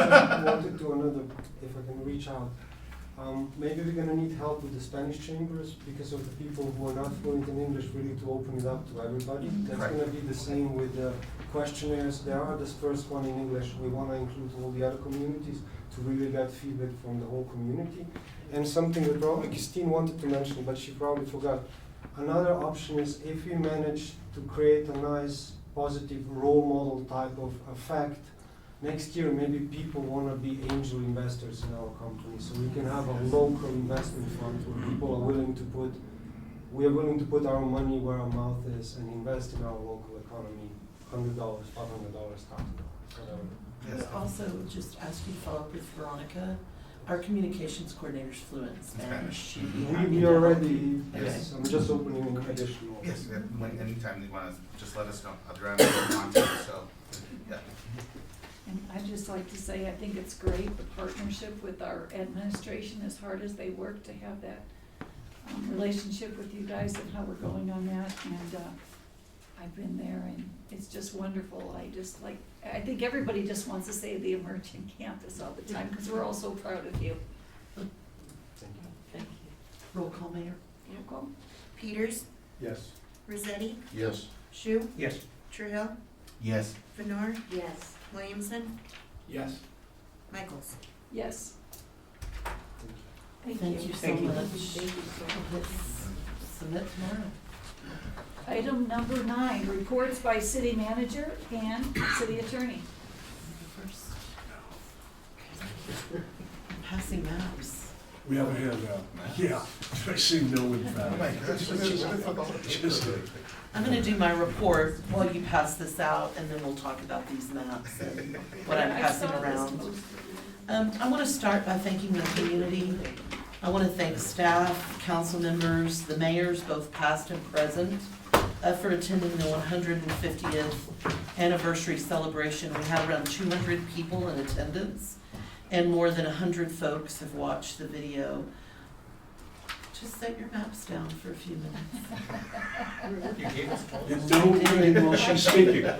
wanted to another, if I can reach out. Maybe we're gonna need help with the Spanish chambers because of the people who are not fluent in English, really to open it up to everybody. That's Correct. gonna be the same with the questionnaires. There are this first one in English. We wanna include all the other communities to really get feedback from the whole community. And something that probably Christine wanted to mention, but she probably forgot. Another option is if we manage to create a nice, positive role model type of effect, next year maybe people want to be angel investors in our company. So we can have a local investment fund where people are willing to put, we are willing to put our money where our mouth is and invest in our local economy, $100, $500, $1,000, whatever. But also, just ask you to follow up with Veronica. Our communications coordinator's fluent in Spanish. She'd be happy We to help already, you. yes, I'm just opening an additional. Yes, anytime you want to, just let us know. I'll drive you contact, so, yeah. And I'd just like to say, I think it's great, the partnership with our administration, as hard as they work to have that relationship with you guys and how we're going on that. And I've been there, and it's just wonderful. I think everybody just wants to say the emerging campus all the time, because we're all so proud of you. Thank you. Thank you. Roll call, Mayor. Roll call. Peters, Yes. Rossetti, Yes. Shu, Yes. Truhill, Yes. Venor, Yes. Williamson, Yes. Michaels. Yes. Thank you so Thank you. much. Thank you so much. Let's submit tomorrow. Item number 9, reports by city manager and city attorney. First. Passing maps. We have a handout. Yeah, I see no one found. Oh my gosh. Just like- I'm gonna do my report while you pass this out, and then we'll talk about these maps and what I'm passing around. I wanna start by thanking the community. I wanna thank staff, council members, the mayors, both past and present, for attending the 150th anniversary celebration. We had around 200 people in attendance, and more than 100 folks have watched the video. Just set your maps down for a few minutes. You gave us all And don't read while she's speaking. Yeah,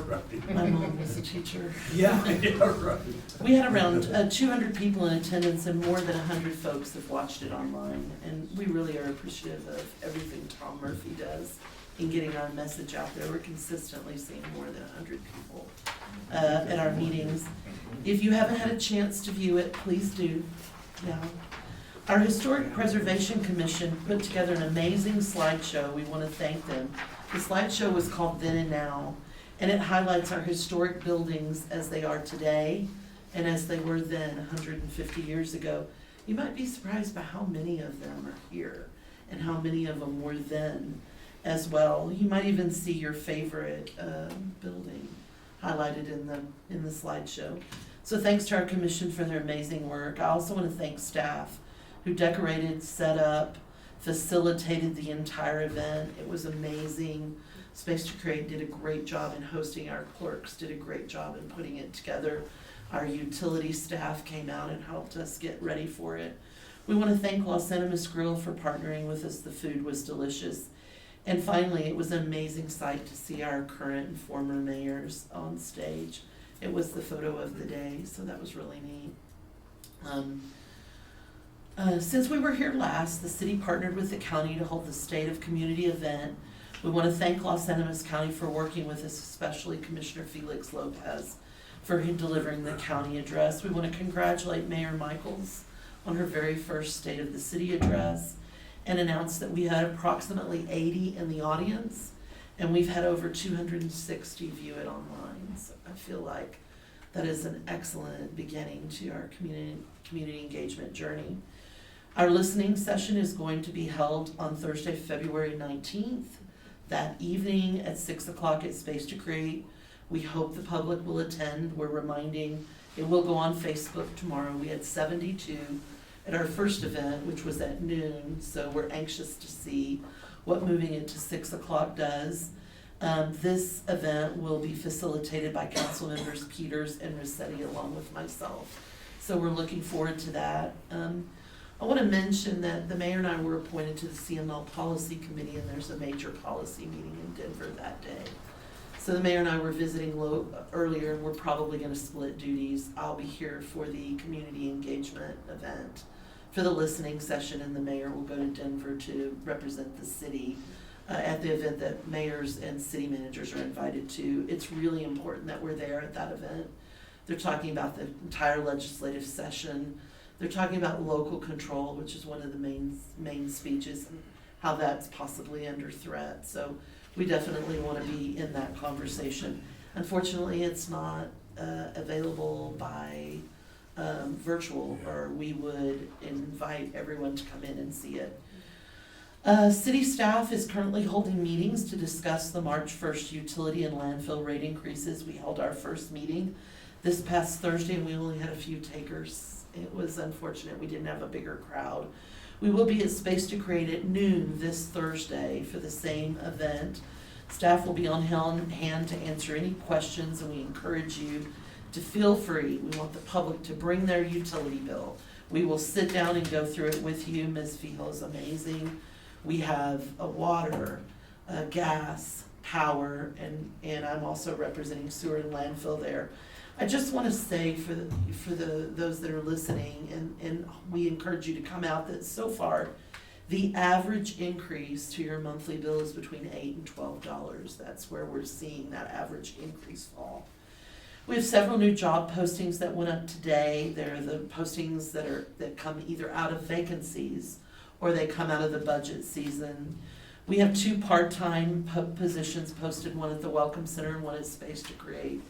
right. My mom was a teacher. Yeah, right. We had around 200 people in attendance, and more than 100 folks have watched it online. And we really are appreciative of everything Tom Murphy does in getting our message out there. We're consistently seeing more than 100 people at our meetings. If you haven't had a chance to view it, please do now. Our Historic Preservation Commission put together an amazing slideshow. We want to thank them. The slideshow was called Then and Now, and it highlights our historic buildings as they are today and as they were then 150 years ago. You might be surprised by how many of them are here and how many of them were then as well. You might even see your favorite building highlighted in the slideshow. So thanks to our commission for their amazing work. I also want to thank staff who decorated, set up, facilitated the entire event. It was amazing. Space to Create did a great job in hosting. Our clerks did a great job in putting it together. Our utility staff came out and helped us get ready for it. We want to thank Los Animas Grill for partnering with us. The food was delicious. And finally, it was an amazing sight to see our current and former mayors on stage. It was the photo of the day, so that was really neat. Since we were here last, the city partnered with the county to hold the State of Community event. We want to thank Los Animas County for working with us, especially Commissioner Felix Lopez for delivering the county address. We want to congratulate Mayor Michaels on her very first State of the City address and announce that we had approximately 80 in the audience, and we've had over 260 view it online. So I feel like that is an excellent beginning to our community engagement journey. Our listening session is going to be held on Thursday, February 19th, that evening at 6 o'clock at Space to Create. We hope the public will attend. We're reminding, it will go on Facebook tomorrow. We had 72 at our first event, which was at noon, so we're anxious to see what moving it to 6 o'clock does. This event will be facilitated by council members Peters and Rossetti along with myself. So we're looking forward to that. I want to mention that the mayor and I were appointed to the CML Policy Committee, and there's a major policy meeting in Denver that day. So the mayor and I were visiting earlier, and we're probably going to split duties. I'll be here for the community engagement event for the listening session, and the mayor will go to Denver to represent the city at the event that mayors and city managers are invited to. It's really important that we're there at that event. They're talking about the entire legislative session. They're talking about local control, which is one of the main speeches, and how that's possibly under threat. So we definitely want to be in that conversation. Unfortunately, it's not available by virtual, or we would invite everyone to come in and see it. City staff is currently holding meetings to discuss the March 1st utility and landfill rate increases. We held our first meeting this past Thursday, and we only had a few takers. It was unfortunate we didn't have a bigger crowd. We will be at Space to Create at noon this Thursday for the same event. Staff will be on hand to answer any questions, and we encourage you to feel free. We want the public to bring their utility bill. We will sit down and go through it with you. Ms. Fijo is amazing. We have a water, gas, power, and I'm also representing sewer and landfill there. I just want to say for those that are listening, and we encourage you to come out, that so far the average increase to your monthly bill is between $8 and $12. That's where we're seeing that average increase fall. We have several new job postings that went up today. They're the postings that come either out of vacancies or they come out of the budget season. We have 2 part-time positions posted, one at the Welcome Center and one at Space to Create.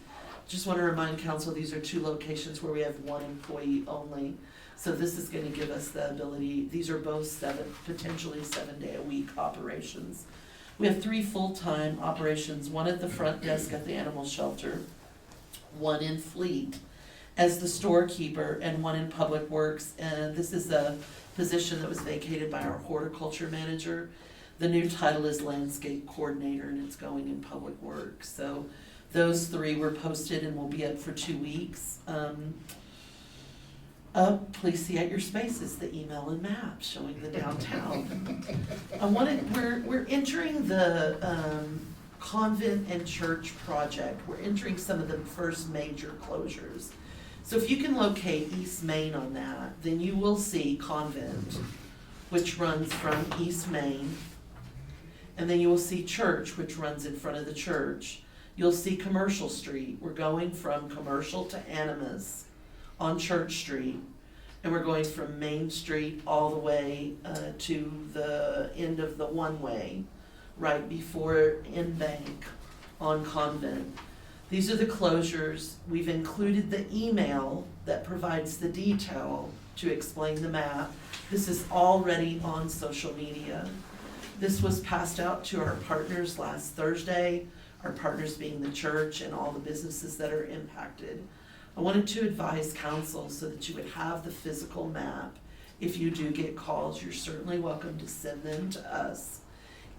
Just want to remind council, these are 2 locations where we have 1 employee only. So this is going to give us the ability, these are both potentially 7-day-a-week operations. We have 3 full-time operations, 1 at the front desk at the animal shelter, 1 in Fleet as the storekeeper, and 1 in Public Works. And this is a position that was vacated by our horticulture manager. The new title is landscape coordinator, and it's going in Public Works. So those 3 were posted and will be up for 2 weeks. Please see at your spaces the email and map showing the downtown. We're entering the convent and church project. We're entering some of the first major closures. So if you can locate East Main on that, then you will see Convent, which runs from East Main. And then you will see Church, which runs in front of the church. You'll see Commercial Street. We're going from Commercial to Animas on Church Street. And we're going from Main Street all the way to the end of the one-way, right before Bank on Convent. These are the closures. We've included the email that provides the detail to explain the map. This is already on social media. This was passed out to our partners last Thursday, our partners being the church and all the businesses that are impacted. I wanted to advise council so that you would have the physical map. If you do get calls, you're certainly welcome to send them to us.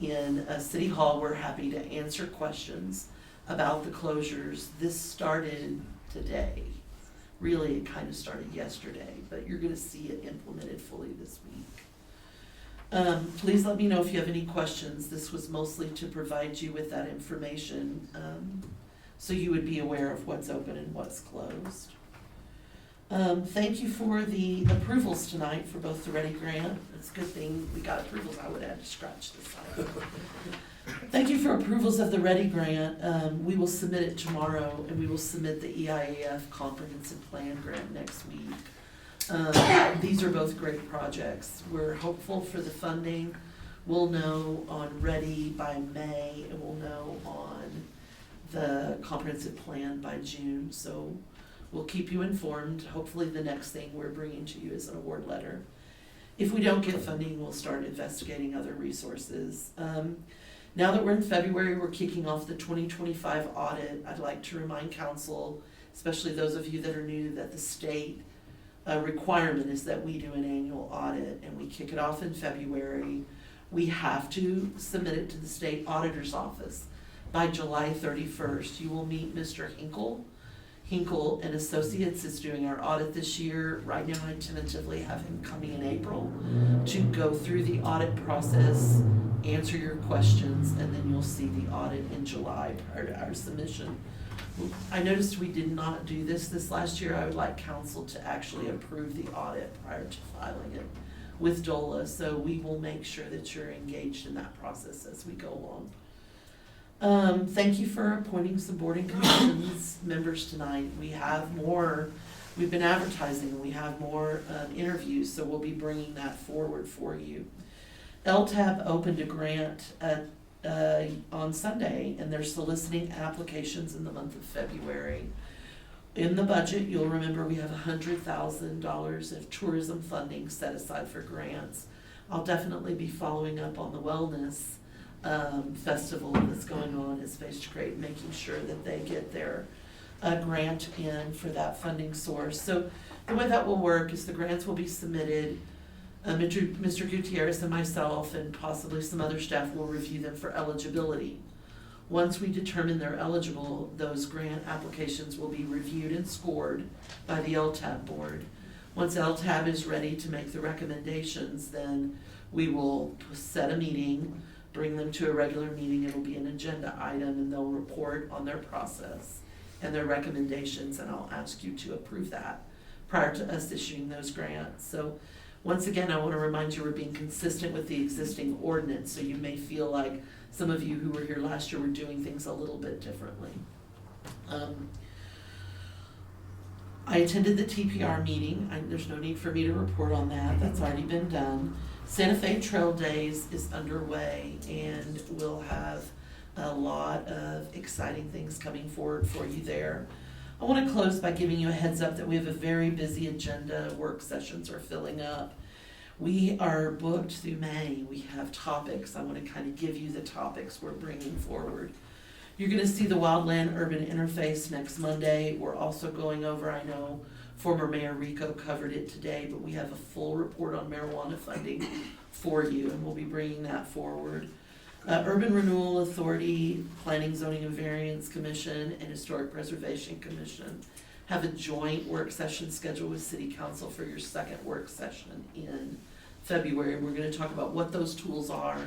In City Hall, we're happy to answer questions about the closures. This started today. Really, it kind of started yesterday, but you're gonna see it implemented fully this week. Please let me know if you have any questions. This was mostly to provide you with that information, so you would be aware of what's open and what's closed. Thank you for the approvals tonight for both the Ready Grant. It's a good thing we got approvals. I would have to scratch this out. Thank you for approvals of the Ready Grant. We will submit it tomorrow, and we will submit the EIAF Comprehensive Plan Grant next week. These are both great projects. We're hopeful for the funding. We'll know on Ready by May, and we'll know on the comprehensive plan by June. So we'll keep you informed. Hopefully the next thing we're bringing to you is an award letter. If we don't get funding, we'll start investigating other resources. Now that we're in February, we're kicking off the 2025 audit. I'd like to remind council, especially those of you that are new, that the state requirement is that we do an annual audit, and we kick it off in February. We have to submit it to the state auditor's office by July 31st. You will meet Mr. Hinkle and Associates is doing our audit this year. Right now, I tentatively have him coming in April to go through the audit process, answer your questions, and then you'll see the audit in July prior to our submission. I noticed we did not do this last year. I would like council to actually approve the audit prior to filing it with DOLA, so we will make sure that you're engaged in that process as we go along. Thank you for appointing some board and commissions members tonight. We have more, we've been advertising, and we have more interviews, so we'll be bringing that forward for you. LTAB opened a grant on Sunday, and they're soliciting applications in the month of February. In the budget, you'll remember we have $100,000 of tourism funding set aside for grants. I'll definitely be following up on the wellness festival that's going on at Space to Create, making sure that they get their grant in for that funding source. So the way that will work is the grants will be submitted. Mr. Gutierrez and myself and possibly some other staff will review them for eligibility. Once we determine they're eligible, those grant applications will be reviewed and scored by the LTAB board. Once LTAB is ready to make the recommendations, then we will set a meeting, bring them to a regular meeting. It'll be an agenda item, and they'll report on their process and their recommendations, and I'll ask you to approve that prior to us issuing those grants. So once again, I want to remind you we're being consistent with the existing ordinance, so you may feel like some of you who were here last year were doing things a little bit differently. I attended the TPR meeting. There's no need for me to report on that. That's already been done. Santa Fe Trail Days is underway, and we'll have a lot of exciting things coming forward for you there. I want to close by giving you a heads up that we have a very busy agenda. Work sessions are filling up. We are booked through May. We have topics. I want to kind of give you the topics we're bringing forward. You're going to see the Wildland Urban Interface next Monday. We're also going over, I know former Mayor Rico covered it today, but we have a full report on marijuana funding for you, and we'll be bringing that forward. Urban Renewal Authority, Planning, Zoning, and Variance Commission, and Historic Preservation Commission have a joint work session scheduled with City Council for your second work session in February. We're going to talk about what those tools are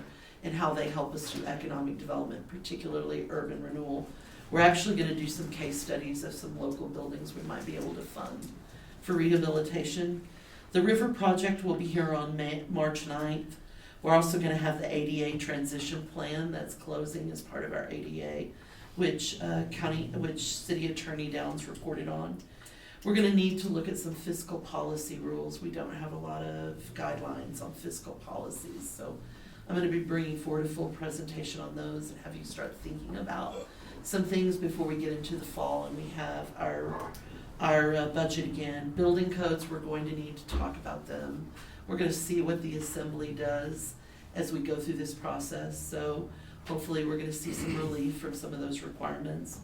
and how they help us through economic development, particularly urban renewal. We're actually going to do some case studies of some local buildings we might be able to fund for rehabilitation. The River Project will be here on March 9th. We're also going to have the ADA transition plan that's closing as part of our ADA, which City Attorney Downs reported on. We're going to need to look at some fiscal policy rules. We don't have a lot of guidelines on fiscal policies, so I'm going to be bringing forward a full presentation on those and have you start thinking about some things before we get into the fall and we have our budget again. Building codes, we're going to need to talk about them. We're going to see what the assembly does as we go through this process. So hopefully we're going to see some relief from some of those requirements.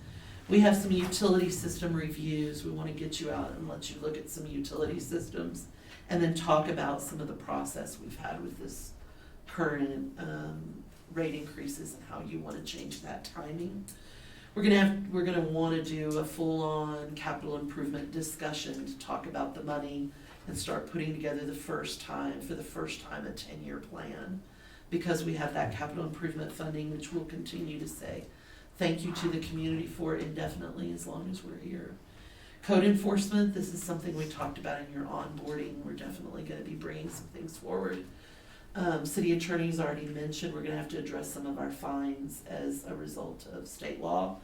We have some utility system reviews. We want to get you out and let you look at some utility systems and then talk about some of the process we've had with this current rate increases and how you want to change that timing. We're gonna want to do a full-on capital improvement discussion to talk about the money and start putting together for the first time, a 10-year plan, because we have that capital improvement funding, which we'll continue to say thank you to the community for indefinitely as long as we're here. Code enforcement, this is something we talked about in your onboarding. We're definitely going to be bringing some things forward. City attorney's already mentioned we're going to have to address some of our fines as a result of state law.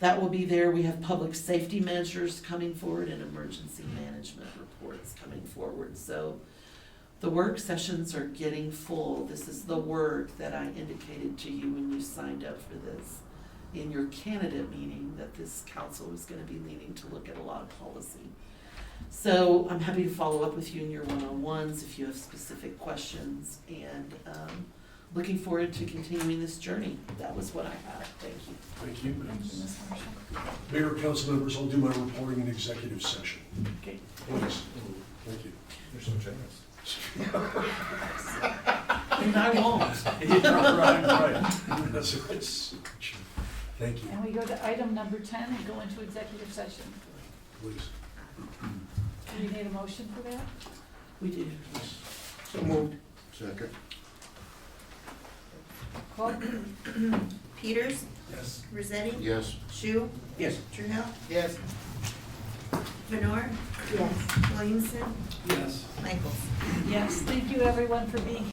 That will be there. We have public safety measures coming forward and emergency management reports coming forward. So the work sessions are getting full. This is the work that I indicated to you when you signed up for this in your candidate meeting, that this council was going to be needing to look at a lot of policy. So I'm happy to follow up with you in your one-on-ones if you have specific questions, and looking forward to continuing this journey. That was what I had. Thank you. Thank you. Thank you, Ms. Marshall. Mayor, council members, I'll do my reporting in executive session. Okay. Please. Thank you. You're so generous. And I won't. Right. That's right. Thank you. And we go to item number 10 and go into executive session. Please. Do we need a motion for that? We do. So moved. Second. Call. Peters, Yes. Rossetti, Yes. Shu, Yes. Truhill, Yes. Benor, Yes. Williamson, Yes. Michaels. Yes, thank you everyone for being